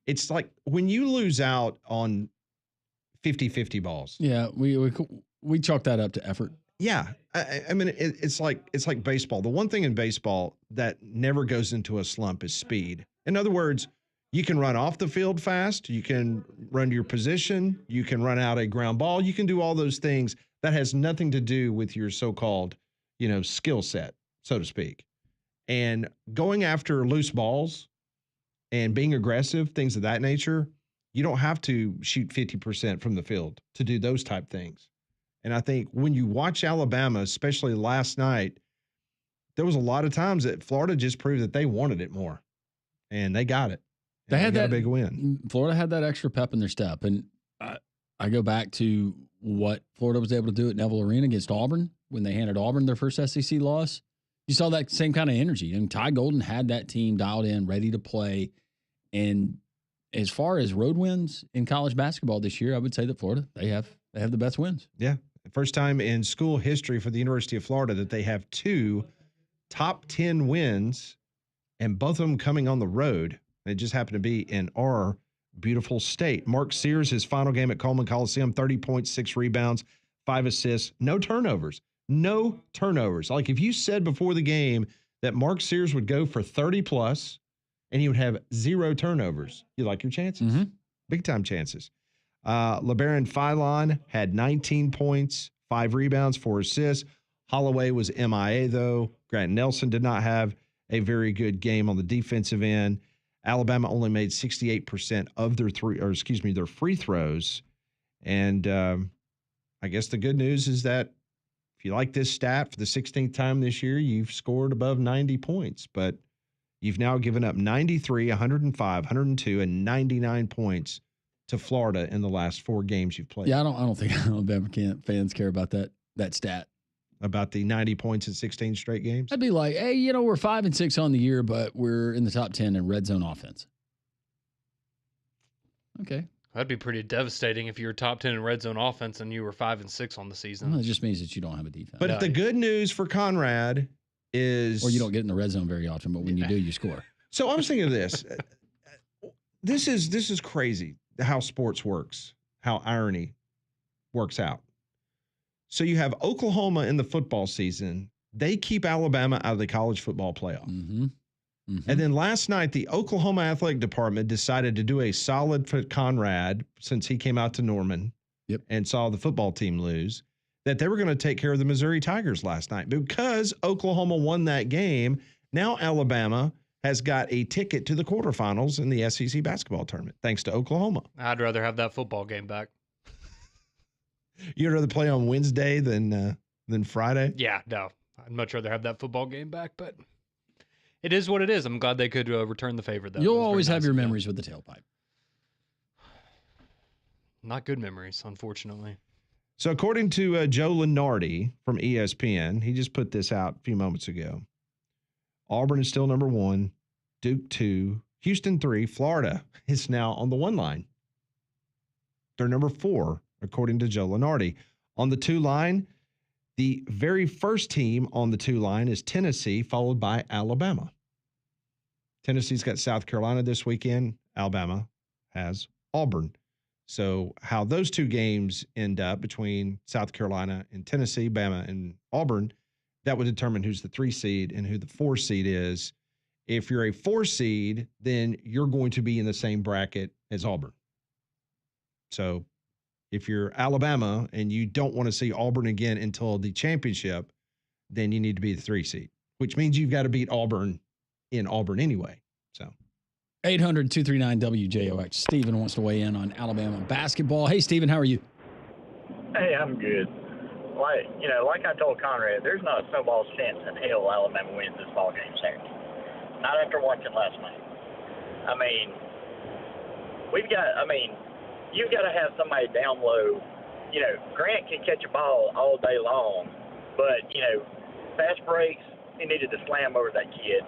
It's like when you lose out on 50-50 balls. Yeah, we chalk that up to effort. Yeah, I mean it's like baseball. The one thing in baseball that never goes into a slump is speed. In other words, you can run off the field fast, you can run your position, you can run out a ground ball, you can do all those things. That has nothing to do with your so-called, skill set, so to speak. And going after loose balls and being aggressive, things of that nature, you don't have to shoot 50% from the field to do those type things. And I think when you watch Alabama, especially last night, there was a lot of times that Florida just proved that they wanted it more, and they got it. They had that a big win. Florida had that extra pep in their step, and I go back to what Florida was able to do at Neville Arena against Auburn when they handed Auburn their first SEC loss. You saw that same kind of energy, and Ty Golden had that team dialed in, ready to play. And as far as road wins in college basketball this year, I would say that Florida they have the best wins. Yeah. First time in school history for the University of Florida that they have 2 top 10 wins, and both of them coming on the road. It just happened to be in our beautiful state. Mark Sears, his final game at Coleman Coliseum, 30 points, 6 rebounds, 5 assists, no turnovers. No turnovers. Like if you said before the game that Mark Sears would go for 30+ and he would have 0 turnovers, you like your chances. Mm-hmm. Big time chances. LeBaron Philon had 19 points, 5 rebounds, 4 assists. Holloway was MIA, though. Grant Nelson did not have a very good game on the defensive end. Alabama only made 68% of their their free throws. And I guess the good news is that if you like this stat, for the 16th time this year, you've scored above 90 points. But you've now given up 93, 105, 102, and 99 points to Florida in the last 4 games you've played. Yeah, I don't think Alabama fans care about that stat. About the 90 points in 16 straight games? I'd be like, hey, we're 5-6 on the year, but we're in the top 10 in red zone offense. Okay. That'd be pretty devastating if you were top 10 in red zone offense and you were 5-6 on the season. Well, it just means that you don't have a defense. But the good news for Conrad is... Or you don't get in the red zone very often, but when you do, you score. So I was thinking of this. This is crazy how sports works, how irony works out. So you have Oklahoma in the football season they keep Alabama out of the college football playoff. Mm-hmm. Mm-hmm. And then last night, the Oklahoma Athletic Department decided to do a solid for Conrad since he came out to Norman and saw the football team lose, that they were going to take care of the Missouri Tigers last night. Because Oklahoma won that game, now Alabama has got a ticket to the quarterfinals in the SEC basketball tournament, thanks to Oklahoma. I'd rather have that football game back. You'd rather play on Wednesday than Friday? Yeah, no. I'd much rather have that football game back, but it is what it is. I'm glad they could return the favor, though. You'll always have your memories with the tailpipe. Not good memories, unfortunately. So according to Joe Lunardi from ESPN, he just put this out a few moments ago. Auburn is still number 1, Duke 2, Houston 3, Florida is now on the 1 line. They're number 4, according to Joe Lunardi. On the 2 line, the very first team on the 2 line is Tennessee, followed by Alabama. Tennessee's got South Carolina this weekend. Alabama has Auburn. So how those 2 games end up between South Carolina and Tennessee, Bama and Auburn, that would determine who's the 3 seed and who the 4 seed is. If you're a 4 seed, then you're going to be in the same bracket as Auburn. So if you're Alabama and you don't want to see Auburn again until the championship, then you need to be the 3 seed, which means you've got to beat Auburn in Auburn anyway. So 800-239-WJOX. Steven wants to weigh in on Alabama basketball. Hey, Steven, how are you? Hey, I'm good. Like I told Conrad, there's not a snowball's chance in hell Alabama wins this ball game Saturday. Not after watching last night. You've got to have somebody down low. Grant can catch a ball all day long, but, fast breaks, he needed to slam over that kid.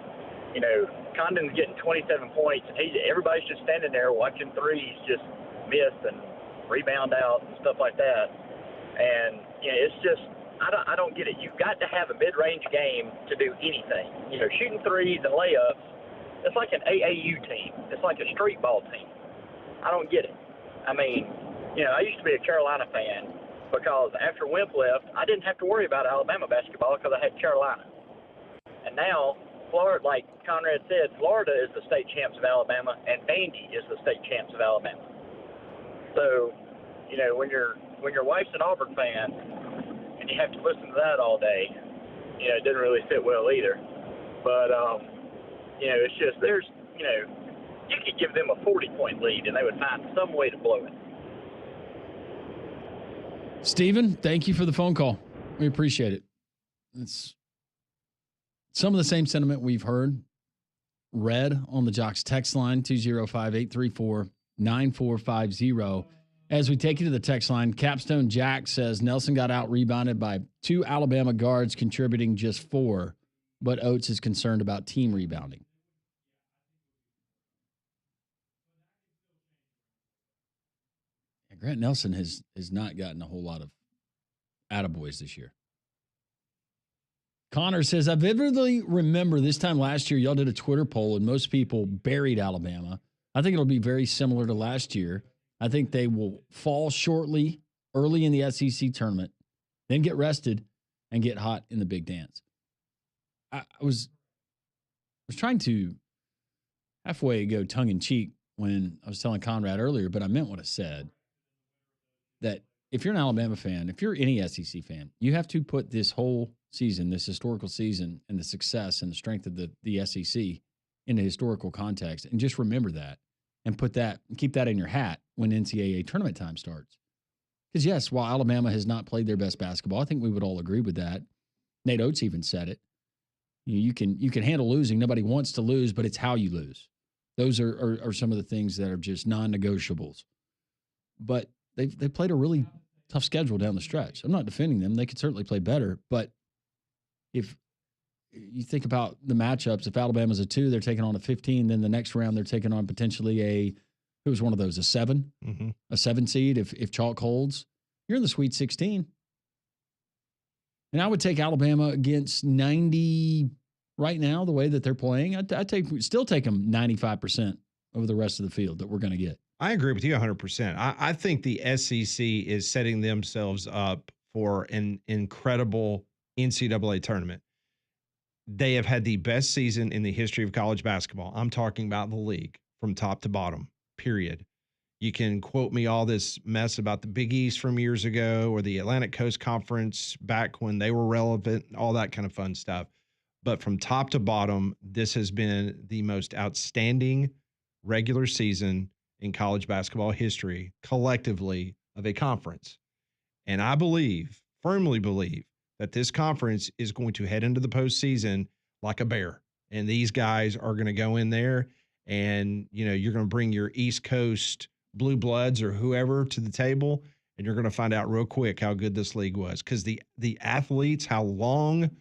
Condon's getting 27 points, and everybody's just standing there watching threes just miss and rebound out and stuff like that. And, it's just, I don't get it. You've got to have a mid-range game to do anything. Shooting threes and layups, it's like an AAU team. It's like a street ball team. I don't get it. I used to be a Carolina fan because after Wimp left, I didn't have to worry about Alabama basketball because I had Carolina. And now, Florida, like Conrad said, Florida is the state champs of Alabama, and Vandy is the state champs of Alabama. So, when your wife's an Auburn fan and you have to listen to that all day, it doesn't really fit well either. But, it's just you could give them a 40-point lead and they would find some way to blow it. Steven, thank you for the phone call. We appreciate it. It's some of the same sentiment we've read on the Jocks text line, 205-834-9450. As we take you to the text line, Capstone Jack says Nelson got out-rebounded by 2 Alabama guards contributing just 4, but Oates is concerned about team rebounding. Grant Nelson has not gotten a whole lot of attaboys this year. Connor says, I vividly remember this time last year, y'all did a Twitter poll and most people buried Alabama. I think it'll be very similar to last year. I think they will fall shortly early in the SEC tournament, then get rested and get hot in the big dance. I was trying to halfway go tongue in cheek when I was telling Conrad earlier, but I meant what I said. That if you're an Alabama fan, if you're any SEC fan, you have to put this whole season, this historical season, and the success and the strength of the SEC in a historical context, and just remember that and keep that in your hat when NCAA tournament time starts. Because yes, while Alabama has not played their best basketball, I think we would all agree with that. Nate Oates even said it. You can handle losing. Nobody wants to lose, but it's how you lose. Those are some of the things that are just non-negotiables. But they played a really tough schedule down the stretch. I'm not defending them. They could certainly play better. But if you think about the matchups, if Alabama's a 2, they're taking on a 15. Then the next round, they're taking on potentially who was one of those, a 7? Mm-hmm. A 7 seed if chalk holds. You're in the Sweet 16. And I would take Alabama against 90 right now, the way that they're playing. I'd still take them 95% over the rest of the field that we're going to get. I agree with you 100%. I think the SEC is setting themselves up for an incredible NCAA tournament. they have had the best season in the history of college basketball. I'm talking about the league from top to bottom, period. You can quote me all this mess about the Big East from years ago or the Atlantic Coast Conference back when they were relevant, all that kind of fun stuff. But from top to bottom, this has been the most outstanding regular season in college basketball history collectively of a conference. And I firmly believe, that this conference is going to head into the postseason like a bear. And these guys are going to go in there and, you're going to bring your East Coast blue bloods or whoever to the table, and you're going to find out real quick how good this league was. Because the athletes, how long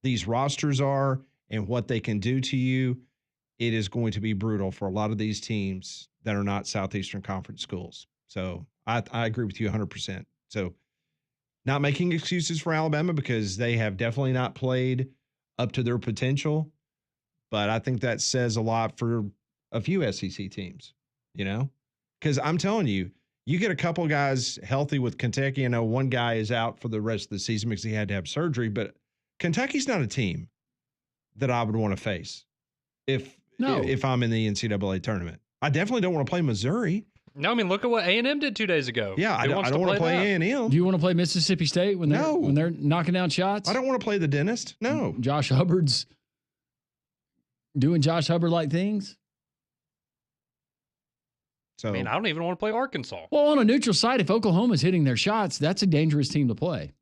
these rosters are and what they can do to you, it is going to be brutal for a lot of these teams that are not Southeastern Conference schools. So I agree with you 100%. So not making excuses for Alabama because they have definitely not played up to their potential. But I think that says a lot for a few SEC teams, because I'm telling you, you get a couple guys healthy with Kentucky. I know one guy is out for the rest of the season because he had to have surgery, but Kentucky's not a team that I would want to face if I'm in the NCAA tournament. I definitely don't want to play Missouri. No, I mean, look at what A&M did 2 days ago. Yeah, I don't want to play A&M. Do you want to play Mississippi State when they're knocking down shots? I don't want to play the dentist. No. Josh Hubbard's doing Josh Hubbard-like things. So, I mean, I don't even want to play Arkansas. Well, on a neutral site, if Oklahoma's hitting their shots, that's a dangerous team to play.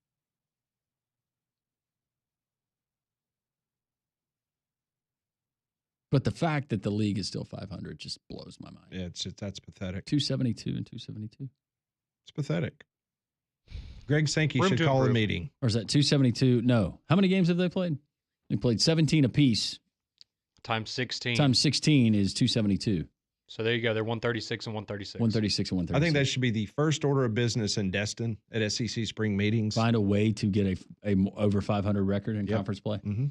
But the fact that the league is still 500 just blows my mind. Yeah, that's pathetic. 272 and 272. It's pathetic. Greg Sankey should call a meeting. Or is that 272? No. How many games have they played? They played 17 apiece. Times 16. Times 16 is 272. So there you go. They're 136 and 136. 136 and 136. I think that should be the first order of business in Destin at SEC spring meetings. Find a way to get a over 500 record in conference play. Mm-hmm.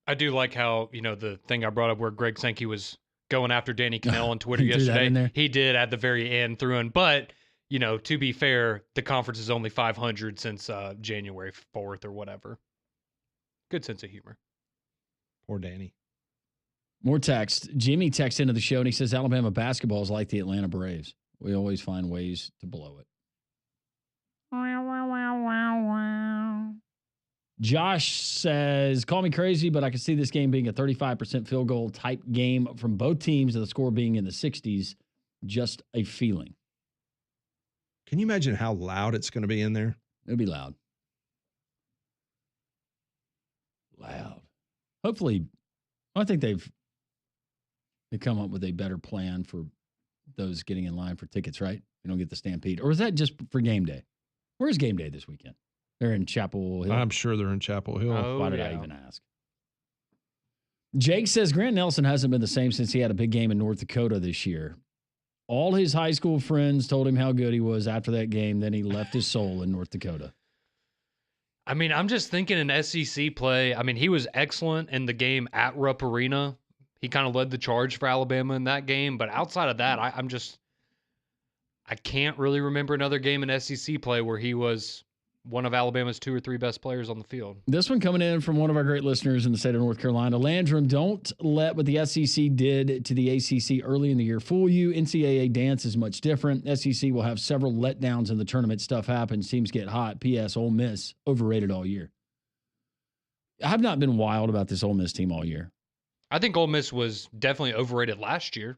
I do like how, the thing I brought up where Greg Sankey was going after Danny Cannell on Twitter yesterday. He did at the very end threw in. But, to be fair, the conference is only 500 since January 4th or whatever. Good sense of humor. Poor Danny. More text. Jimmy texts into the show and he says Alabama basketball is like the Atlanta Braves. We always find ways to blow it. Josh says, call me crazy, but I can see this game being a 35% field goal type game from both teams and the score being in the 60s. Just a feeling. Can you imagine how loud it's going to be in there? It'll be loud. Loud. Hopefully, I think they've come up with a better plan for those getting in line for tickets, right? You don't get the Stampede. Or is that just for game day? Where's game day this weekend? They're in Chapel Hill. I'm sure they're in Chapel Hill. Why did I even ask? Jake says Grant Nelson hasn't been the same since he had a big game in North Dakota this year. All his high school friends told him how good he was after that game. Then he left his soul in North Dakota. I mean, I'm just thinking in SEC play. I mean, he was excellent in the game at Rupp Arena. He kind of led the charge for Alabama in that game. But outside of that, I can't really remember another game in SEC play where he was one of Alabama's 2 or 3 best players on the field. This one coming in from one of our great listeners in the state of North Carolina. Landrum, don't let what the SEC did to the ACC early in the year fool you. NCAA dance is much different. SEC will have several letdowns in the tournament. Stuff happens. Teams get hot. P.S. Ole Miss, overrated all year. I have not been wild about this Ole Miss team all year. I think Ole Miss was definitely overrated last year.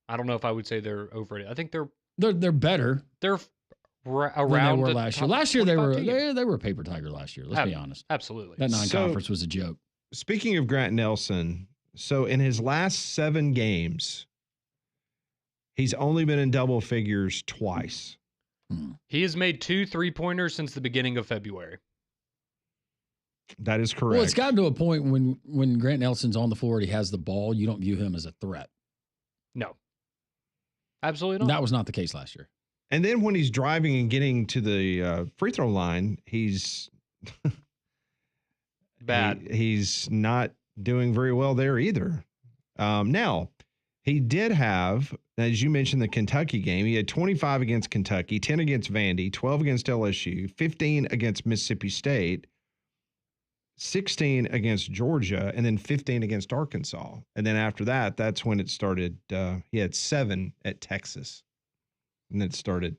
I don't know if I would say they're overrated. I think they're better. They're around than they were last year. Last year they were a paper tiger last year. Let's be honest. Absolutely. That non-conference was a joke. Speaking of Grant Nelson, so in his last 7 games, he's only been in double figures twice. He has made 2 3-pointers since the beginning of February. That is correct. Well, it's gotten to a point when Grant Nelson's on the floor and he has the ball, you don't view him as a threat. No. Absolutely not. That was not the case last year. And then when he's driving and getting to the free throw line, he's bad. He's not doing very well there either. Now, he did have, as you mentioned, the Kentucky game. He had 25 against Kentucky, 10 against Vandy, 12 against LSU, 15 against Mississippi State, 16 against Georgia, and then 15 against Arkansas. And then after that, that's when it started. He had 7 at Texas. And it started.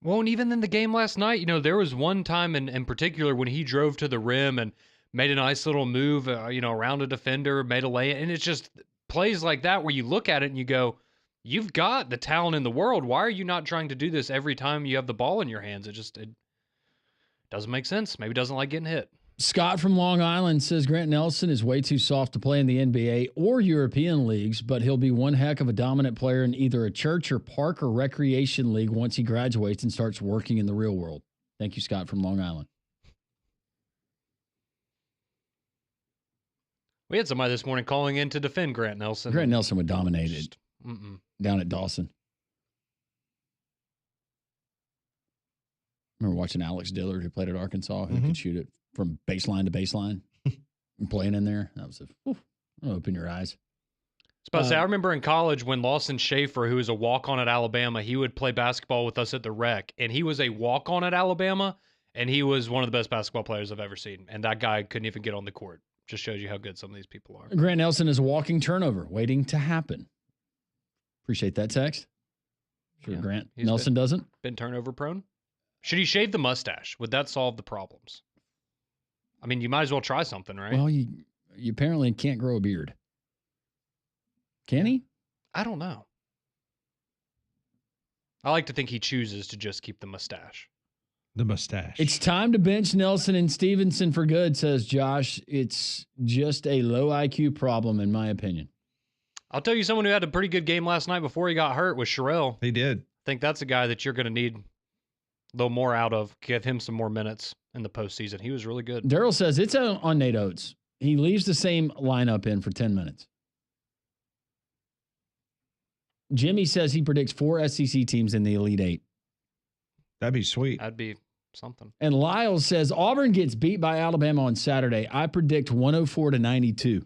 Well, and even in the game last night, there was one time in particular when he drove to the rim and made a nice little move, around a defender, made a lay. And it's just plays like that where you look at it and you go, you've got the talent in the world. Why are you not trying to do this every time you have the ball in your hands? It doesn't make sense. Maybe doesn't like getting hit. Scott from Long Island says Grant Nelson is way too soft to play in the NBA or European leagues, but he'll be one heck of a dominant player in either a church or park or recreation league once he graduates and starts working in the real world. Thank you, Scott from Long Island. We had somebody this morning calling in to defend Grant Nelson. Grant Nelson would dominate it down at Dawson. I remember watching Alex Dillard, who played at Arkansas, who could shoot it from baseline to baseline and playing in there. That was open your eyes. I remember in college when Lawson Schaefer, who was a walk-on at Alabama, he would play basketball with us at the Rec, and he was a walk-on at Alabama, and he was one of the best basketball players I've ever seen. And that guy couldn't even get on the court. Just shows you how good some of these people are. Grant Nelson is a walking turnover waiting to happen. Appreciate that text. Sure, yeah, Grant Nelson doesn't. Been turnover prone. Should he shave the mustache? Would that solve the problems? I mean, you might as well try something, right? Well, you apparently can't grow a beard. Can he? I don't know. I like to think he chooses to just keep the mustache. The mustache. It's time to bench Nelson and Stevenson for good, says Josh. It's just a low IQ problem, in my opinion. I'll tell you, someone who had a pretty good game last night before he got hurt was Sherrill. He did. I think that's a guy that you're going to need a little more out of. Give him some more minutes in the postseason. He was really good. Daryl says it's on Nate Oates. He leaves the same lineup in for 10 minutes. Jimmy says he predicts 4 SEC teams in the Elite Eight. That'd be sweet. That'd be something. And Lyle says Auburn gets beat by Alabama on Saturday. I predict 104-92.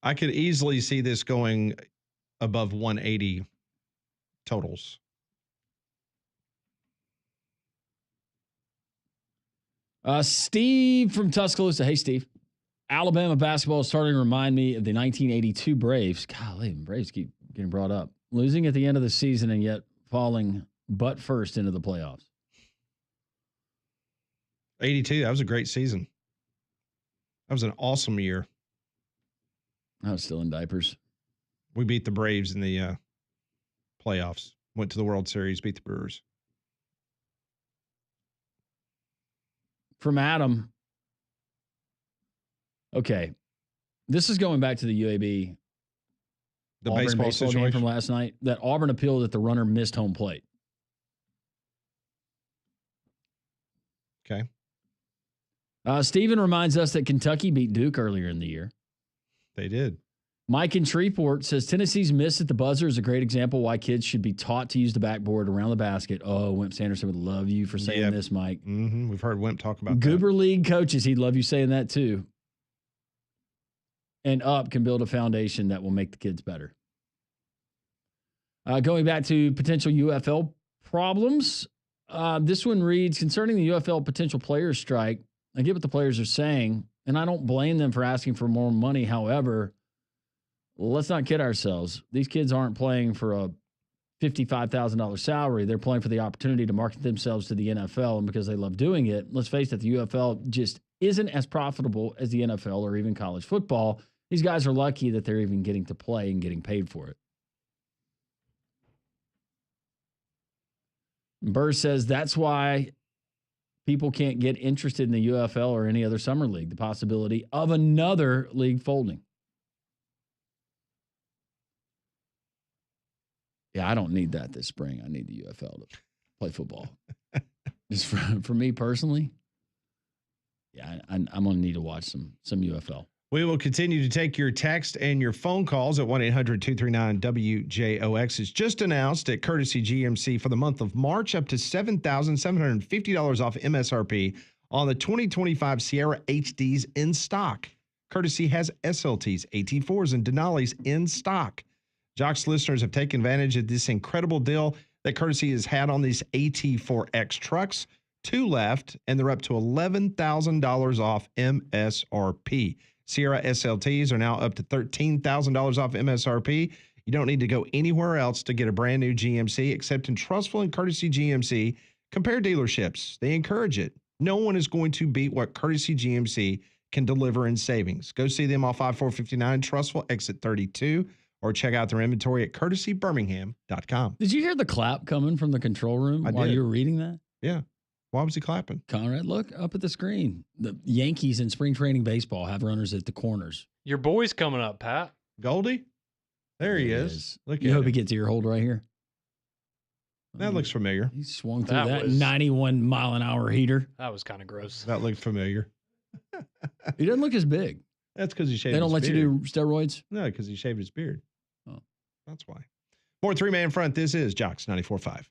I could easily see this going above 180 totals. Steve from Tuscaloosa. Hey, Steve. Alabama basketball is starting to remind me of the 1982 Braves. Golly, Braves keep getting brought up. Losing at the end of the season and yet falling butt first into the playoffs. 82, that was a great season. That was an awesome year. I was still in diapers. We beat the Braves in the playoffs. Went to the World Series, beat the Brewers. From Adam. Okay. This is going back to the UAB. The Auburn baseball situation game from last night. That Auburn appealed that the runner missed home plate. Okay. Steven reminds us that Kentucky beat Duke earlier in the year. They did. Mike in Shreveport says Tennessee's miss at the buzzer is a great example why kids should be taught to use the backboard around the basket. Oh, Wimp Sanderson would love you for saying this, Mike. Mm-hmm. We've heard Wimp talk about Goober League coaches, he'd love you saying that too. And Up can build a foundation that will make the kids better. Going back to potential UFL problems, this one reads, concerning the UFL potential players strike, I get what the players are saying, and I don't blame them for asking for more money. However, let's not kid ourselves. These kids aren't playing for a $55,000 salary. They're playing for the opportunity to market themselves to the NFL, and because they love doing it, let's face it, the UFL just isn't as profitable as the NFL or even college football. These guys are lucky that they're even getting to play and getting paid for it. Burr says that's why people can't get interested in the UFL or any other summer league, the possibility of another league folding. Yeah, I don't need that this spring. I need the UFL to play football. Just for me personally, yeah, I'm going to need to watch some UFL. We will continue to take your text and your phone calls at 1-800-239-WJOX. It's just announced at Courtesy GMC for the month of March, up to $7,750 off MSRP on the 2025 Sierra HDs in stock. Courtesy has SLTs, AT4s, and Denali's in stock. Jocks listeners have taken advantage of this incredible deal that Courtesy has had on these AT4X trucks. 2 left, and they're up to $11,000 off MSRP. Sierra SLTs are now up to $13,000 off MSRP. You don't need to go anywhere else to get a brand new GMC except in Trustful and Courtesy GMC. Compare dealerships. They encourage it. No one is going to beat what Courtesy GMC can deliver in savings. Go see them off I-459, Trustful, exit 32, or check out their inventory at courtesybirmingham.com. Did you hear the clap coming from the control room while you were reading that? Yeah. Why was he clapping? Conrad, look up at the screen. The Yankees in spring training baseball have runners at the corners. Your boy's coming up, Pat. Goldie? There he is. Look You at hope him. he gets ear hold right here. That looks familiar. He swung through that 91-mile-an-hour heater. That was kind of gross. That looked familiar. He doesn't look as big. That's because he shaved his beard. They don't let you do steroids? No, because he shaved his beard. Oh. That's why. More three-man front. This is Jocks 94.5.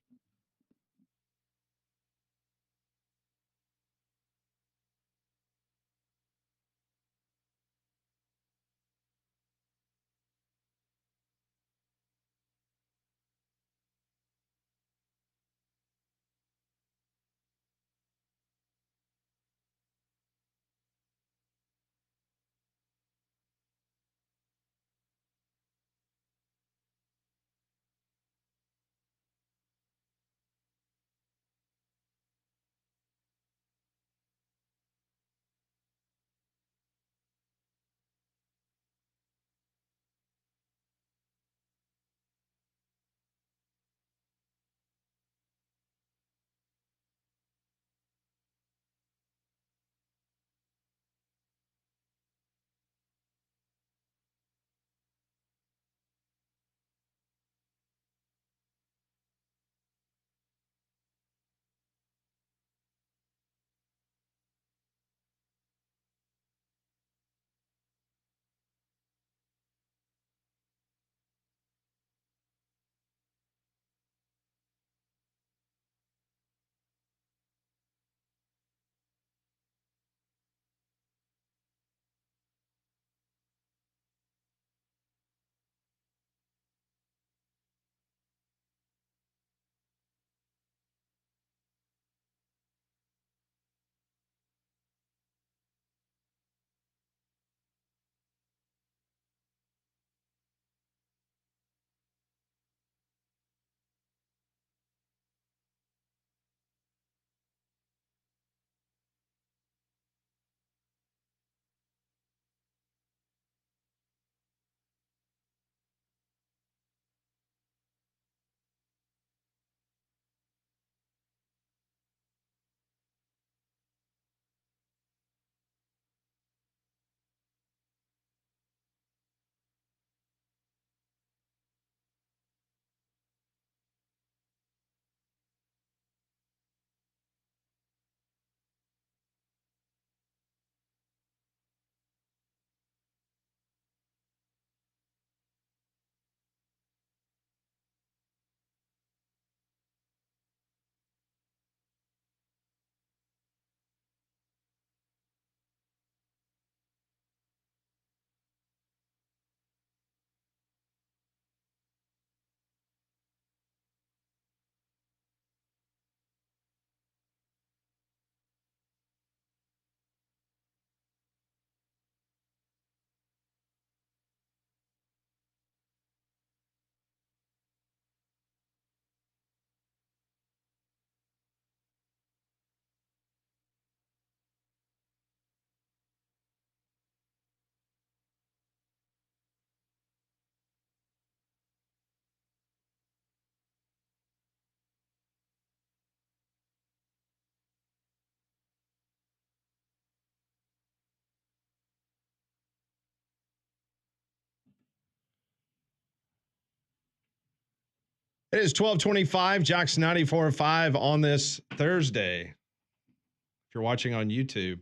It is 12:25, Jocks 94.5 on this Thursday. If you're watching on YouTube.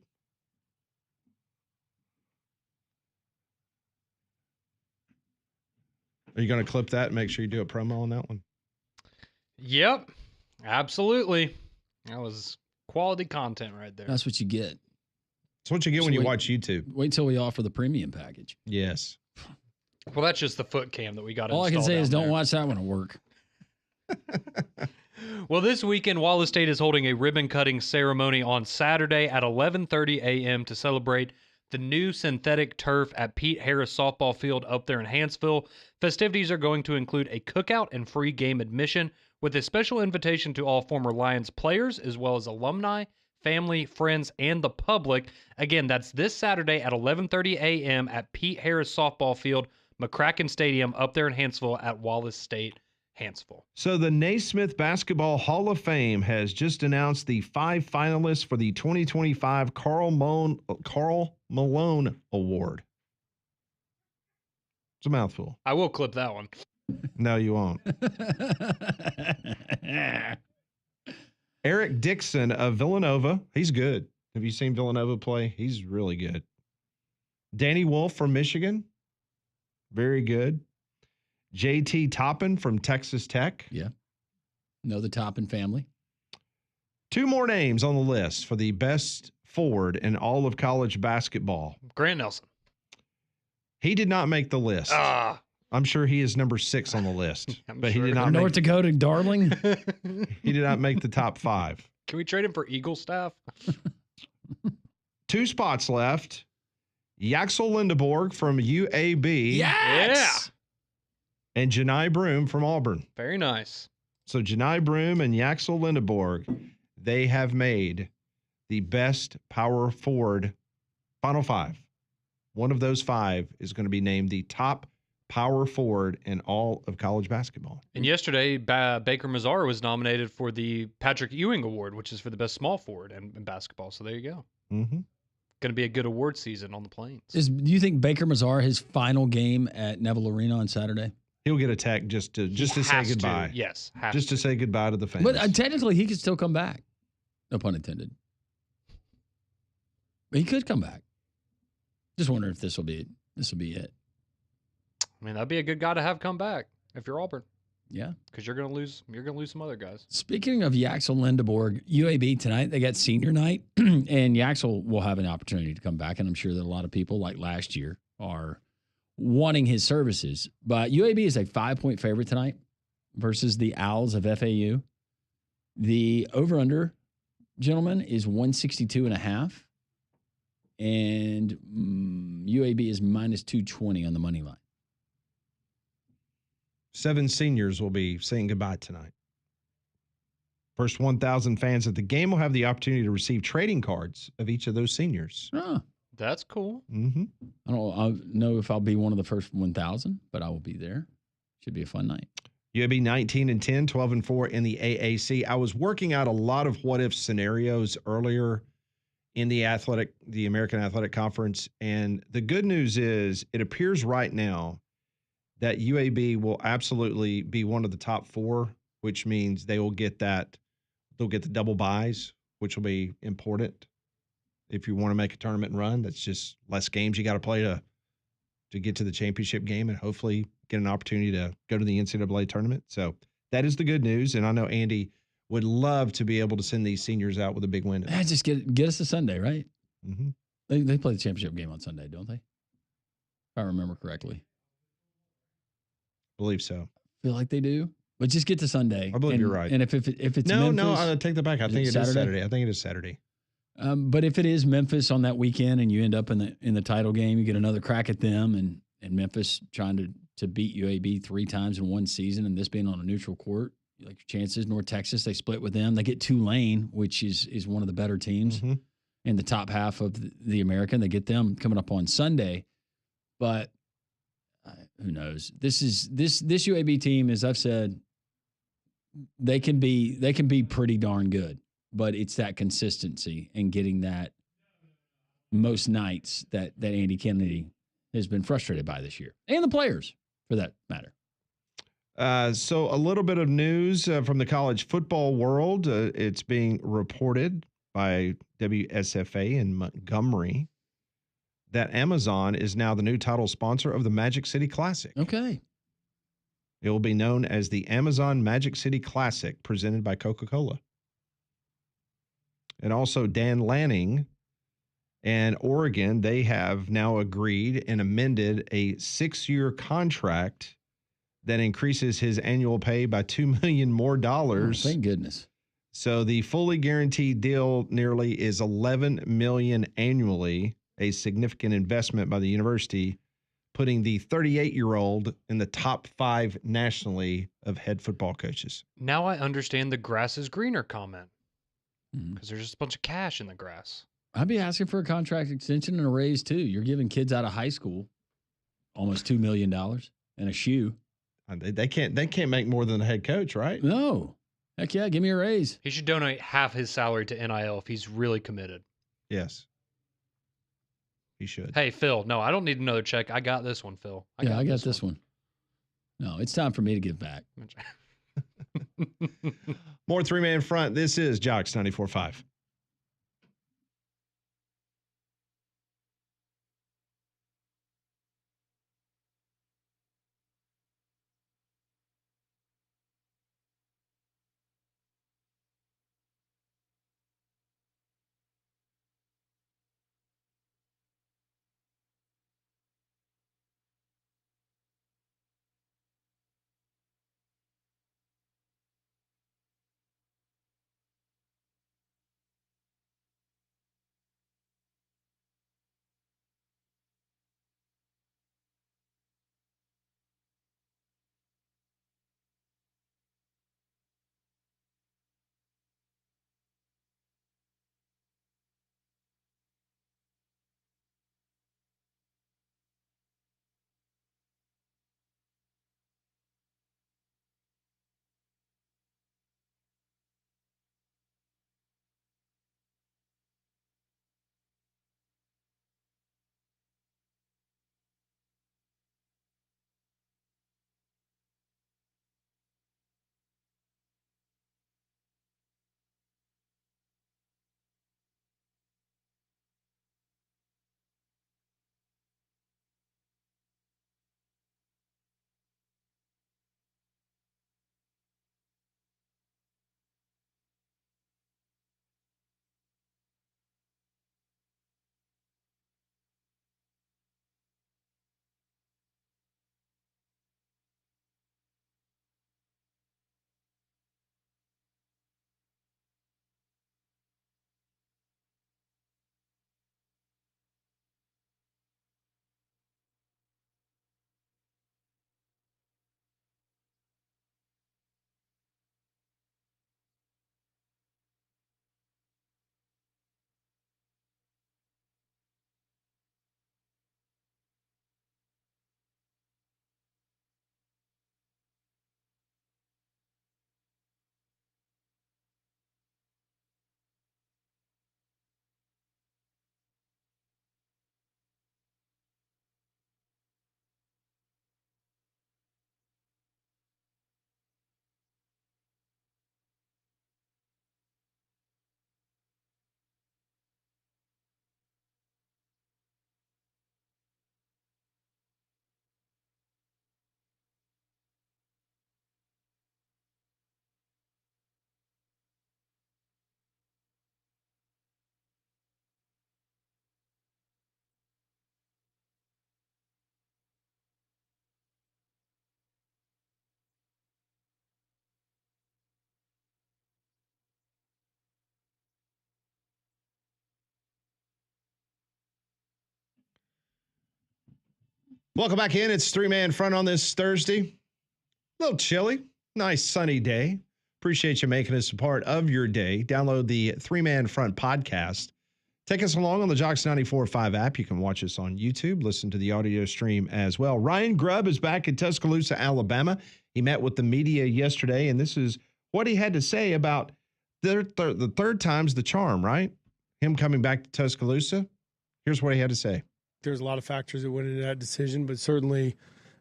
Are you going to clip that and make sure you do a promo on that one? Yep, absolutely. That was quality content right there. That's what you get. That's what you get when you watch YouTube. Wait until we offer the premium package. Yes. Well, that's just the foot cam that we got. All I can say is don't watch that one at work. Well, this weekend, Wallace State is holding a ribbon-cutting ceremony on Saturday at 11:30 a.m. to celebrate the new synthetic turf at Pete Harris Softball Field up there in Hanceville. Festivities are going to include a cookout and free game admission, with a special invitation to all former Lions players, as well as alumni, family, friends, and the public. Again, that's this Saturday at 11:30 a.m. at Pete Harris Softball Field, McCracken Stadium, up there in Hanceville at Wallace State, Hanceville. So the Naismith Basketball Hall of Fame has just announced the 5 finalists for the 2025 Carl Malone Award. It's a mouthful. I will clip that one. No, you won't. Eric Dixon of Villanova. He's good. Have you seen Villanova play? He's really good. Danny Wolf from Michigan. Very good. JT Toppin from Texas Tech. Yeah. Know the Toppin family. 2 more names on the list for the best forward in all of college basketball. Grant Nelson. He did not make the list. I'm sure he is number 6 on the list, but he did not. North Dakota Darling. He did not make the top 5. Can we trade him for Eagle staff? 2 spots left. Yaxel Lindeborg from UAB. Yes. And Janai Broom from Auburn. Very nice. So Janai Broom and Yaxel Lindeborg, they have made the best power forward final 5. One of those 5 is going to be named the top power forward in all of college basketball. And yesterday, Baker Mazar was nominated for the Patrick Ewing Award, which is for the best small forward in basketball. So there you go. Mm-hmm. Going to be a good award season on the Plains. Do you think Baker Mazar his final game at Neville Arena on Saturday? He'll get a tech just to say goodbye. Yes. Just to say goodbye to the fans. But technically, he could still come back. No pun intended. But he could come back. Just wondering if this will be it. I mean, that'd be a good guy to have come back if you're Auburn. Yeah, because you're gonna lose some other guys. Speaking of Yaxel Lindeborg, UAB tonight they got senior night, and Yaxel will have an opportunity to come back, and I'm sure that a lot of people like last year are wanting his services. But UAB is a 5-point favorite tonight versus the Owls of FAU. The over/under, gentlemen, is 162.5, and UAB is minus 220 on the money line. 7 seniors will be saying goodbye tonight. First 1,000 fans at the game will have the opportunity to receive trading cards of each of those seniors. Oh, that's cool. Mm-hmm. I don't know if I'll be one of the first 1,000, but I will be there. Should be a fun night. UAB 19-10, 12-4 in the AAC. I was working out a lot of what-if scenarios earlier in the American Athletic Conference, and the good news is it appears right now that UAB will absolutely be one of the top 4, which means they'll get the double buys, which will be important. If you want to make a tournament run, that's just less games you got to play to get to the championship game and hopefully get an opportunity to go to the NCAA tournament. So that is the good news. And I know Andy would love to be able to send these seniors out with a big win. Yeah, just get us to Sunday, right? Mm-hmm. They play the championship game on Sunday, don't they? If I remember correctly. Believe so. I feel like they do. But just get to Sunday. I believe you're right. And if it's no, Memphis, I take that back. I think it is Saturday. I think it is Saturday. But if it is Memphis on that weekend and you end up in the title game, you get another crack at them, and Memphis trying to beat UAB 3 times in one season, and this being on a neutral court, you like your chances. North Texas, they split with them. They get Tulane, which is one of the better teams in the top half of the American. They get them coming up on Sunday, but who knows? This UAB team, as I've said, they can be pretty darn good, but it's that consistency and getting that most nights that Andy Kennedy has been frustrated by this year, and the players for that matter. So a little bit of news from the college football world. It's being reported by WSFA in Montgomery that Amazon is now the new title sponsor of the Magic City Classic. Okay. It will be known as the Amazon Magic City Classic, presented by Coca-Cola. And also Dan Lanning and Oregon, they have now agreed and amended a 6-year contract that increases his annual pay by $2 million more. Thank goodness. So the fully guaranteed deal nearly is $11 million annually, a significant investment by the university, putting the 38-year-old in the top 5 nationally of head football coaches. Now I understand the grass is greener comment, because there's just a bunch of cash in the grass. I'd be asking for a contract extension and a raise too. You're giving kids out of high school almost $2 million and a shoe. They can't make more than a head coach, right? No. Heck yeah, give me a raise. He should donate half his salary to NIL if he's really committed. Yes. He should. Hey, Phil, no, I don't need another check. I got this one, Phil. I got this one. No, it's time for me to give back. More three-man front. This is Jocks 94.5. Welcome back in. It's three-man front on this Thursday. A little chilly. Nice sunny day. Appreciate you making us a part of your day. Download the three-man front podcast. Take us along on the Jocks 94.5 app. You can watch us on YouTube, listen to the audio stream as well. Ryan Grubb is back in Tuscaloosa, Alabama. He met with the media yesterday, and this is what he had to say about the third time's the charm, right? Him coming back to Tuscaloosa. Here's what he had to say. There's a lot of factors that went into that decision, but certainly,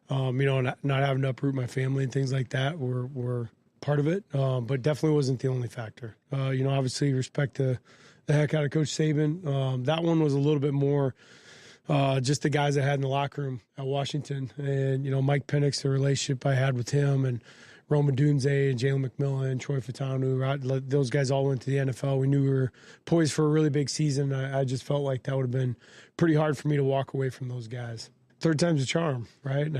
not having to uproot my family and things like that were part of it, but definitely wasn't the only factor. Obviously respect the heck out of Coach Saban. That one was a little bit more just the guys I had in the locker room at Washington, and Mike Penix, the relationship I had with him, and Roma Dunze and Jalen McMillan, Troy Fatanu, those guys all went to the NFL. We knew we were poised for a really big season. I just felt like that would have been pretty hard for me to walk away from those guys. third time's a charm, right?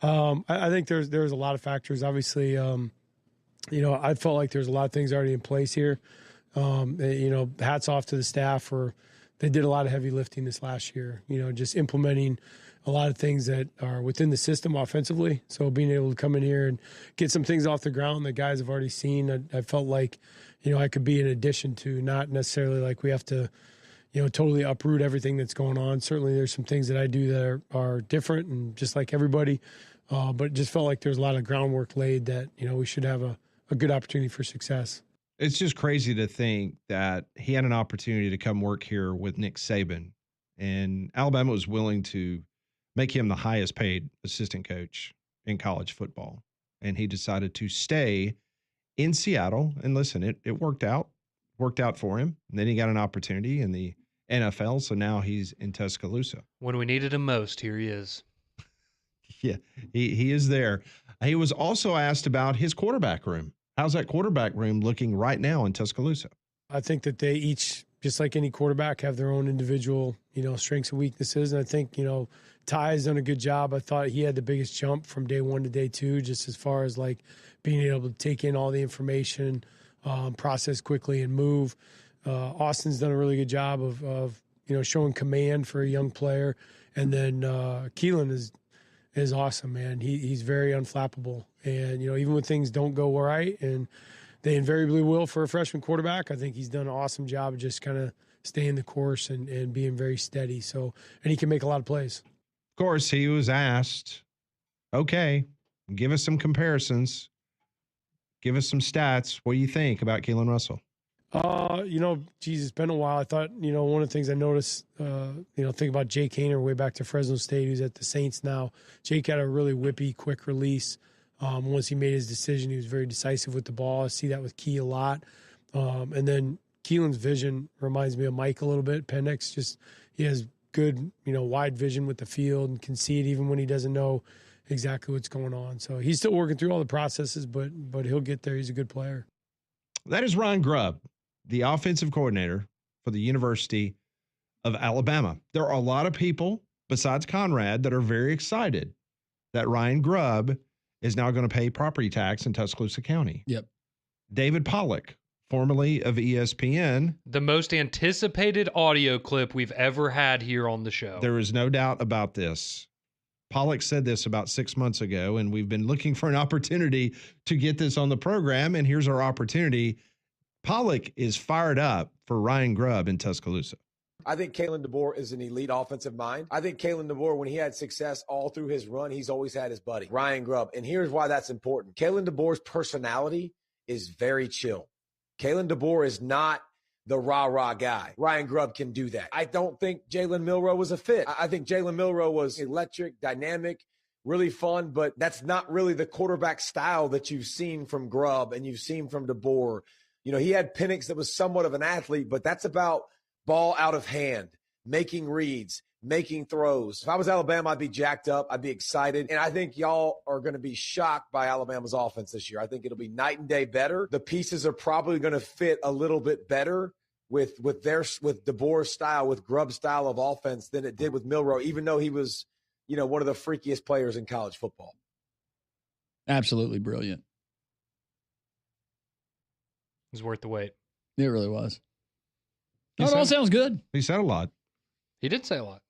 I think there's a lot of factors. Obviously, I felt like there's a lot of things already in place here. Hats off to the staff they did a lot of heavy lifting this last year, just implementing a lot of things that are within the system offensively. So being able to come in here and get some things off the ground that guys have already seen, I felt like, I could be an addition to, not necessarily like we have to, totally uproot everything that's going on. Certainly there's some things that I do that are different and just like everybody, but it just felt like there's a lot of groundwork laid that, we should have a good opportunity for success. It's just crazy to think that he had an opportunity to come work here with Nick Saban, and Alabama was willing to make him the highest paid assistant coach in college football. And he decided to stay in Seattle. And listen, it worked out for him. And then he got an opportunity in the NFL. So now he's in Tuscaloosa. When we needed him most, here he is. Yeah, he is there. He was also asked about his quarterback room. How's that quarterback room looking right now in Tuscaloosa? I think that they each, just like any quarterback, have their own individual, strengths and weaknesses. And I think, Ty has done a good job. I thought he had the biggest jump from day one to day two, just as far as like being able to take in all the information, process quickly and move. Austin's done a really good job of showing command for a young player. And then Keelan is awesome, man. He's very unflappable. And, even when things don't go right, and they invariably will for a freshman quarterback, I think he's done an awesome job of just kind of staying the course and being very steady. So, and he can make a lot of plays. Of course, he was asked, okay, give us some comparisons. Give us some stats. What do you think about Keelan Russell? It's been a while. I thought, one of the things I noticed, think about Jake Haener way back to Fresno State, who's at the Saints now. Jake had a really whippy, quick release. Once he made his decision, he was very decisive with the ball. I see that with Key a lot. And then Keelan's vision reminds me of Mike a little bit. Penix, he has good, wide vision with the field and can see it even when he doesn't know exactly what's going on. So he's still working through all the processes, but he'll get there. He's a good player. That is Ryan Grubb, the offensive coordinator for the University of Alabama. There are a lot of people besides Conrad that are very excited that Ryan Grubb is now going to pay property tax in Tuscaloosa County. Yep. David Pollack, formerly of ESPN. The most anticipated audio clip we've ever had here on the show. There is no doubt about this. Pollack said this about 6 months ago, and we've been looking for an opportunity to get this on the program, and here's our opportunity. Pollack is fired up for Ryan Grubb in Tuscaloosa. I think Kalen DeBoer is an elite offensive mind. I think Kalen DeBoer, when he had success all through his run, he's always had his buddy, Ryan Grubb. And here's why that's important. Kalen DeBoer's personality is very chill. Kalen DeBoer is not the rah-rah guy. Ryan Grubb can do that. I don't think Jalen Milroe was a fit. I think Jalen Milroe was electric, dynamic, really fun, but that's not really the quarterback style that you've seen from Grubb and you've seen from DeBoer. He had Penix that was somewhat of an athlete, but that's about ball out of hand, making reads, making throws. If I was Alabama, I'd be jacked up. I'd be excited. And I think y'all are going to be shocked by Alabama's offense this year. I think it'll be night and day better. The pieces are probably going to fit a little bit better with DeBoer's style, with Grubb's style of offense than it did with Milroe, even though he was, one of the freakiest players in college football. Absolutely brilliant. It was worth the wait. It really was. It all sounds good. He said a lot. He did say a lot.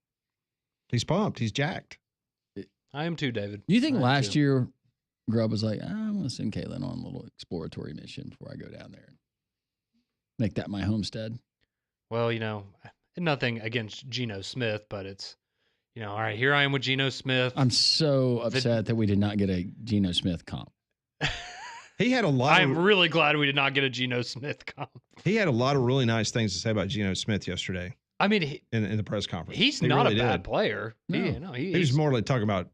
He's pumped. He's jacked. I am too, David. You think last year Grubb was like, I'm going to send Kalen on a little exploratory mission before I go down there and make that my homestead? Well, nothing against Geno Smith, but it's, all right, here I am with Geno Smith. I'm so upset that we did not get a Geno Smith comp. He had a lot. I'm really glad we did not get a Geno Smith comp. He had a lot of really nice things to say about Geno Smith yesterday. I mean, in the press conference, he's not a bad player. No. He was more like talking about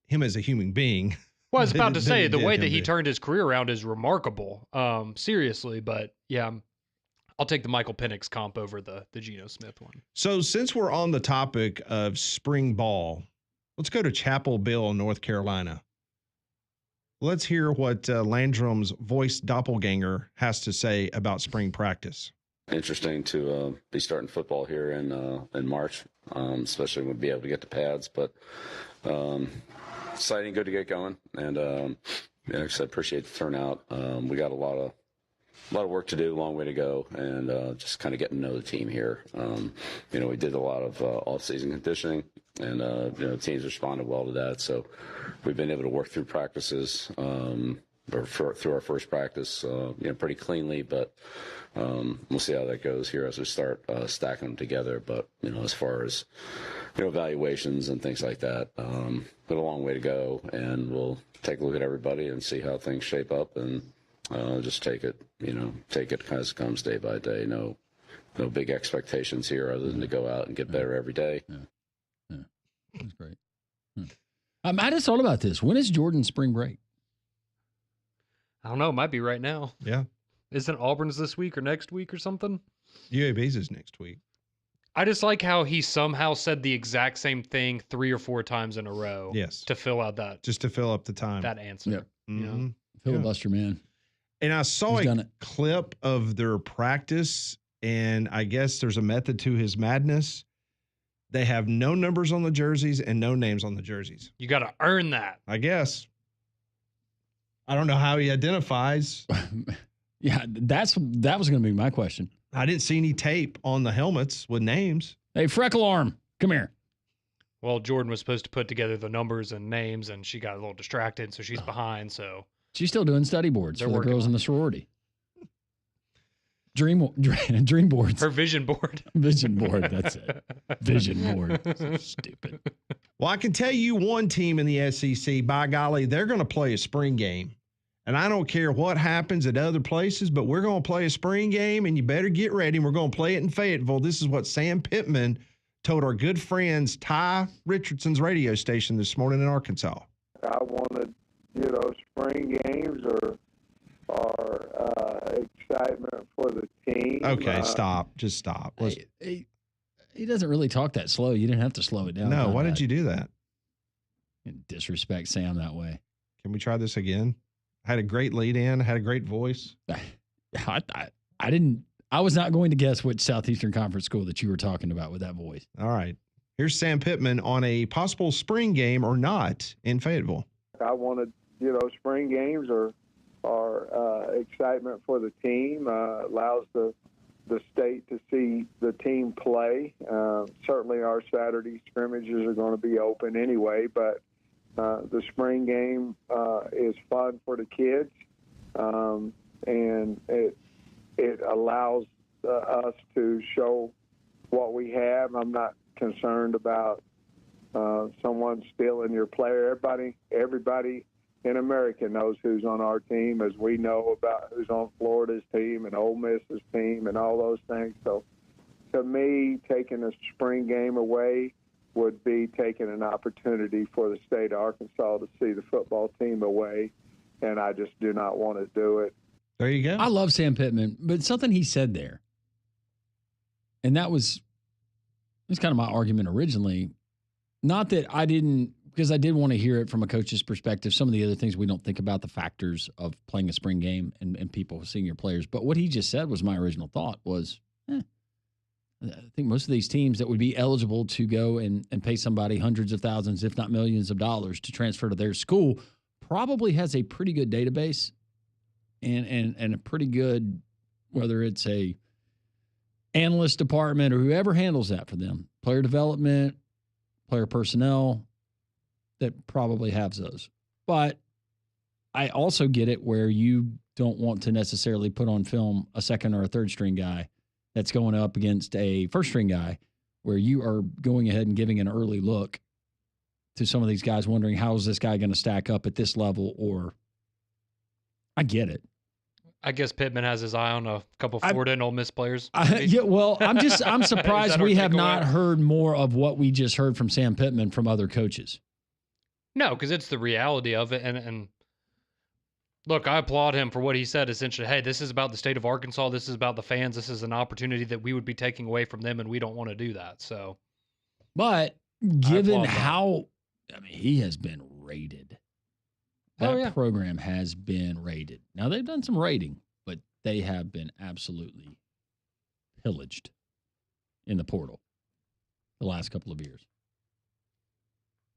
him as a human being. Well, I was about to say the way that he turned his career around is remarkable. Seriously, but yeah, I'll take the Michael Penix comp over the Geno Smith one. So since we're on the topic of spring ball, let's go to Chapel Hill, North Carolina. Let's hear what Landrum's voice doppelganger has to say about spring practice. interesting to be starting football here in March, especially when we'll be able to get the pads. But exciting, good to get going, and like I said, appreciate the turnout. We got a lot of work to do, a long way to go, and just kind of getting to know the team here. We did a lot of off-season conditioning, and teams responded well to that. So we've been able to work through practices, through our first practice, pretty cleanly. But we'll see how that goes here as we start stacking them together. But as far as evaluations and things like that, got a long way to go, and we'll take a look at everybody and see how things shape up, and just take it as it comes day by day. No big expectations here other than to go out and get better every day. Yeah. That's great. I just thought about this. When is Jordan's spring break? I don't know. It might be right now. Yeah. Isn't Auburn's this week or next week or something? UAB's is next week. I just like how he somehow said the exact same thing 3 or 4 times in a row. Yes. To fill out that. Just to fill up the time. That answer. Yep. Mm-hmm. Filibuster, man. And I saw a clip of their practice, and I guess there's a method to his madness. They have no numbers on the jerseys and no names on the jerseys. You got to earn that. I guess. I don't know how he identifies. Yeah, that was going to be my question. I didn't see any tape on the helmets with names. Hey, Freckle Arm, come here. Well, Jordan was supposed to put together the numbers and names, and she got a little distracted, so she's behind. So she's still doing study boards for the girls in the sorority. Dream boards. Her vision board. Vision board. That's it. Vision board. So stupid. Well, I can tell you one team in the SEC, by golly, they're going to play a spring game. And I don't care what happens at other places, but we're going to play a spring game, and you better get ready. And we're going to play it in Fayetteville. This is what Sam Pittman told our good friends Ty Richardson's radio station this morning in Arkansas. I wanted, spring games or excitement for the team. Okay, stop. Just stop. He doesn't really talk that slow. You didn't have to slow it down. No, why did you do that? Disrespect Sam that way. Can we try this again? Had a great lead in, had a great voice. I didn't. I was not going to guess which Southeastern Conference school that you were talking about with that voice. All right. Here's Sam Pittman on a possible spring game or not in Fayetteville. I wanted, spring games or excitement for the team. Allows the state to see the team play. Certainly our Saturday scrimmages are going to be open anyway, but the spring game is fun for the kids, and it allows us to show what we have. I'm not concerned about someone stealing your player. Everybody in America knows who's on our team, as we know about who's on Florida's team and Ole Miss's team and all those things. So to me, taking a spring game away would be taking an opportunity for the state of Arkansas to see the football team away, and I just do not want to do it. There you go. I love Sam Pittman, but something he said there, and that was kind of my argument originally. Not that I didn't, because I did want to hear it from a coach's perspective, some of the other things we don't think about, the factors of playing a spring game and people seeing your players. But what he just said was my original thought was, I think most of these teams that would be eligible to go and pay somebody hundreds of thousands, if not millions of dollars to transfer to their school probably has a pretty good database and a pretty good, whether it's a analyst department or whoever handles that for them, player development, player personnel, that probably has those. But I also get it where you don't want to necessarily put on film a second or a third string guy that's going up against a first string guy, where you are going ahead and giving an early look to some of these guys wondering, how is this guy going to stack up at this level? Or I get it. I guess Pittman has his eye on a couple Florida and Ole Miss players. Yeah, well, I'm surprised we have not heard more of what we just heard from Sam Pittman from other coaches. No, because it's the reality of it. And look, I applaud him for what he said, essentially. Hey, this is about the state of Arkansas. This is about the fans. This is an opportunity that we would be taking away from them, and we don't want to do that. So, but given how, he has been rated. That program has been rated. Now, they've done some rating, but they have been absolutely pillaged in the portal the last couple of years.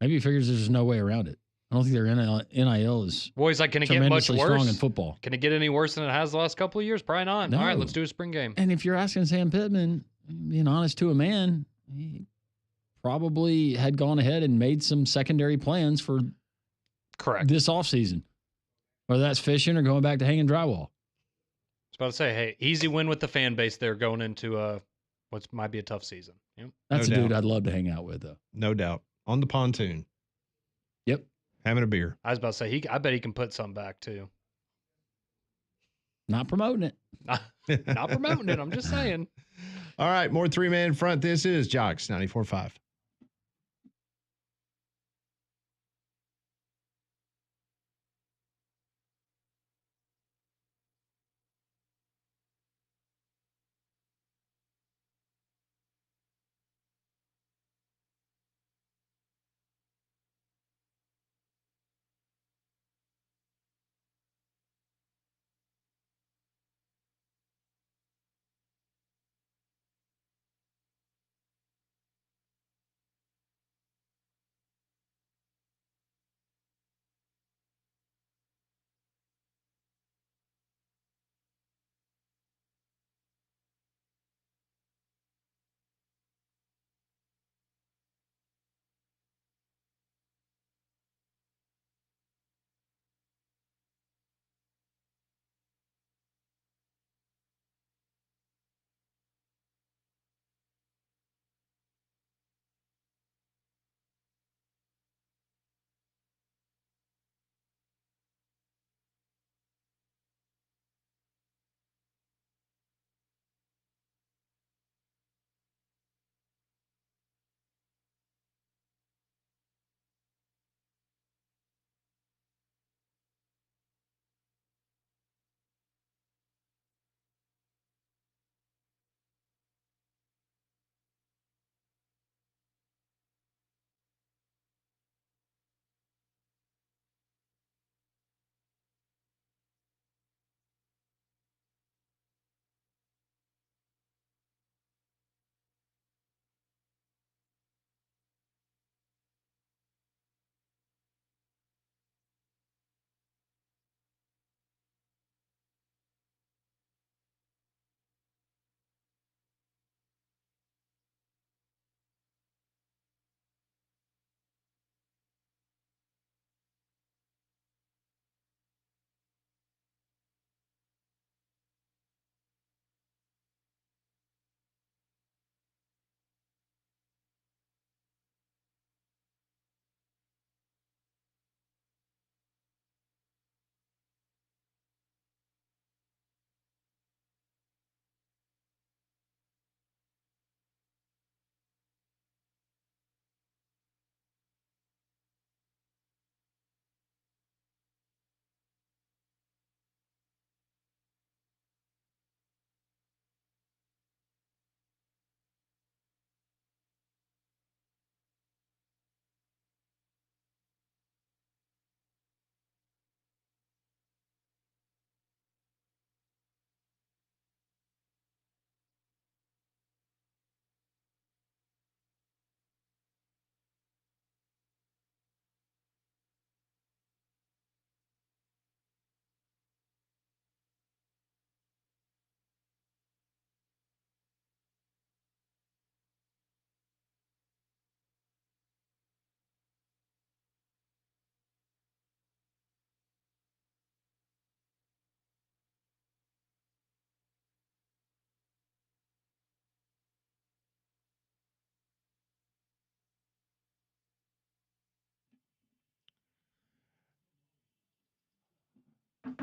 Maybe he figures there's no way around it. I don't think their NIL is Boys, like, can it get much worse? Strong in football. Can it get any worse than it has the last couple of years? Probably not. No. All right, let's do a spring game. And if you're asking Sam Pittman, being honest to a man, he probably had gone ahead and made some secondary plans for this offseason. Whether that's fishing or going back to hanging drywall. I was about to say, hey, easy win with the fan base there going into what might be a tough season. Yep. That's a dude I'd love to hang out with, though. No doubt. On the pontoon. Yep. Having a beer. I was about to say, I bet he can put some back, too. Not promoting it. Not promoting it. I'm just saying. All right, more three-man front. This is Jocks 94.5.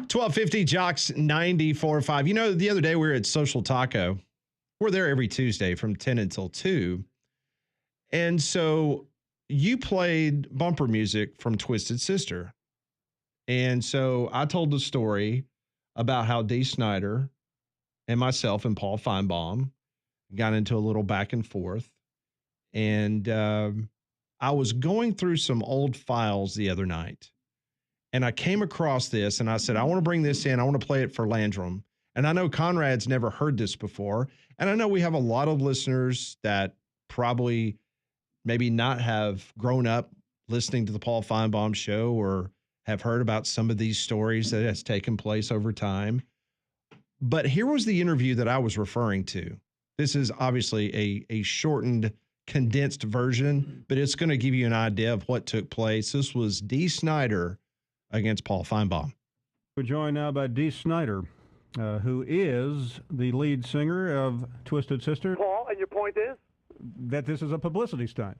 $12.50 Jocks 94.5. You know, the other day we were at Social Taco. We're there every Tuesday from 10 until 2. And so you played bumper music from Twisted Sister. And so I told the story about how Dee Snider and myself and Paul Feinbaum got into a little back and forth. And I was going through some old files the other night. And I came across this and I said, I want to bring this in. I want to play it for Landrum. And I know Conrad's never heard this before. And I know we have a lot of listeners that probably maybe not have grown up listening to the Paul Feinbaum show or have heard about some of these stories that has taken place over time. But here was the interview that I was referring to. This is obviously a shortened, condensed version, but it's going to give you an idea of what took place. This was Dee Snider against Paul Feinbaum. We're joined now by Dee Snider, who is the lead singer of Twisted Sister. Paul, and your point is? That this is a publicity stunt.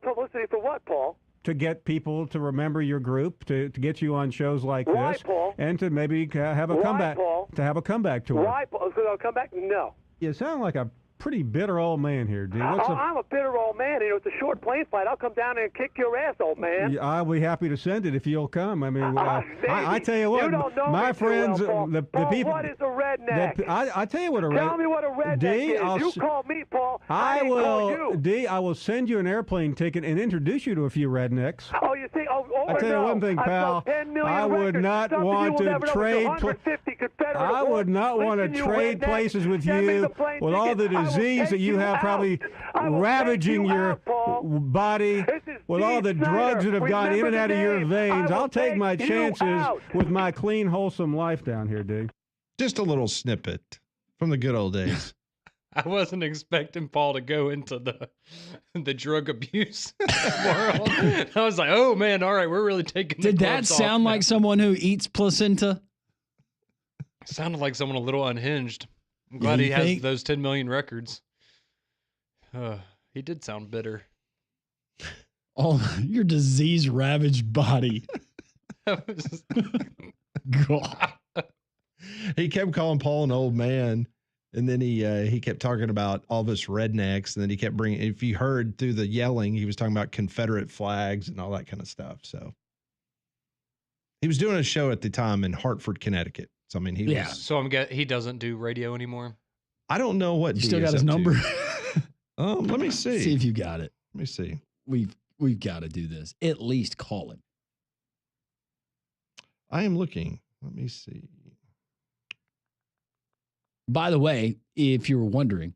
Publicity for what, Paul? To get people to remember your group, to get you on shows like Why, this, Paul? and to maybe have a Why, comeback. Paul? To have a comeback tour. Why, Paul? Is it a comeback? No. You sound like a pretty bitter old man here, Dee. I'm a bitter old man. You know, it's a short plane flight. I'll come down and kick your ass, old man. I'll be happy to send it if you'll come. I mean, I tell you what, you don't know my me too friends, well, Paul. the Paul, people. what is a redneck? I tell you what a redneck. Tell me what a redneck Dee, is. You call me, Paul. I didn't call you. Dee, I will send you an airplane ticket and introduce you to a few rednecks. Oh, you see? I tell you one thing, pal. I would not want to trade. I would not want to trade places with you with all the disease that you have probably ravaging your body, with all the drugs that have gone in and out of your veins. I'll take my chances with my clean, wholesome life down here, Dee. Just a little snippet from the good old days. I wasn't expecting Paul to go into the drug abuse world. I was like, oh man, all right, we're really taking. Did that sound like someone who eats placenta? Sounded like someone a little unhinged. I'm glad he has those 10 million records. He did sound bitter. Oh, your disease-ravaged body. God. He kept calling Paul an old man, and then he kept talking about all of us rednecks, and then he kept bringing. If you heard through the yelling, he was talking about Confederate flags and all that kind of stuff. So he was doing a show at the time in Hartford, Connecticut. So I mean, he was. So he doesn't do radio anymore. I don't know what. You still got his number. Let me see. See if you got it. Let me see. We've got to do this. At least call him. I am looking. Let me see. By the way, if you were wondering,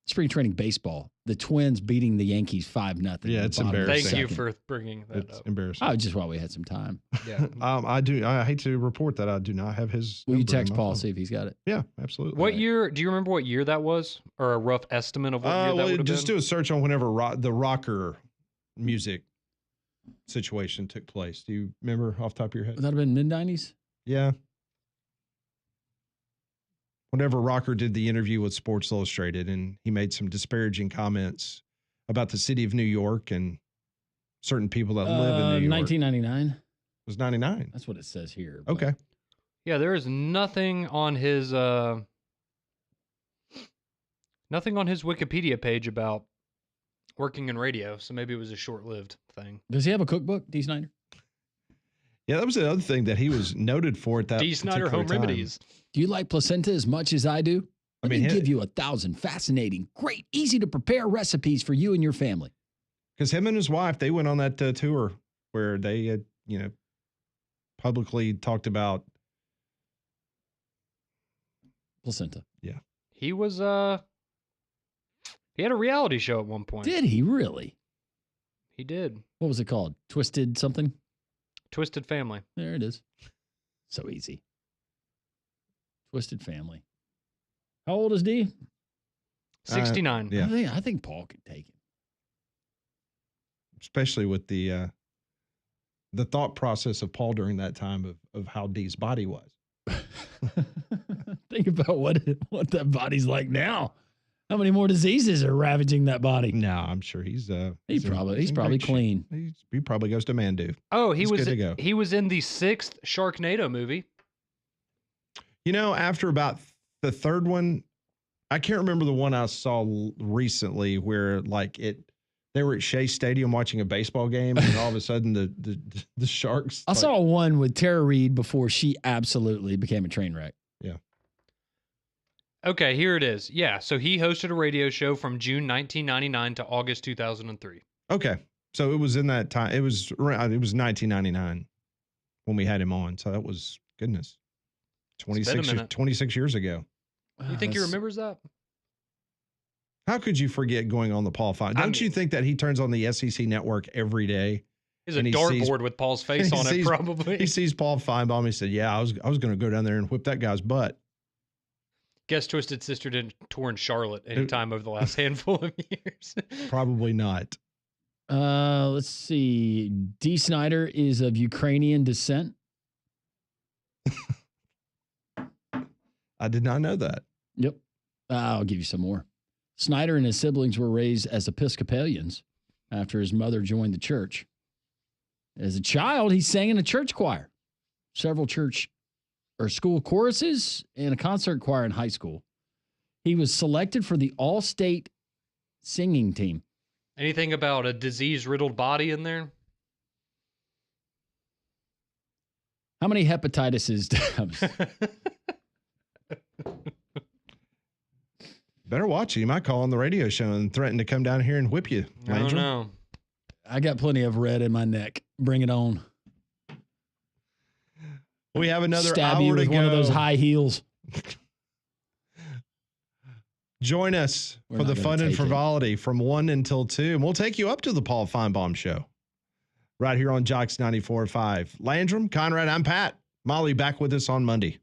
spring training baseball, the Twins beating the Yankees 5-0. Yeah, it's embarrassing. Thank you for bringing that up. Embarrassing. Oh, just while we had some time. Yeah. I hate to report that I do not have his. Will you text Paul, see if he's got it? Yeah, absolutely. What year? Do you remember what year that was, or a rough estimate of what year that would have just been? do a search on whenever the rocker music situation took place. Do you remember off the top of your head? Would that have been mid-90s? Yeah. Whenever Rocker did the interview with Sports Illustrated, and he made some disparaging comments about the city of New York and certain people that live in New York. 1999. It was 99. That's what it says here. Okay. Yeah, there is nothing on his Wikipedia page about working in radio, so maybe it was a short-lived thing. Does he have a cookbook, Dee Snider? Yeah, that was the other thing that he was noted for at that Dee Snider Home time. Remedies. Do you like placenta as much as I do? Let me give you 1,000 fascinating, great, easy to prepare recipes for you and your family. Because him and his wife, they went on that tour where they had, publicly talked about placenta. Yeah. He was he had a reality show at one point. Did he really? He did. What was it called? Twisted something? Twisted Family. There it is. So easy. Twisted Family. How old is Dee? 69. Yeah. I think Paul could take him. Especially with the thought process of Paul during that time of how Dee's body was. Think about what that body's like now. How many more diseases are ravaging that body? No, I'm sure he's probably clean. He probably goes to Mandu. Oh, he He's was good to go. he was in the 6th Sharknado movie. After about the third one, I can't remember the one I saw recently where they were at Shea Stadium watching a baseball game, and all of a sudden the Sharks. I saw one with Tara Reid before she absolutely became a train wreck. Yeah. Okay, here it is. Yeah, so he hosted a radio show from June 1999 to August 2003. Okay, so it was in that time. It was 1999 when we had him on. So that was goodness, 26 years ago. You think he remembers that? How could you forget going on the Paul Fine? Don't you think that he turns on the SEC network every day? There's a dartboard with Paul's face on it, probably. He sees Paul Feinbaum. He said, "Yeah, I was going to go down there and whip that guy's butt." Guess Twisted Sister didn't tour in Charlotte anytime over the last handful of years. Probably not. Let's see. D. Snyder is of Ukrainian descent. I did not know that. Yep. I'll give you some more. Snyder and his siblings were raised as Episcopalians after his mother joined the church. As a child, he sang in a church choir, several church or school choruses, and a concert choir in high school. He was selected for the all-state singing team. Anything about a disease-riddled body in there? How many hepatitises? Better watch. He might call on the radio show and threaten to come down here and whip you. I don't know. I got plenty of red in my neck. Bring it on. We have another Stab hour you to with go. one of those high heels. Join us for the fun and frivolity from 1 until 2. And we'll take you up to the Paul Feinbaum Show right here on Jocks 94.5. Landrum, Conrad, I'm Pat. Molly back with us on Monday.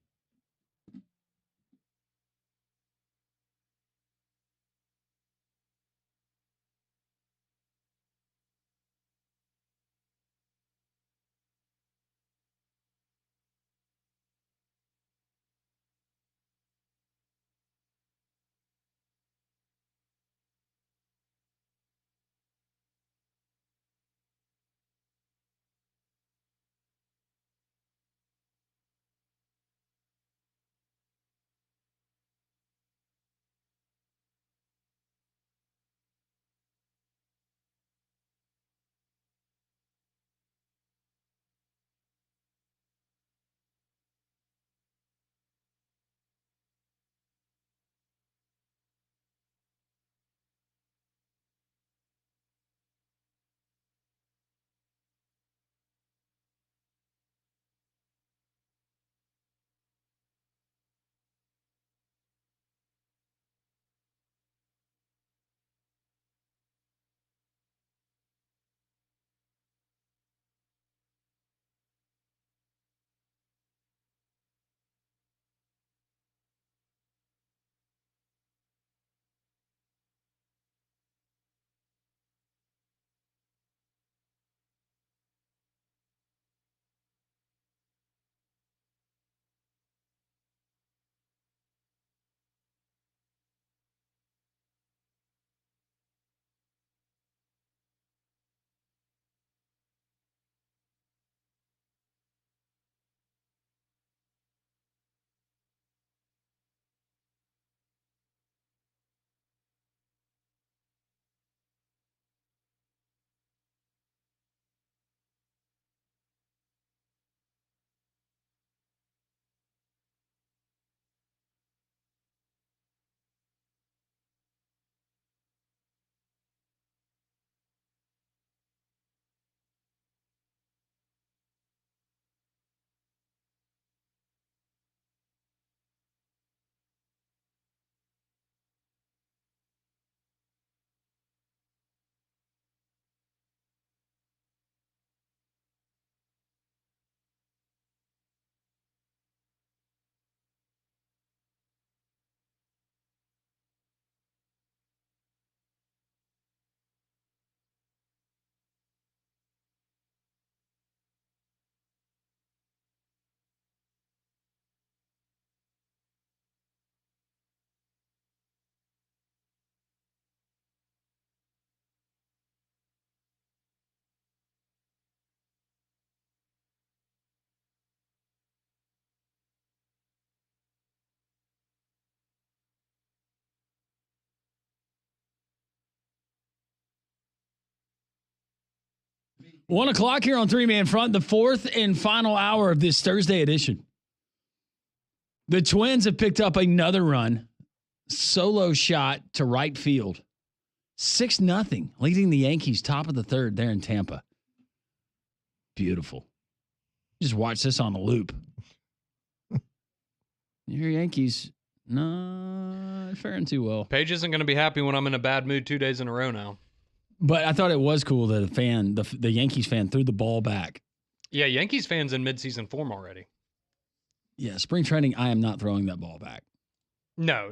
One o'clock here on Three Man Front, the fourth and final hour of this Thursday edition. The Twins have picked up another run, solo shot to right field. 6-0, leading the Yankees top of the third there in Tampa. Beautiful. Just watch this on the loop. Your Yankees not faring too well. Paige isn't going to be happy when I'm in a bad mood 2 days in a row now. But I thought it was cool that the Yankees fan threw the ball back. Yeah, Yankees fans in midseason form already. Yeah, spring training, I am not throwing that ball back. No.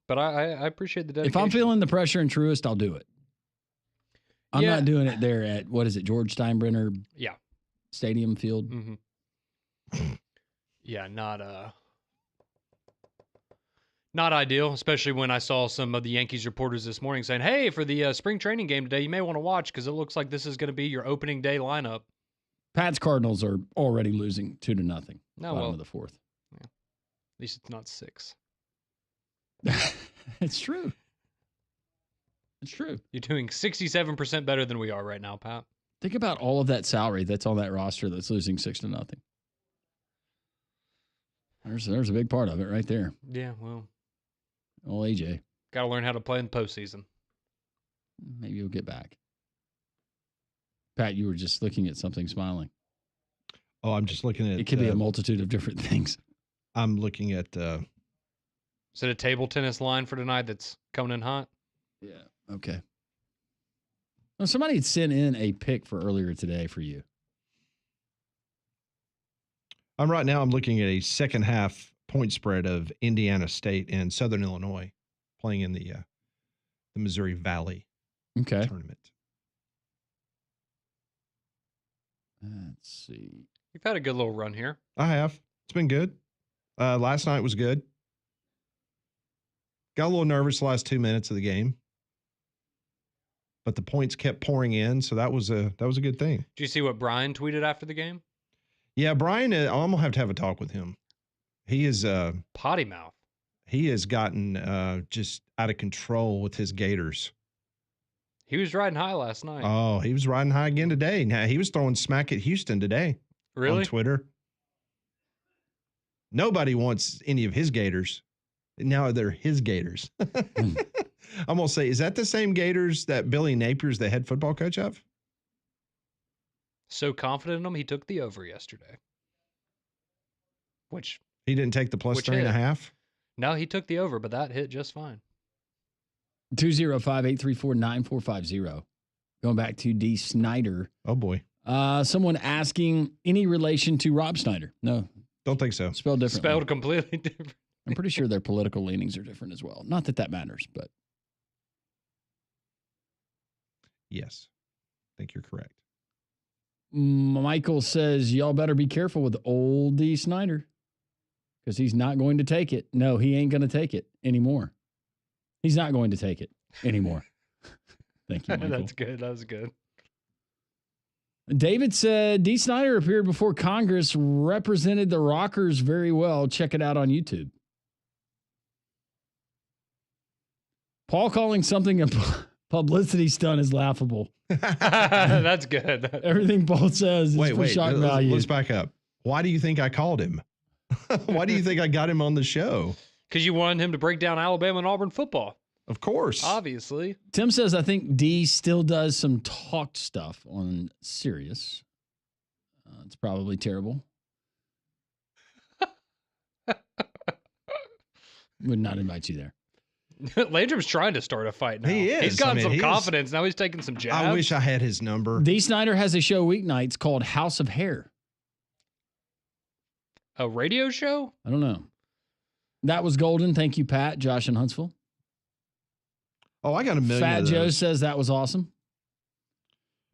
But I appreciate the dedication. If I'm feeling the pressure in Truist, I'll do it. I'm not doing it there at, what is it, George Steinbrenner Stadium Field? Mm-hmm. Yeah, not ideal, especially when I saw some of the Yankees reporters this morning saying, hey, for the spring training game today, you may want to watch because it looks like this is going to be your opening day lineup. Pat's Cardinals are already losing 2-0. No, bottom of the fourth. Yeah. At least it's not 6. It's true. It's true. You're doing 67% better than we are right now, Pat. Think about all of that salary that's on that roster that's losing 6-0. There's a big part of it right there. Yeah, well. Old AJ. Got to learn how to play in the postseason. Maybe you'll get back. Pat, you were just looking at something smiling. Oh, I'm just looking at... It could be a multitude of different things. I'm looking at... Is it a table tennis line for tonight that's coming in hot? Yeah. Okay. Well, somebody had sent in a pick for earlier today for you. I'm looking at a second half point spread of Indiana State and Southern Illinois playing in the Missouri Valley tournament. Let's see. You've had a good little run here. I have. It's been good. Last night was good. Got a little nervous the last 2 minutes of the game, but the points kept pouring in, so that was a good thing. Did you see what Brian tweeted after the game? Yeah, Brian, I'm gonna have a talk with him. He is potty mouth. He has gotten just out of control with his Gators. He was riding high last night. Oh, he was riding high again today. Now he was throwing smack at Houston today. Really? On Twitter. Nobody wants any of his Gators. Now they're his Gators. I'm gonna say, is that the same Gators that Billy Napier's the head football coach of? So confident in them, he took the over yesterday. Which he didn't take the plus 3.5? No, he took the over, but that hit just fine. 205-834-9450. Going back to D. Snyder. Oh, boy. Someone asking, any relation to Rob Snyder? No. Don't think so. Spelled differently. Spelled completely different. I'm pretty sure their political leanings are different as well. Not that matters, but. Yes. I think you're correct. Michael says, y'all better be careful with old D. Snyder because he's not going to take it. No, he ain't going to take it anymore. He's not going to take it anymore. Thank you, Michael. That's good. That was good. David said, D. Snyder appeared before Congress, represented the Rockers very well. Check it out on YouTube. Paul calling something a publicity stunt is laughable. That's good. Everything Paul says is for shock value. Let's back up. Why do you think I called him? Why do you think I got him on the show? Because you wanted him to break down Alabama and Auburn football. Of course. Obviously. Tim says, I think D still does some talk stuff on Sirius. It's probably terrible. Would not invite you there. Landrum's trying to start a fight now. He is. He's gotten some confidence. Now he's taking some jabs. I wish I had his number. D. Snyder has a show weeknights called House of Hair. A radio show? I don't know. That was golden. Thank you, Pat, Josh, and Huntsville. Oh, I got a million Fat of those. Joe says that was awesome.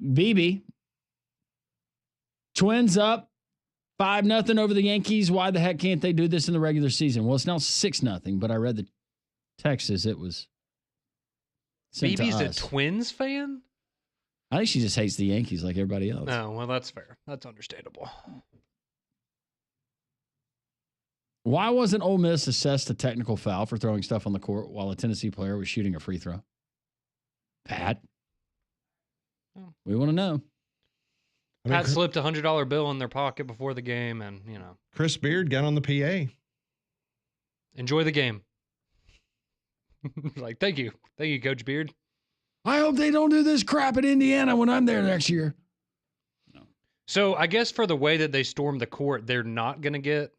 BB. Twins up 5-0 over the Yankees. Why the heck can't they do this in the regular season? Well, it's now 6-0, but I read the text as it was sent to BB's a us. Twins fan? I think she just hates the Yankees like everybody else. No, well, that's fair. That's understandable. Why wasn't Ole Miss assessed a technical foul for throwing stuff on the court while a Tennessee player was shooting a free throw? Pat? We want to know. Pat slipped a $100 bill in their pocket before the game, and, you know. Chris Beard got on the PA. Enjoy the game. Like, thank you. Thank you, Coach Beard. I hope they don't do this crap at Indiana when I'm there next year. So I guess for the way that they stormed the court, they're not going to get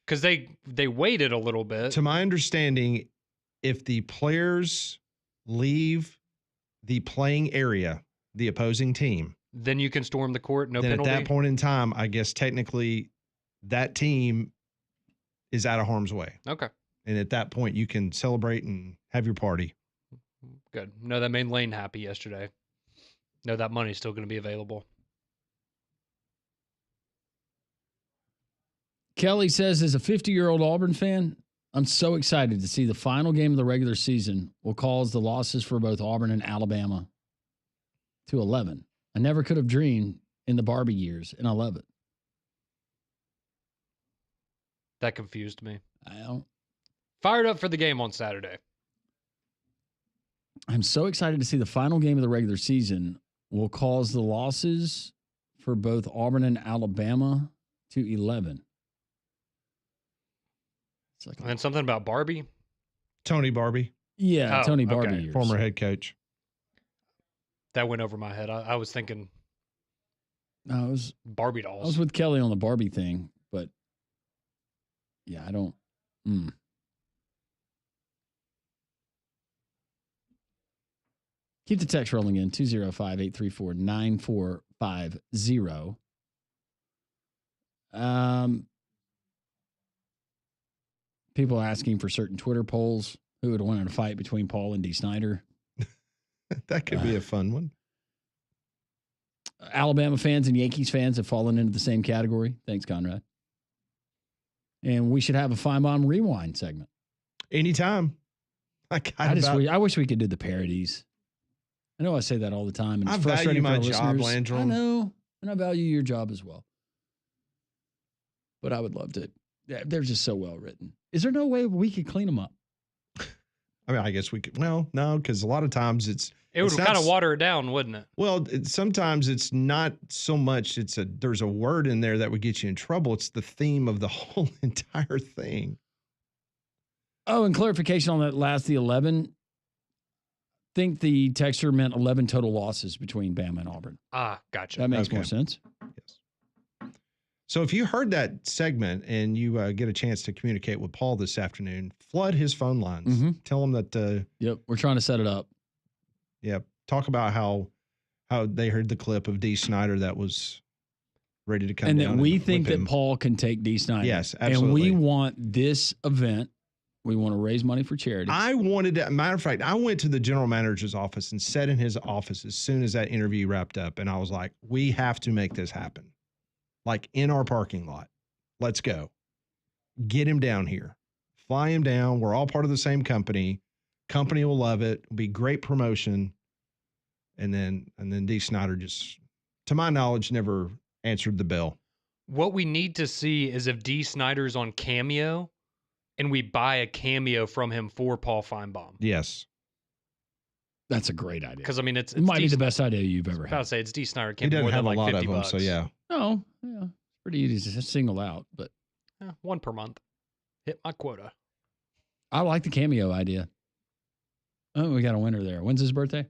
Because they waited a little bit. To my understanding, if the players leave the playing area, the opposing team, then you can storm the court, no then penalty. At that point in time, I guess technically that team is out of harm's way. Okay. And at that point, you can celebrate and have your party. Good. No, that made Lane happy yesterday. No, that money's still going to be available. Kelly says, as a 50-year-old Auburn fan, I'm so excited to see the final game of the regular season will cause the losses for both Auburn and Alabama to 11. I never could have dreamed in the Barbie years, and I love it. That confused me. I don't. Fired up for the game on Saturday. I'm so excited to see the final game of the regular season will cause the losses for both Auburn and Alabama to 11. And something about Barbie? Tony Barbie. Yeah, Tony Barbie years. Former head coach. That went over my head. I was thinking I was Barbie dolls. I was with Kelly on the Barbie thing, but yeah, I don't. Keep the text rolling in 205-834-9450. People asking for certain Twitter polls. Who would win in a fight between Paul and D. Snyder? That could be a fun one. Alabama fans and Yankees fans have fallen into the same category. Thanks, Conrad. And we should have a Feinbaum Rewind segment. Anytime. I wish we could do the parodies. I know I say that all the time. And it's frustrating for our listeners. Landrum. I know. And I value your job as well. But I would love to. They're just so well written. Is there no way we could clean them up? I mean, I guess we could. Well, no, because a lot of times it would kind of water it down, wouldn't it? Well, sometimes it's not so much. There's a word in there that would get you in trouble. It's the theme of the whole entire thing. Oh, and clarification on that the 11. I think the texter meant 11 total losses between Bama and Auburn. Ah, gotcha. That makes more sense. Yes. So if you heard that segment and you get a chance to communicate with Paul this afternoon, flood his phone lines. Mm-hmm. Tell him that. Yep, we're trying to set it up. Yep. Talk about how they heard the clip of D. Snyder that was ready to come and down. And that we think that Paul can take D. Snyder. Yes, absolutely. And we want this event. We want to raise money for charity. Matter of fact, I went to the general manager's office and sat in his office as soon as that interview wrapped up. And I was like, we have to make this happen. Like in our parking lot. Let's go. Get him down here. Fly him down. We're all part of the same company. Company will love it. It'll be great promotion. And then D. Snyder just, to my knowledge, never answered the bell. What we need to see is if D. Snyder's on Cameo and we buy a cameo from him for Paul Feinbaum. Yes. That's a great idea. Because, I mean, it might be the best idea you've ever had. I was about to say, it's D. Snyder. He doesn't have a lot of them, so yeah. Oh, yeah. It's pretty easy to single out, but. Yeah, one per month. Hit my quota. I like the cameo idea. Oh, we got a winner there. When's his birthday?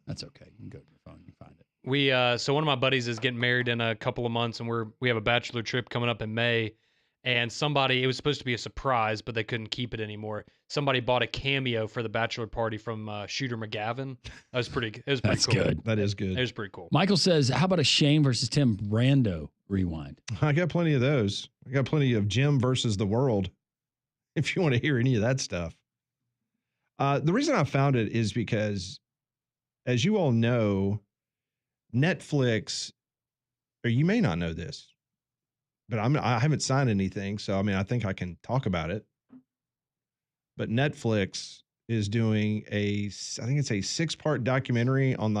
That's okay. You can go to your phone and find it. So one of my buddies is getting married in a couple of months, and we have a bachelor trip coming up in May. And it was supposed to be a surprise, but they couldn't keep it anymore. Somebody bought a cameo for the bachelor party from Shooter McGavin. That was pretty. It was pretty That's cool. good. That is good. It was pretty cool. Michael says, "How about a Shane versus Tim Brando rewind?" I got plenty of those. I got plenty of Jim versus the world. If you want to hear any of that stuff. The reason I found it is because, as you all know, Netflix, or you may not know this, but I haven't signed anything, so I mean, I think I can talk about it. But Netflix is doing I think it's a 6-part documentary on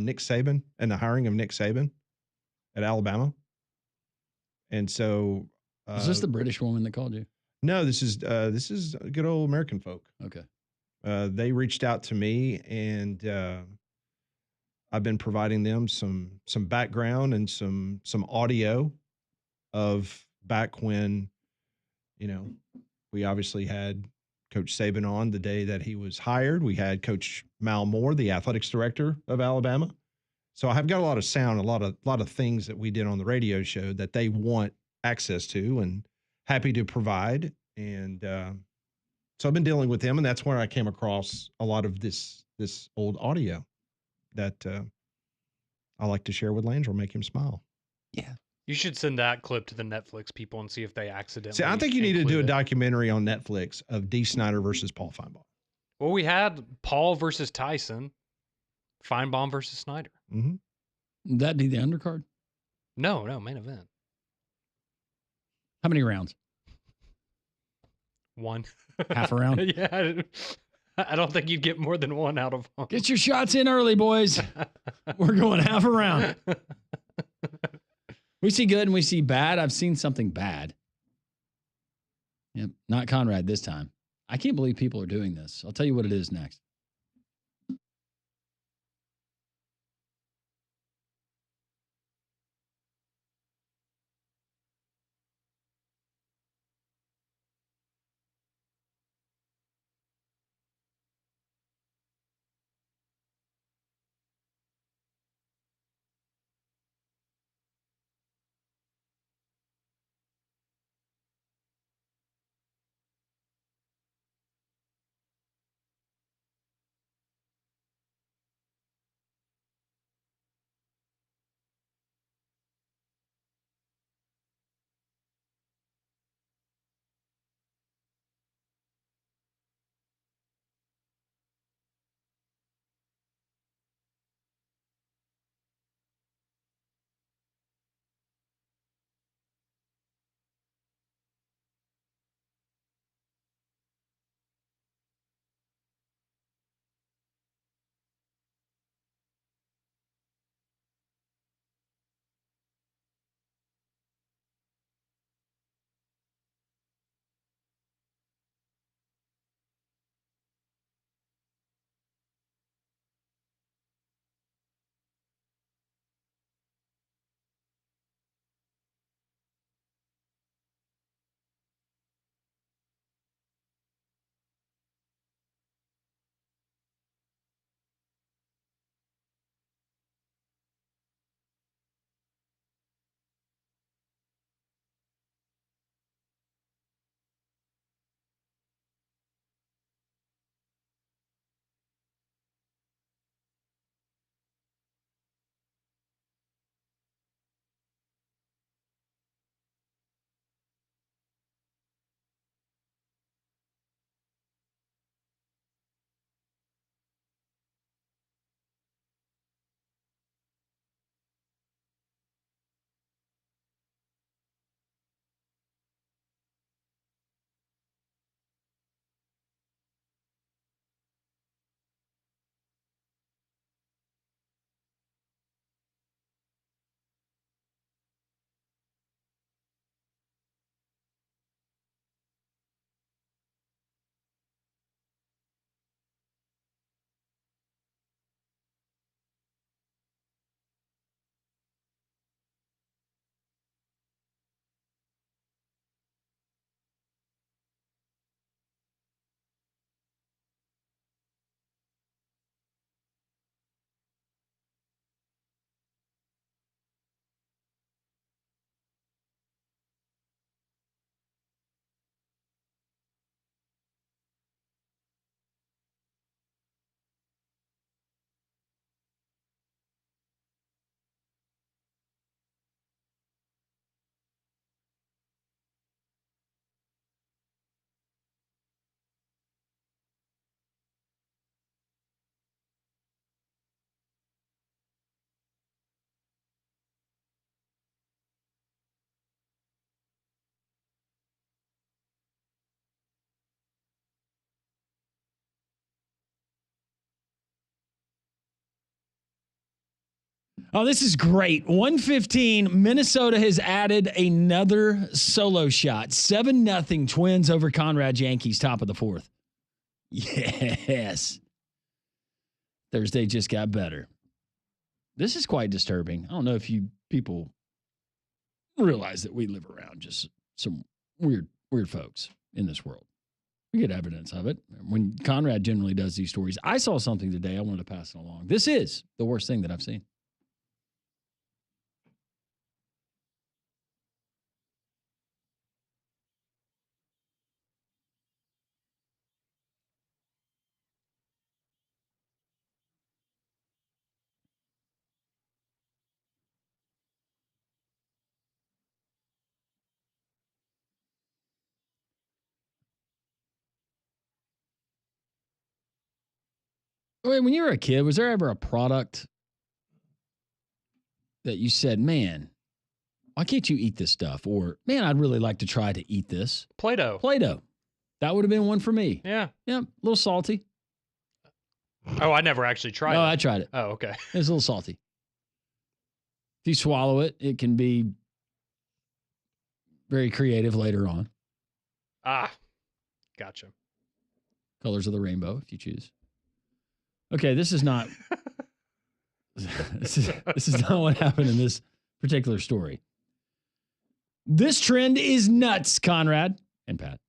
Nick Saban and the hiring of Nick Saban at Alabama. And so, is this the British woman that called you? No, this is good old American folk. Okay. They reached out to me, and I've been providing them some background and some audio of back when, we obviously had Coach Saban on the day that he was hired. We had Coach Mal Moore, the athletics director of Alabama. So I've got a lot of sound, a lot of things that we did on the radio show that they want access to, and happy to provide. And so I've been dealing with them, and that's where I came across a lot of this old audio that I like to share with Landry, make him smile. Yeah. You should send that clip to the Netflix people and see if they accidentally. See, I think you need to do a include it. documentary on Netflix of D. Snyder versus Paul Feinbaum. Well, we had Paul versus Tyson, Feinbaum versus Snyder. Mm-hmm. Would that be the undercard? No, main event. How many rounds? One. Half a round? Yeah. I don't think you'd get more than one out of one. Get your shots in early, boys. We're going half a round. We see good and we see bad. I've seen something bad. Yep, not Conrad this time. I can't believe people are doing this. I'll tell you what it is next. Oh, this is great. 115, Minnesota has added another solo shot. 7-0 Twins over Conrad Yankees, top of the fourth. Yes. Thursday just got better. This is quite disturbing. I don't know if you people realize that we live around just some weird folks in this world. We get evidence of it. When Conrad generally does these stories, I saw something today. I wanted to pass it along. This is the worst thing that I've seen. Wait, when you were a kid, was there ever a product that you said, man, why can't you eat this stuff? Or, man, I'd really like to try to eat this. Play-Doh. Play-Doh. That would have been one for me. Yeah. Yeah, a little salty. Oh, I never actually tried it. Oh, I tried it. Oh, okay. It's a little salty. If you swallow it, it can be very creative later on. Ah, gotcha. Colors of the rainbow, if you choose. Okay, this is not this is not what happened in this particular story. This trend is nuts, Conrad and Pat.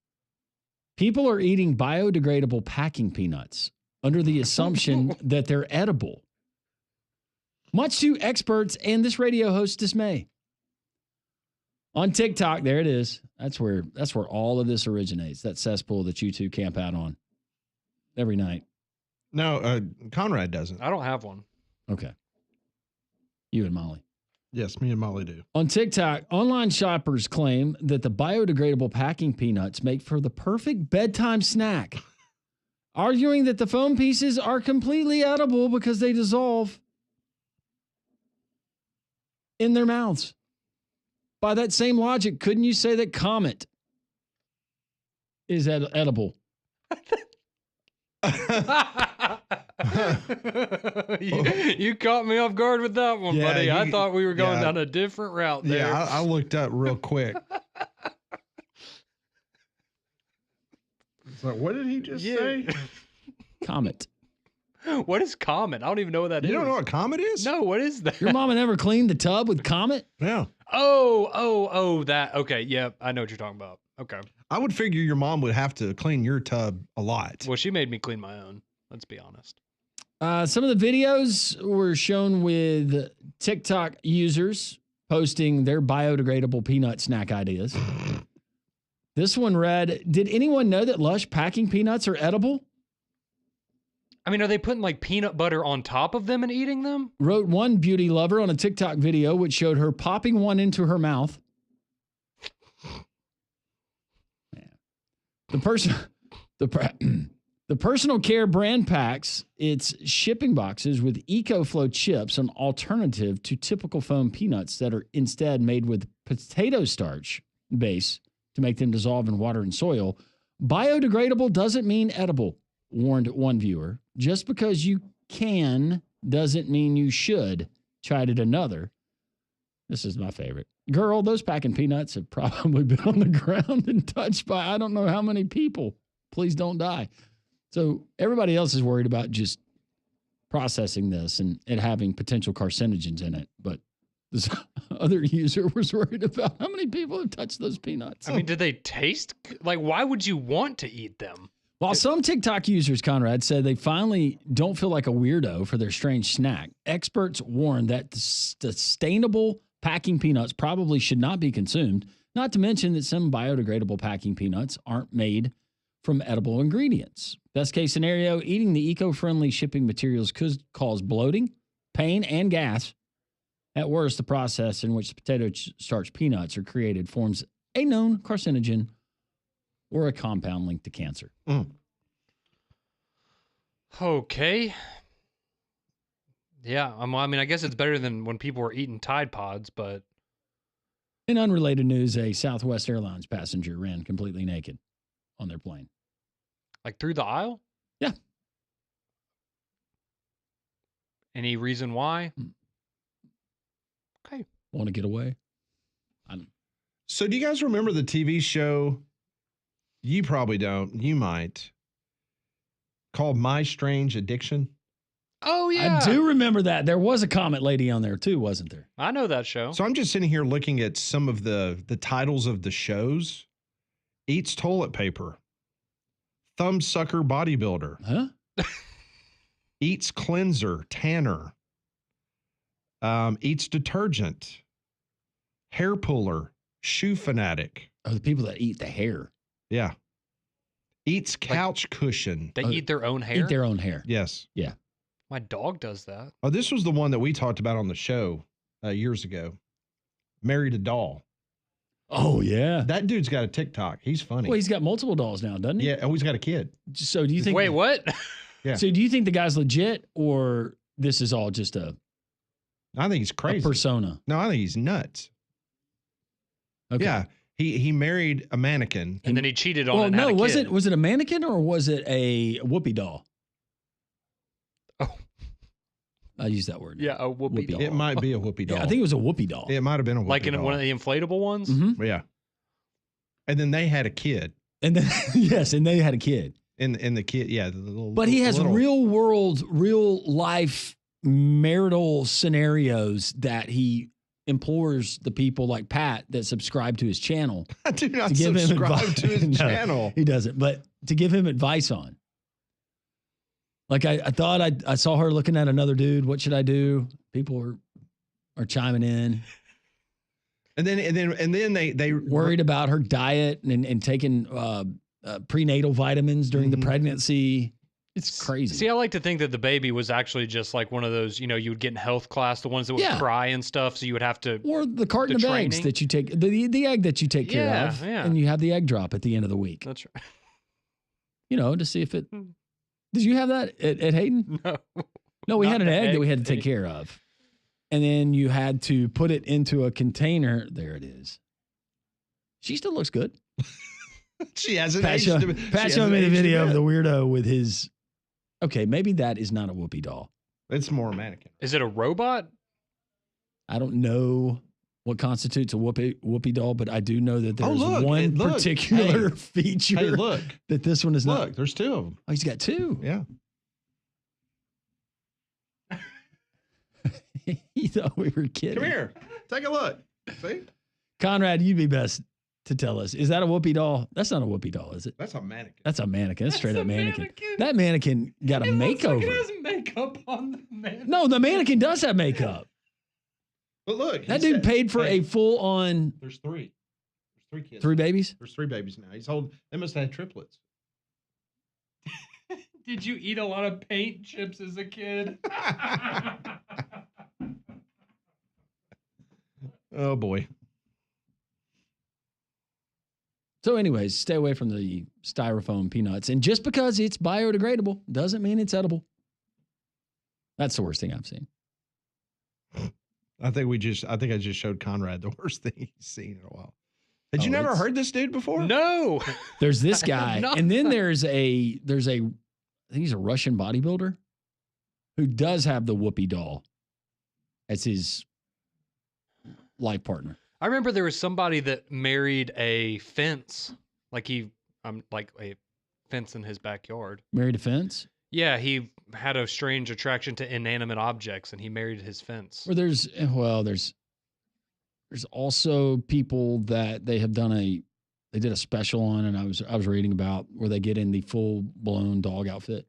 People are eating biodegradable packing peanuts under the assumption that they're edible. Much to experts and this radio host's dismay. On TikTok, there it is. That's where all of this originates. That cesspool that you two camp out on every night. No, Conrad doesn't. I don't have one. Okay. You and Molly. Yes, me and Molly do. On TikTok, online shoppers claim that the biodegradable packing peanuts make for the perfect bedtime snack, arguing that the foam pieces are completely edible because they dissolve in their mouths. By that same logic, couldn't you say that Comet is edible? you caught me off guard with that one, Yeah, buddy. I thought we were going yeah. down a different route there. Yeah, I looked up real quick. It's like, what did he just say? Comet. What is Comet? I don't even know what that is. You don't know what Comet is? No, what is that? Your mama never cleaned the tub with Comet? Yeah. Oh, that. Okay, yeah, I know what you're talking about. Okay. I would figure your mom would have to clean your tub a lot. Well, she made me clean my own. Let's be honest. Some of the videos were shown with TikTok users posting their biodegradable peanut snack ideas. This one read, did anyone know that Lush packing peanuts are edible? I mean, are they putting like peanut butter on top of them and eating them? Wrote one beauty lover on a TikTok video which showed her popping one into her mouth. The personal care brand packs its shipping boxes with EcoFlow chips, an alternative to typical foam peanuts that are instead made with potato starch base to make them dissolve in water and soil. Biodegradable doesn't mean edible, warned one viewer. Just because you can doesn't mean you should, chided another. This is my favorite. Girl, those packing peanuts have probably been on the ground and touched by I don't know how many people. Please don't die. So everybody else is worried about just processing this and it having potential carcinogens in it. But this other user was worried about how many people have touched those peanuts. I mean, did they taste like, why would you want to eat them? While some TikTok users, Conrad, said they finally don't feel like a weirdo for their strange snack, experts warn that sustainable packing peanuts probably should not be consumed, not to mention that some biodegradable packing peanuts aren't made from edible ingredients. Best case scenario, eating the eco-friendly shipping materials could cause bloating, pain, and gas. At worst, the process in which the potato starch peanuts are created forms a known carcinogen or a compound linked to cancer. Okay. Yeah, I mean, I guess it's better than when people were eating Tide Pods, but... In unrelated news, a Southwest Airlines passenger ran completely naked on their plane. Like through the aisle? Yeah. Any reason why? Okay. Want to get away? So do you guys remember the TV show? You probably don't. You might. Called My Strange Addiction? Oh, yeah. I do remember that. There was a Comet lady on there too, wasn't there? I know that show. So I'm just sitting here looking at some of the titles of the shows. Eats toilet paper. Thumbsucker bodybuilder. Huh? Eats cleanser, tanner. Eats detergent. Hair puller. Shoe fanatic. Oh, the people that eat the hair. Yeah. Eats couch cushion. They eat their own hair? Eat their own hair. Yes. Yeah. My dog does that. Oh, this was the one that we talked about on the show years ago. Married a doll. Oh, yeah. That dude's got a TikTok. He's funny. Well, he's got multiple dolls now, doesn't he? Yeah. Oh, he's got a kid. So do you think... Wait, what? Yeah. So do you think the guy's legit, or this is all just a I think he's crazy. persona? No, I think he's nuts. Okay. Yeah. He married a mannequin. And then he cheated on Well, it and had no, a was kid. it a mannequin or was it a whoopee doll? Oh. I use that word. Yeah, a whoopee doll. It might be a whoopee doll. Yeah, I think it was a whoopee doll. It might have been a whoopee Like in doll. one of the inflatable ones? Mhm. Yeah. And then they had a kid. And then yes, and they had a kid. And the kid, yeah. The little, But he has little, real world, real life marital scenarios that he implores the people like Pat that subscribe to his channel. I do not to give him subscribe to his No, channel. He doesn't, but to give him advice on. Like I thought I saw her looking at another dude. What should I do? People are chiming in. And then they worried about her diet and taking prenatal vitamins during the pregnancy. It's crazy. See, I like to think that the baby was actually just like one of those, you would get in health class, the ones that would Yeah. cry and stuff. So you would have to. Or the carton of eggs training. that you take, the egg that you take care Yeah, of, yeah. and you have the egg drop at the end of the week. That's right. To see if it. Did you have that at Hayden? No. No, we Not had an the egg that egg we had to take thing. care of. And then you had to put it into a container. There it is. She still looks good. She hasn't Pat aged. showed she me hasn't the aged video a of bit. the weirdo with his. Okay, maybe that is not a whoopee doll. It's more a mannequin. Is it a robot? I don't know what constitutes a whoopee doll, but I do know that there's look, one look. particular Hey. feature Hey, look. that this one is not. Look, there's two of them. Oh, he's got two. Yeah. He thought we were kidding. Come here. Take a look. See? Conrad, you'd be best to tell us. Is that a whoopee doll? That's not a whoopee doll, is it? That's a mannequin. That's a mannequin. That's straight up mannequin. That mannequin got a makeover. It has makeup on the man. No, the mannequin does have makeup. But look. That he dude said- paid for hey, a full on There's three. There's 3 kids. 3 babies. There's 3 babies now. He's holding. They must have had triplets. Did you eat a lot of paint chips as a kid? Oh boy. So, anyways, stay away from the styrofoam peanuts. And just because it's biodegradable doesn't mean it's edible. That's the worst thing I've seen. I think I just showed Conrad the worst thing he's seen in a while. Had you never it's- heard this dude before? No. There's this I guy, have not. and then there's a I think he's a Russian bodybuilder who does have the whoopee doll as his life partner. I remember there was somebody that married a fence, like like a fence in his backyard. Married a fence? Yeah, he had a strange attraction to inanimate objects, and he married his fence. Or there's also people that they did a special on, and I was reading about where they get in the full blown dog outfit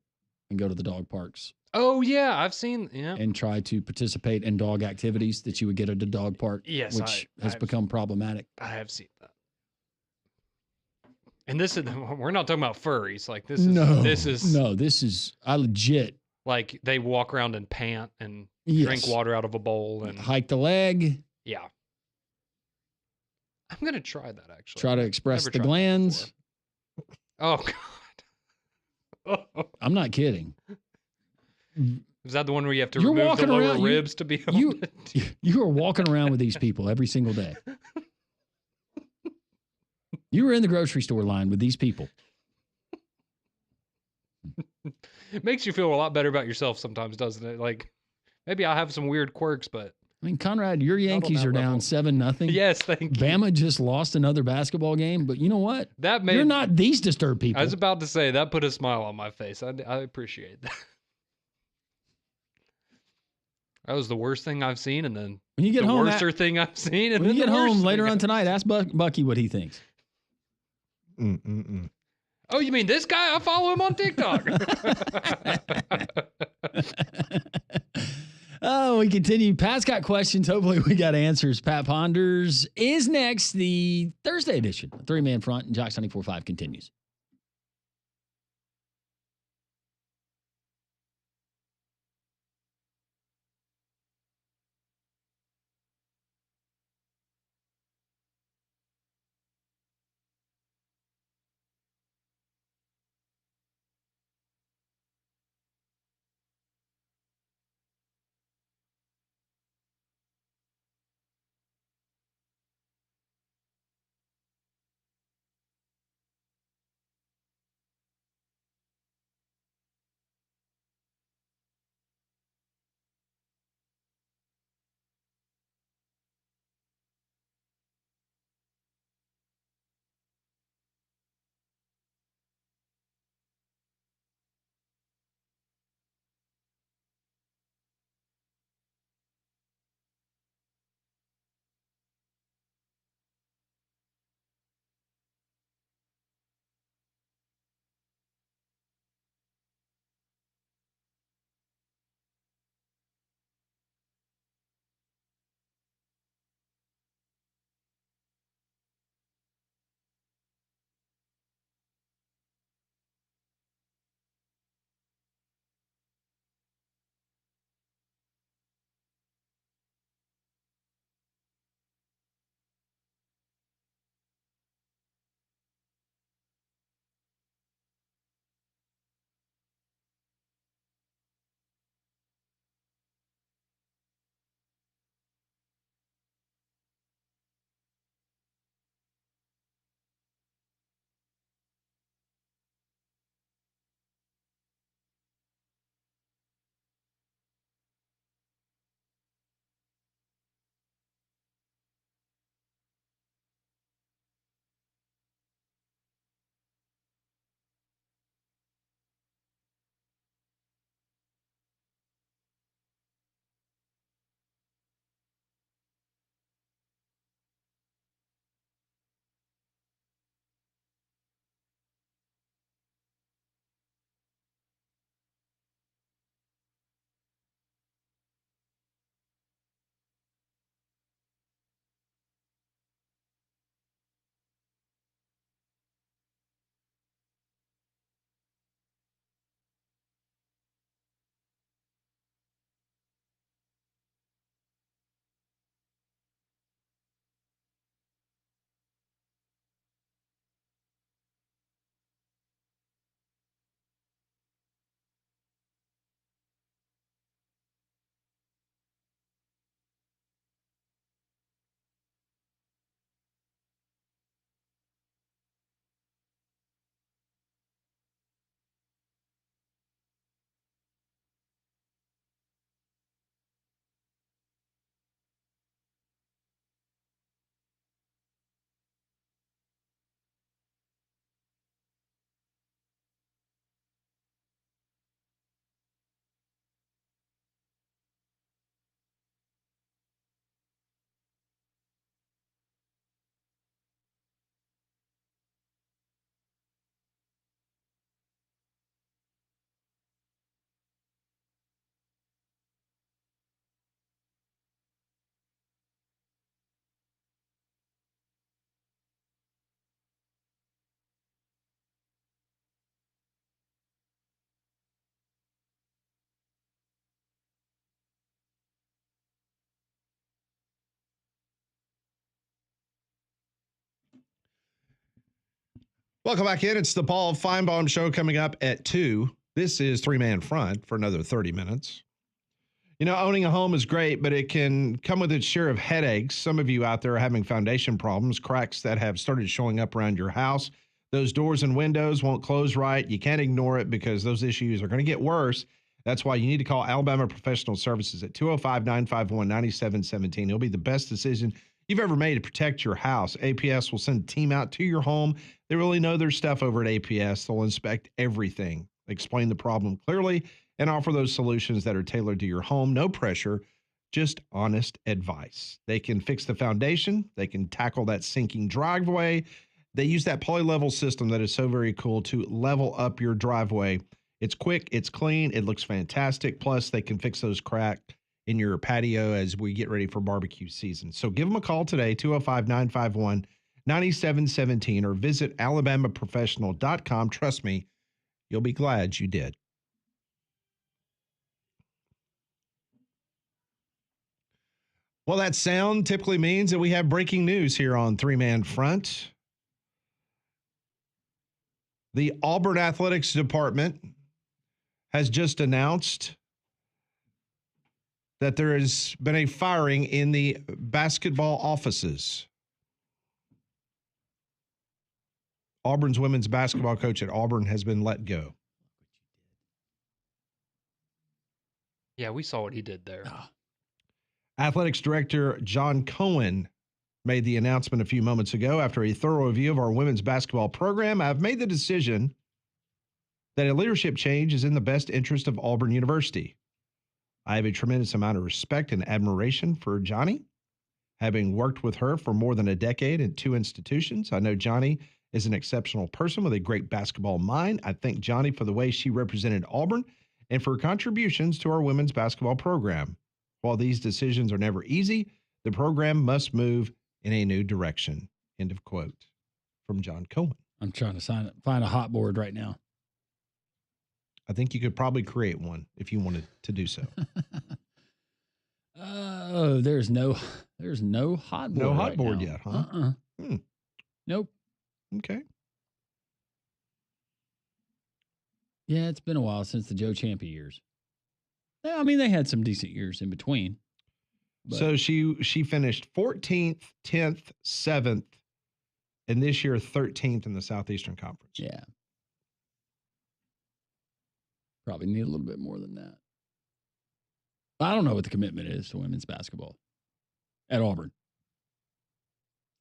and go to the dog parks Oh yeah, I've seen. Yeah, and try to participate in dog activities that you would get at a dog park, Yes, which has I've- become problematic. I have seen that. And this is we're not talking about furries. Like this is I legit like they walk around and pant and Yes. drink water out of a bowl and hike the leg, yeah. I'm gonna try that actually. try to express Never the tried that glands. Oh god. I'm not kidding. Is that the one where you have to You're remove the walking lower around- ribs to be able You to you are walking around with these people every single day. You were in the grocery store line with these people. It makes you feel a lot better about yourself sometimes, doesn't it? Like maybe I have some weird quirks, but I mean, Conrad, your Yankees that are down level. 7-0. yes, thank you. Bama just lost another basketball game, but you know what? That made You're not these disturbed people. I was about to say that put a smile on my face. I appreciate that. That was the worst thing I've seen, and then When you get the home, worser thing I've seen, and when you then get the home worst later thing on I've- tonight, ask Bucky what he thinks. Oh, you mean this guy? I follow him on TikTok. Oh, we continue. Pat's got questions. Hopefully, we got answers. Pat Ponders is next. The Thursday edition, 3-man front, and Jocks 94.5 continues. Welcome back in. It's the Paul Feinbaum Show coming up at 2. This is Three Man Front for another 30 minutes. You know, owning a home is great, but it can come with its share of headaches. Some of you out there are having foundation problems, cracks that have started showing up around your house. Those doors and windows won't close right. You can't ignore it because those issues are going to get worse. That's why you need to call Alabama Professional Services at 205-951-9717. It'll be the best decision you've ever made to protect your house. APS will send a team out to your home. They really know their stuff over at APS. They'll inspect everything, explain the problem clearly, and offer those solutions that are tailored to your home. No pressure, just honest advice. They can fix the foundation. They can tackle that sinking driveway. They use that poly-level system that is so very cool to level up your driveway. It's quick, it's clean, it looks fantastic. Plus, they can fix those cracks in your patio as we get ready for barbecue season. So give them a call today, 205-951-9717, or visit alabamaprofessional.com. Trust me, you'll be glad you did. Well, that sound typically means that we have breaking news here on Three Man Front. The Auburn Athletics Department has just announced that there has been a firing in the basketball offices. Auburn's women's basketball coach at Auburn has been let go. Yeah, we saw what he did there. Athletics Director John Cohen made the announcement a few moments ago. After a thorough review of our women's basketball program, I've made the decision that a leadership change is in the best interest of Auburn University. I have a tremendous amount of respect and admiration for Johnny, having worked with her for more than a decade in 2 institutions. I know Johnny is an exceptional person with a great basketball mind. I thank Johnny for the way she represented Auburn and for her contributions to our women's basketball program. While these decisions are never easy, the program must move in a new direction. End of quote from John Cohen. I'm trying to find a hot board right now. I think you could probably create one if you wanted to do so. Oh, there's no hot board. No hot right board now. yet, huh? Nope. Okay. Yeah, it's been a while since the Joe Ciampa years. Yeah, I mean, they had some decent years in between. But. So she finished 14th, 10th, 7th, and this year 13th in the Southeastern Conference. Yeah. Probably need a little bit more than that. I don't know what the commitment is to women's basketball at Auburn.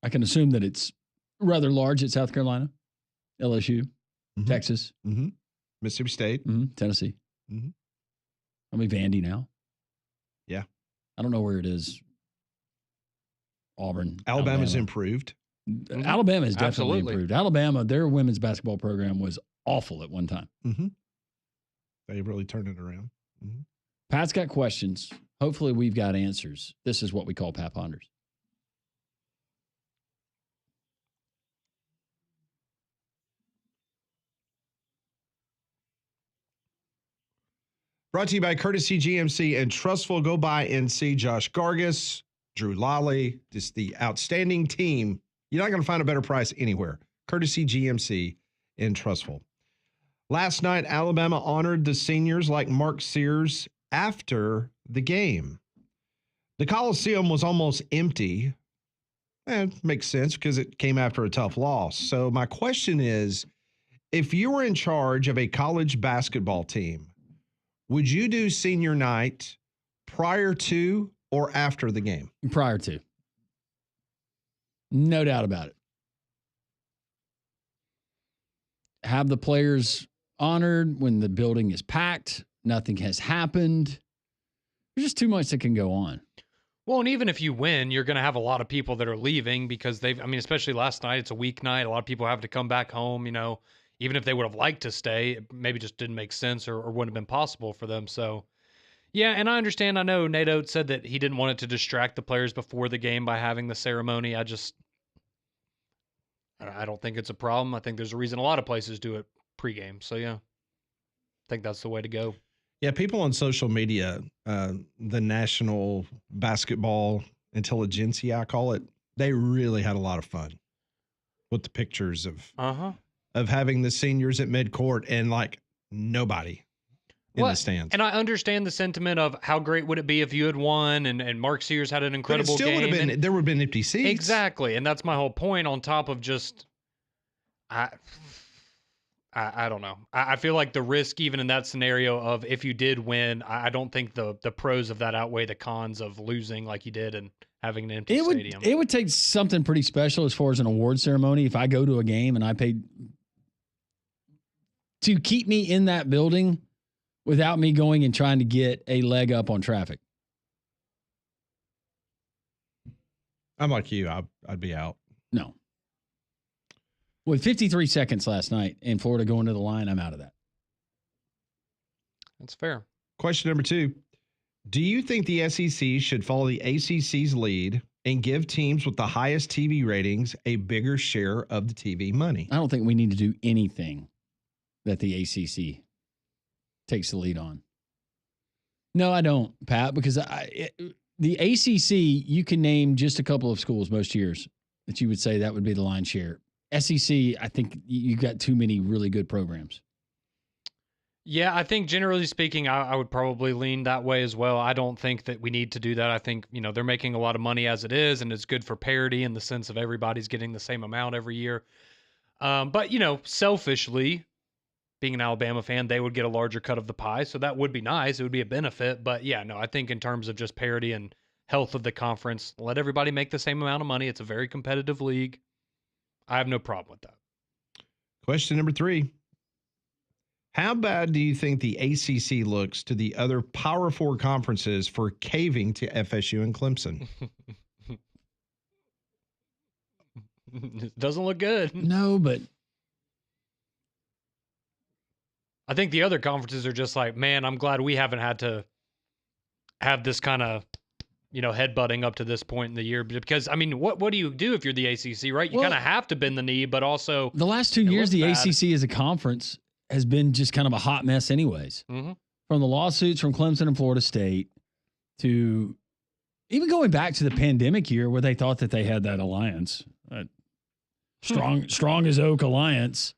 I can assume that it's rather large at South Carolina, LSU, Texas, Mississippi State, Tennessee. I mean, Vandy now. Yeah. I don't know where it is. Auburn. Alabama's improved. Alabama is definitely improved. Alabama, their women's basketball program was awful at one time. They really turned it around. Pat's got questions. Hopefully we've got answers. This is what we call Pat Ponders. Brought to you by Courtesy GMC and Trustful. Go by and see Josh Gargis, Drew Lally, just the outstanding team. You're not going to find a better price anywhere. Courtesy GMC and Trustful. Last night, Alabama honored the seniors like Mark Sears after the game. The Coliseum was almost empty. It makes sense because it came after a tough loss. So my question is, if you were in charge of a college basketball team, would you do senior night prior to or after the game? Prior to. No doubt about it. Have the players honored when the building is packed. Nothing has happened. There's just too much that can go on. Well, and even if you win, you're going to have a lot of people that are leaving because especially last night, it's a weeknight. A lot of people have to come back home, even if they would have liked to stay, it maybe just didn't make sense or wouldn't have been possible for them. So, yeah, and I understand. I know Nate Oates said that he didn't want it to distract the players before the game by having the ceremony. I don't think it's a problem. I think there's a reason a lot of places do it pregame. So, yeah, I think that's the way to go. Yeah, people on social media, the National Basketball Intelligentsia, I call it, they really had a lot of fun with the pictures of of having the seniors at midcourt and like nobody in the stands. And I understand the sentiment of how great would it be if you had won and Mark Sears had an incredible but it still game. Would have been, there would have been empty seats. Exactly. And that's my whole point on top of just, I don't know. I feel like the risk, even in that scenario of if you did win, I don't think the pros of that outweigh the cons of losing like you did and having an empty stadium. It would take something pretty special as far as an award ceremony. If I go to a game and I paid to keep me in that building without me going and trying to get a leg up on traffic. I'm like you. I'd be out. No. With 53 seconds last night in Florida going to the line, I'm out of that. That's fair. Question number 2. Do you think the SEC should follow the ACC's lead and give teams with the highest TV ratings a bigger share of the TV money? I don't think we need to do anything that the ACC takes the lead on. No, I don't, Pat, because the ACC, you can name just a couple of schools most years that you would say that would be the lion's share. SEC, I think you got too many really good programs. Yeah, I think generally speaking, I would probably lean that way as well. I don't think that we need to do that. I think, they're making a lot of money as it is, and it's good for parity in the sense of everybody's getting the same amount every year. But, selfishly, being an Alabama fan, they would get a larger cut of the pie. So that would be nice. It would be a benefit. But yeah, no, I think in terms of just parity and health of the conference, let everybody make the same amount of money. It's a very competitive league. I have no problem with that. Question number 3. How bad do you think the ACC looks to the other Power 4 conferences for caving to FSU and Clemson? Doesn't look good. No, but I think the other conferences are just like, man, I'm glad we haven't had to have this kind of, headbutting up to this point in the year. Because, what do you do if you're the ACC, right? You kind of have to bend the knee, but also... The last 2 years, the ACC as a conference has been just kind of a hot mess anyways. Mm-hmm. From the lawsuits from Clemson and Florida State to even going back to the pandemic year where they thought that they had that alliance. Strong as oak alliance.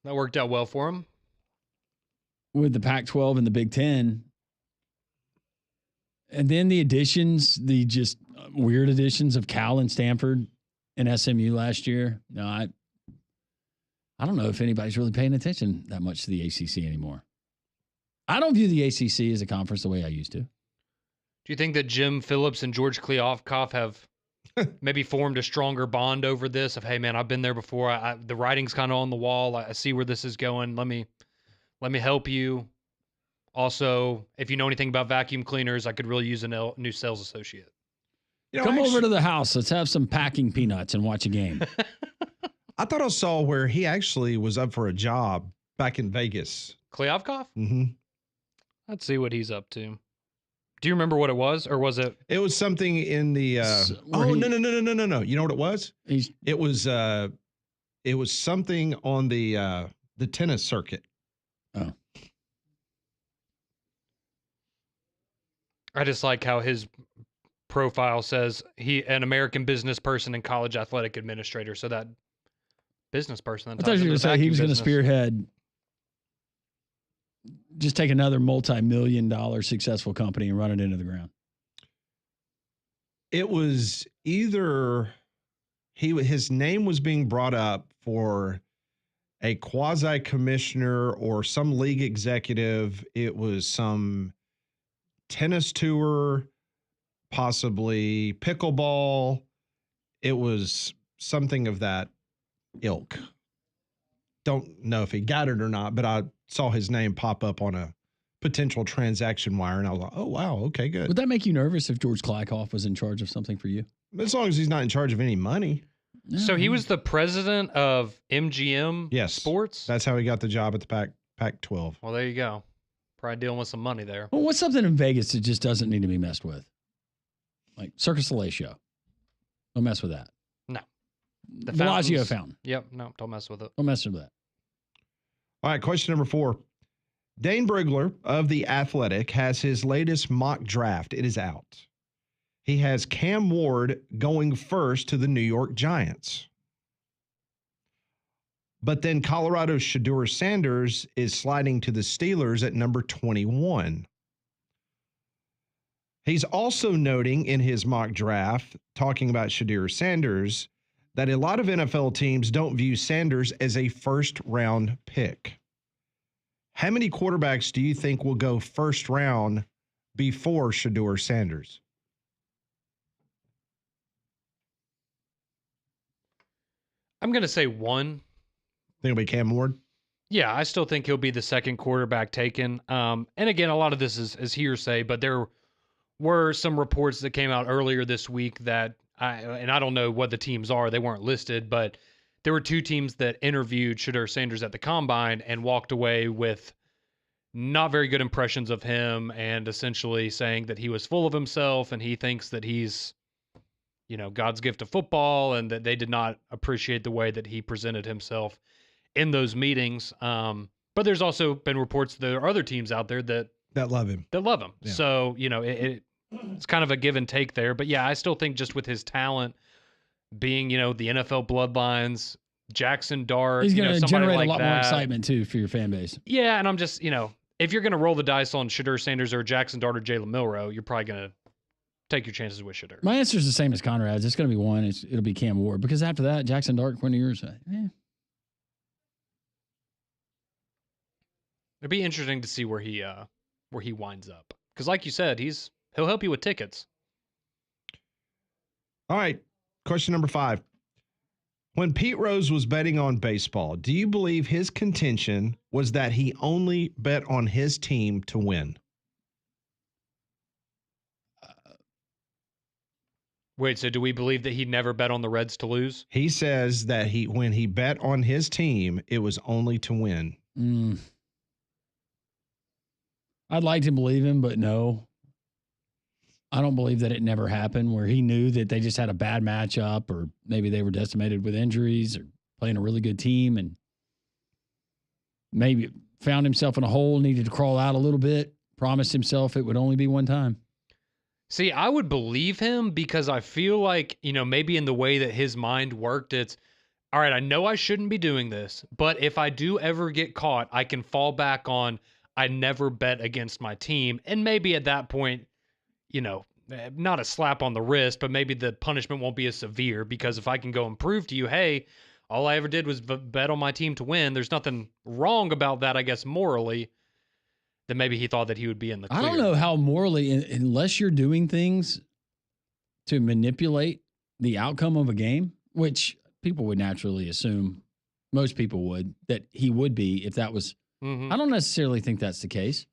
That worked out well for them. With the Pac-12 and the Big Ten. And then the additions, the just weird additions of Cal and Stanford and SMU last year. No, I don't know if anybody's really paying attention that much to the ACC anymore. I don't view the ACC as a conference the way I used to. Do you think that Jim Phillips and George Kliavkoff have maybe formed a stronger bond over this of, hey, man, I've been there before. The writing's kind of on the wall. I see where this is going. Let me help you. Also, if you know anything about vacuum cleaners, I could really use a new sales associate. Come over to the house. Let's have some packing peanuts and watch a game. I thought I saw where he actually was up for a job back in Vegas. Kliavkoff? Mm-hmm. Let's see what he's up to. Do you remember what it was, or was it? It was something in the. No! You know what it was? It was something on the tennis circuit. Oh. I just like how his profile says an American business person and college athletic administrator. So that business person. I thought you were going to say he was going to spearhead, just take another multi-million-dollar successful company and run it into the ground. It was either his name was being brought up for a quasi commissioner or some league executive. It was some tennis tour, possibly pickleball. It was something of that ilk. Don't know if he got it or not, but I saw his name pop up on a potential transaction wire, and I was like, oh, wow, okay, good. Would that make you nervous if George Kliavkoff was in charge of something for you? As long as he's not in charge of any money. So he was the president of MGM Sports? That's how he got the job at the Pac-12. Well, there you go. Probably dealing with some money there. Well, what's something in Vegas that just doesn't need to be messed with? Like Circus Soleil show. Don't mess with that. No. The Bellagio fountain. Yep. No, don't mess with it. Don't mess with that. All right, question number 4. Dane Brugler of The Athletic has his latest mock draft. It is out. He has Cam Ward going first to the New York Giants. But then Colorado's Shedeur Sanders is sliding to the Steelers at number 21. He's also noting in his mock draft, talking about Shedeur Sanders, that a lot of NFL teams don't view Sanders as a first-round pick. How many quarterbacks do you think will go first round before Shedeur Sanders? I'm going to say one. Think it'll be Cam Ward? Yeah, I still think he'll be the second quarterback taken. And again, a lot of this is hearsay, but there were some reports that came out earlier this week that, I don't know what the teams are, they weren't listed, but there were two teams that interviewed Shedeur Sanders at the Combine and walked away with not very good impressions of him and essentially saying that he was full of himself and he thinks that he's, God's gift to football, and that they did not appreciate the way that he presented himself in those meetings. But there's also been reports that there are other teams out there that love him. Yeah. So, it's kind of a give and take there. But yeah, I still think just with his talent being, the NFL bloodlines, Jackson Dart, he's going to generate like a lot more excitement too for your fan base. Yeah, and I'm just, if you're going to roll the dice on Shedeur Sanders or Jackson Dart or Jalen Milroe, you're probably going to take your chances with Shedeur. My answer is the same as Conrad's. It's going to be one. It'll be Cam Ward, because after that, Jackson Dart, Quinn Ewers. It'd be interesting to see where he winds up, because like you said, he'll help you with tickets. All right, question number 5. When Pete Rose was betting on baseball, do you believe his contention was that he only bet on his team to win? Wait, so do we believe that he never bet on the Reds to lose? He says that when he bet on his team, it was only to win. I'd like to believe him, but no. I don't believe that it never happened, where he knew that they just had a bad matchup, or maybe they were decimated with injuries, or playing a really good team and maybe found himself in a hole, needed to crawl out a little bit, promised himself it would only be one time. See, I would believe him, because I feel like, maybe in the way that his mind worked, it's, all right, I know I shouldn't be doing this, but if I do ever get caught, I can fall back on, I never bet against my team. And maybe at that point, not a slap on the wrist, but maybe the punishment won't be as severe, because if I can go and prove to you, hey, all I ever did was bet on my team to win, there's nothing wrong about that, I guess, morally, then maybe he thought that he would be in the clear. I don't know how morally, unless you're doing things to manipulate the outcome of a game, which people would naturally assume, most people would, that he would be if that was. I don't necessarily think that's the case.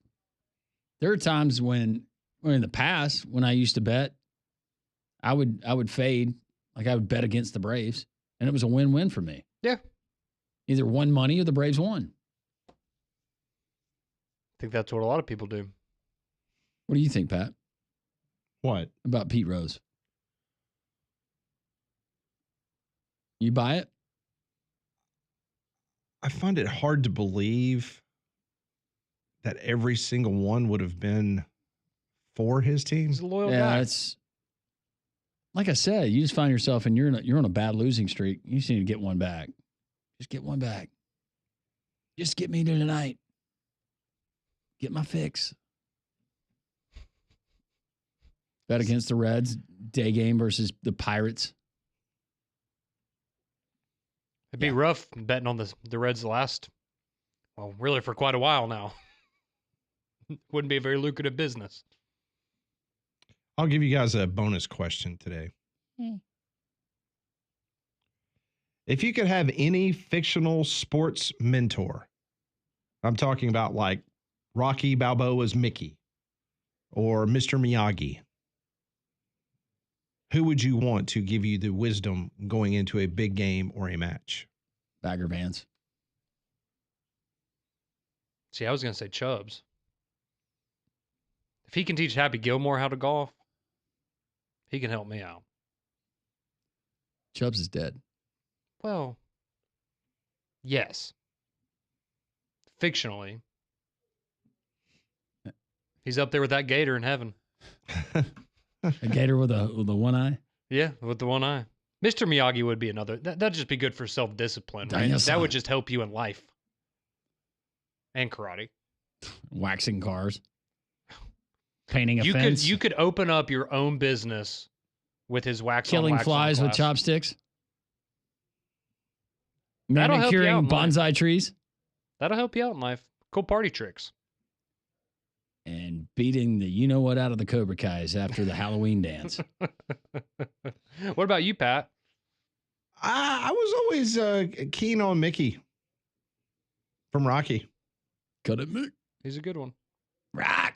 There are times when in the past, when I used to bet, I would fade, like I would bet against the Braves, and it was a win-win for me. Yeah. Either won money or the Braves won. I think that's what a lot of people do. What do you think, Pat? What? About Pete Rose? You buy it? I find it hard to believe that every single one would have been for his team. He's a loyal guy. It's like I said, you just find yourself and you're on a bad losing streak. You just need to get one back. Just get one back. Just get me to tonight. Get my fix. Bet against the Reds, day game versus the Pirates. It'd be rough betting on the Reds really for quite a while now. Wouldn't be a very lucrative business. I'll give you guys a bonus question today. If you could have any fictional sports mentor, I'm talking about like Rocky Balboa's Mickey or Mr. Miyagi, who would you want to give you the wisdom going into a big game or a match? Bagger Vance. See, I was going to say Chubbs. If he can teach Happy Gilmore how to golf, he can help me out. Chubbs is dead. Well, yes. Fictionally. He's up there with that gator in heaven. A gator with a one eye? Yeah, with the one eye. Mr. Miyagi would be another. That'd just be good for self-discipline, right? That would just help you in life. And karate. Waxing cars. Painting a fence. You could open up your own business with his wax Killing on, wax flies on with class. chopsticks. That'll help you out Manicuring in life. bonsai trees. That'll help you out in life. Cool party tricks. And beating the you-know-what out of the Cobra Kais after the Halloween dance. What about you, Pat? I was always keen on Mickey from Rocky. Cut it, Mick. He's a good one. Rock.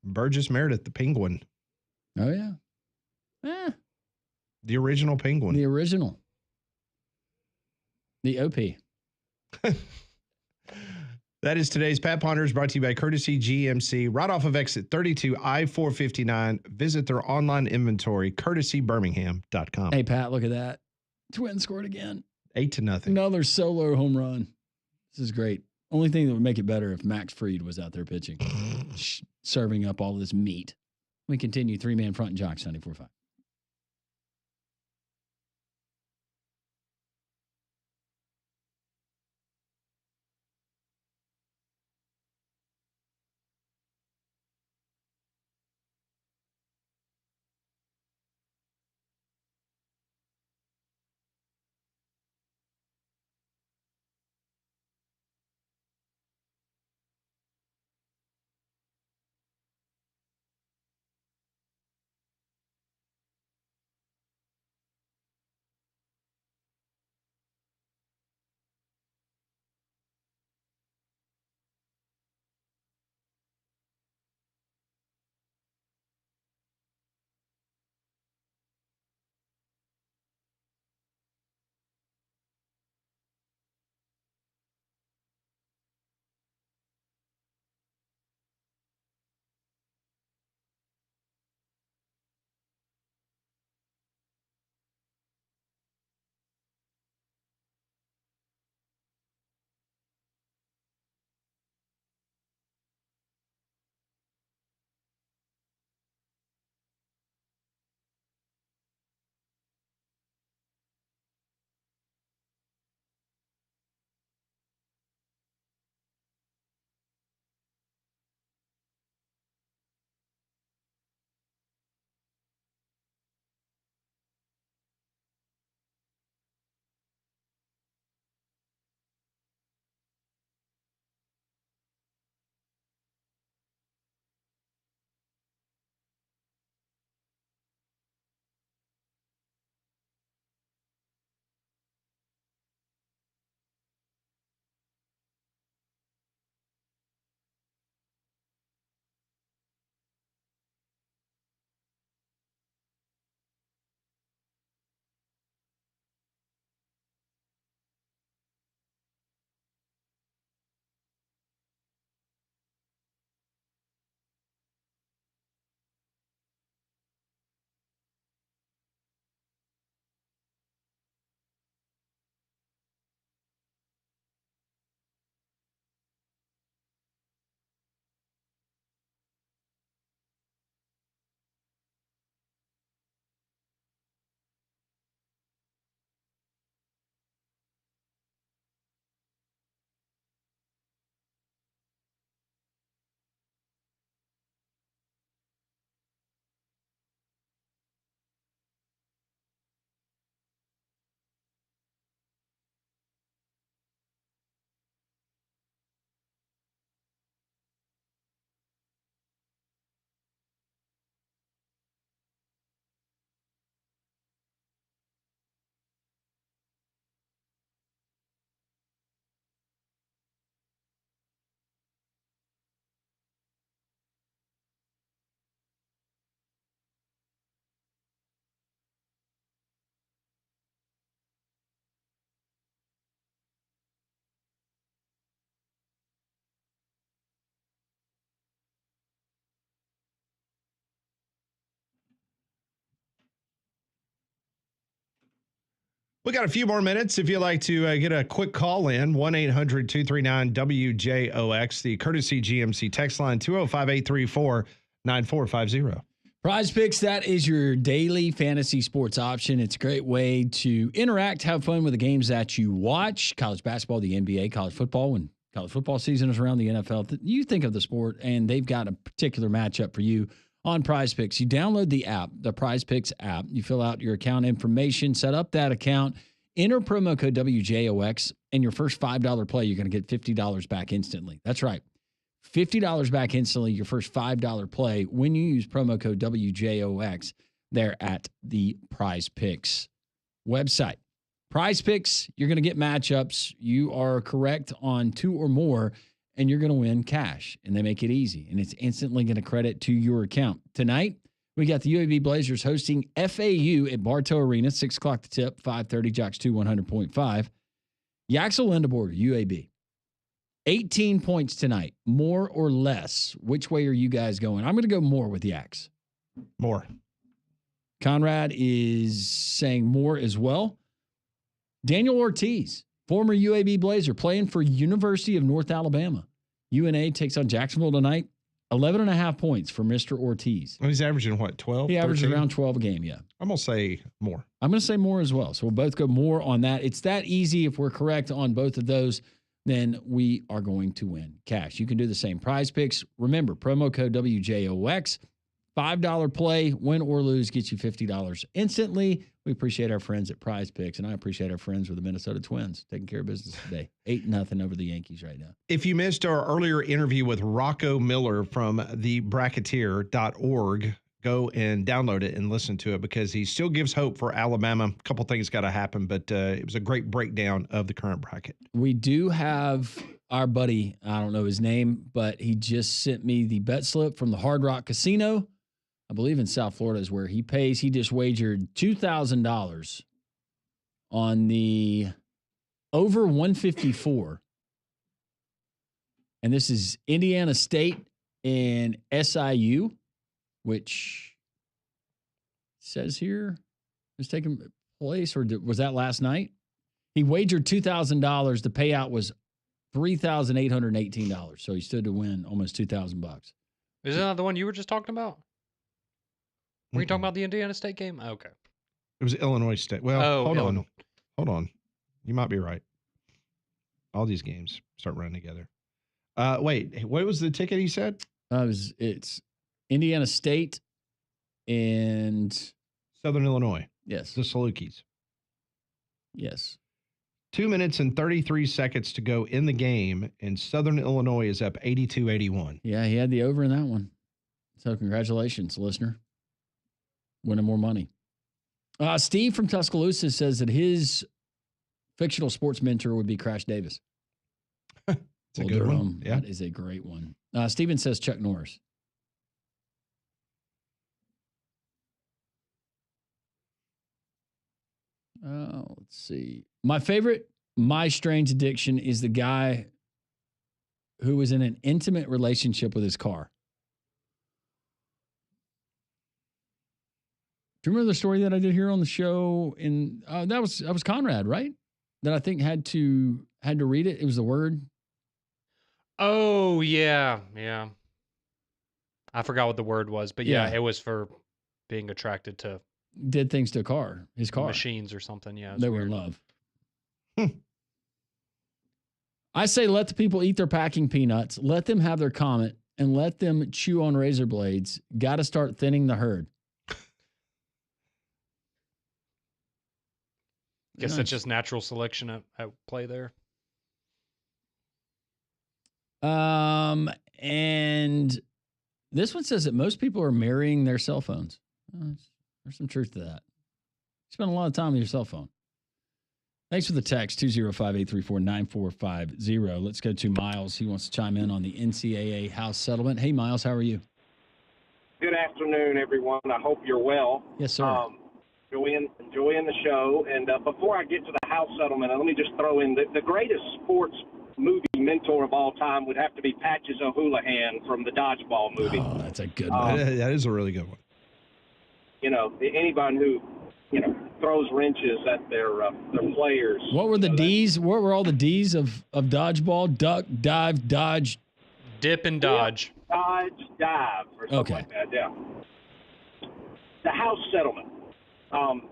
Burgess Meredith, the Penguin. Oh, yeah. The original Penguin. The original. The OP. That is today's Pat Ponders, brought to you by Courtesy GMC, right off of exit 32, I-459. Visit their online inventory, courtesybirmingham.com. Hey, Pat, look at that. Twins scored again. 8-0. Another solo home run. This is great. Only thing that would make it better if Max Fried was out there pitching, serving up all this meat. We continue 3-man front and Jocks 94.5. We got a few more minutes. If you'd like to get a quick call in, 1-800-239-WJOX, the Courtesy GMC text line, 205-834-9450. Prize Picks, that is your daily fantasy sports option. It's a great way to interact, have fun with the games that you watch. College basketball, the NBA, college football. When college football season is around, the NFL, you think of the sport, and they've got a particular matchup for you on Prize Picks. You download the app, the Prize Picks app. You fill out your account information, set up that account, enter promo code WJOX, and your first $5 play, you're going to get $50 back instantly. That's right. $50 back instantly, your first $5 play when you use promo code WJOX there at the Prize Picks website. Prize Picks, you're going to get matchups. You are correct on 2 or more, and you're going to win cash. And they make it easy, and it's instantly going to credit to your account. Tonight, we got the UAB Blazers hosting FAU at Bartow Arena, 6 o'clock to tip, 5:30, Jocks 2, 100.5. Yaxel Lindebord, UAB. 18 points tonight, more or less. Which way are you guys going? I'm going to go more with Yax. More. Conrad is saying more as well. Daniel Ortiz, former UAB Blazer, playing for University of North Alabama. UNA takes on Jacksonville tonight. 11.5 points for Mr. Ortiz. Well, he's averaging what, 12? He averages 13? around 12 a game, yeah. I'm going to say more. I'm going to say more as well. So we'll both go more on that. It's that easy. If we're correct on both of those, then we are going to win cash. You can do the same. Prize Picks. Remember, promo code WJOX. $5 play, win or lose, gets you $50 instantly. We appreciate our friends at Prize Picks, and I appreciate our friends with the Minnesota Twins taking care of business today. 8-0 over the Yankees right now. If you missed our earlier interview with Rocco Miller from the bracketeer.org, go and download it and listen to it because he still gives hope for Alabama. A couple things got to happen, but it was a great breakdown of the current bracket. We do have our buddy, I don't know his name, but he just sent me the bet slip from the Hard Rock Casino. I believe in South Florida is where he pays. He just wagered $2,000 on the over 154. And this is Indiana State and SIU, which says here is taking place, or was that last night? He wagered $2,000. The payout was $3,818. So he stood to win almost $2,000. Isn't that the one you were just talking about? Were you talking about the Indiana State game? Oh, okay. It was Illinois State. Well, hold on. You might be right. All these games start running together. Wait, what was the ticket he said? It's Indiana State and Southern Illinois. Yes. The Salukis. Yes. 2 minutes and 33 seconds to go in the game, and Southern Illinois is up 82-81. Yeah, he had the over in that one. So congratulations, listener. Winning more money. Steve from Tuscaloosa says that his fictional sports mentor would be Crash Davis. It's a good one. Yeah. That is a great one. Steven says Chuck Norris. Let's see. My favorite My Strange Addiction is the guy who was in an intimate relationship with his car. Do you remember the story that I did here on the show? That was Conrad, right? That I think had to read it. It was the Word. Oh yeah. I forgot what the word was, but yeah, it was for being attracted to did things to his car, machines or something. Yeah, they were in love. I say let the people eat their packing peanuts, let them have their comet, and let them chew on razor blades. Got to start thinning the herd. Guess that's just natural selection at play there. And this one says that most people are marrying their cell phones. There's some truth to that. You spend a lot of time with your cell phone. Thanks for the text, 205-834-9450. Let's go to Miles. He wants to chime in on the NCAA House settlement. Hey, Miles, how are you? Good afternoon, everyone. I hope you're well. Yes, sir. Enjoying the show. And before I get to the House settlement, let me just throw in the greatest sports movie mentor of all time would have to be Patches O'Houlihan from the Dodgeball movie. Oh, that's a good one. That is a really good one. You know, anybody who, throws wrenches at their players. What were the D's? What were all the D's of dodgeball? Duck, dive, dodge. Dip and dodge. Dodge, dive, or something like that, yeah. the House settlement.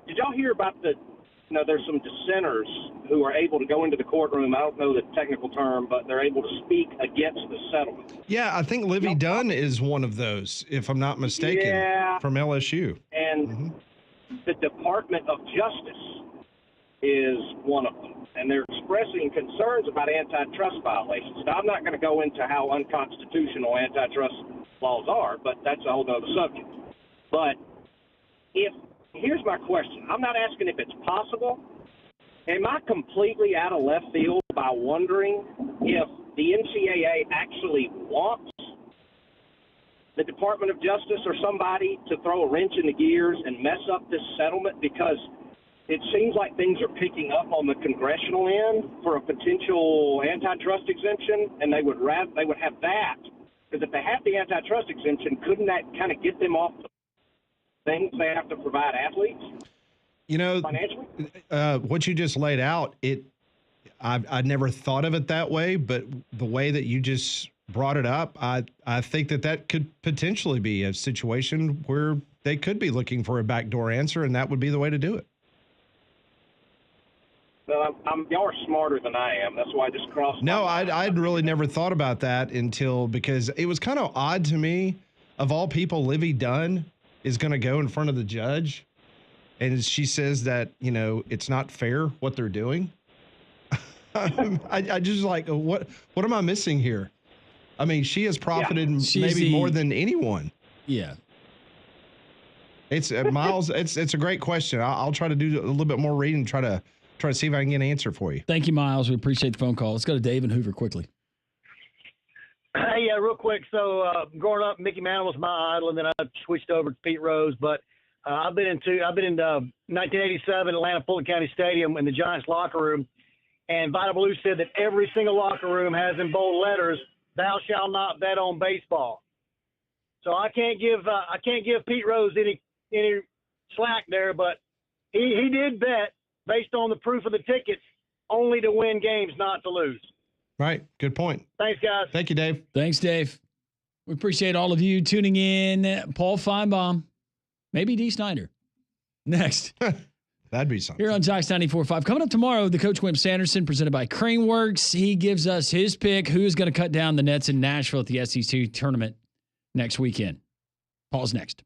Did y'all hear about the? There's some dissenters who are able to go into the courtroom. I don't know the technical term, but they're able to speak against the settlement. Yeah, I think Livy Dunn is one of those, if I'm not mistaken, from LSU. And the Department of Justice is one of them. And they're expressing concerns about antitrust violations. Now, I'm not going to go into how unconstitutional antitrust laws are, but that's a whole other subject. But here's my question. I'm not asking if it's possible. Am I completely out of left field by wondering if the NCAA actually wants the Department of Justice or somebody to throw a wrench in the gears and mess up this settlement? Because it seems like things are picking up on the congressional end for a potential antitrust exemption, and they would have that. Because if they have the antitrust exemption, couldn't that kind of get them off the things they have to provide athletes? Financially? What you just laid out, I never thought of it that way, but the way that you just brought it up, I think that could potentially be a situation where they could be looking for a backdoor answer, and that would be the way to do it. Well, y'all are smarter than I am. That's why I just crossed. No, I'd really never thought about that because it was kind of odd to me. Of all people, Livy Dunn is going to go in front of the judge, and she says that it's not fair what they're doing. I just like what am I missing here? I mean, she has profited maybe more than anyone. Yeah. It's Miles. It's a great question. I'll try to do a little bit more reading and try to see if I can get an answer for you. Thank you, Miles. We appreciate the phone call. Let's go to Dave and Hoover quickly. Yeah, real quick. So growing up, Mickey Mantle was my idol, and then I switched over to Pete Rose. But I've been in 1987 Atlanta Fulton County Stadium in the Giants locker room, and Vita Blue said that every single locker room has in bold letters, "Thou shalt not bet on baseball." So I can't give Pete Rose any slack there, but he did bet based on the proof of the tickets, only to win games, not to lose. Right. Good point. Thanks, guys. Thank you, Dave. Thanks, Dave. We appreciate all of you tuning in. Paul Feinbaum, maybe D. Snyder. Next. That'd be something. Here on Jocks 94.5. Coming up tomorrow, the Coach Wimp Sanderson, presented by Craneworks. He gives us his pick. Who is going to cut down the Nets in Nashville at the SEC tournament next weekend? Paul's next.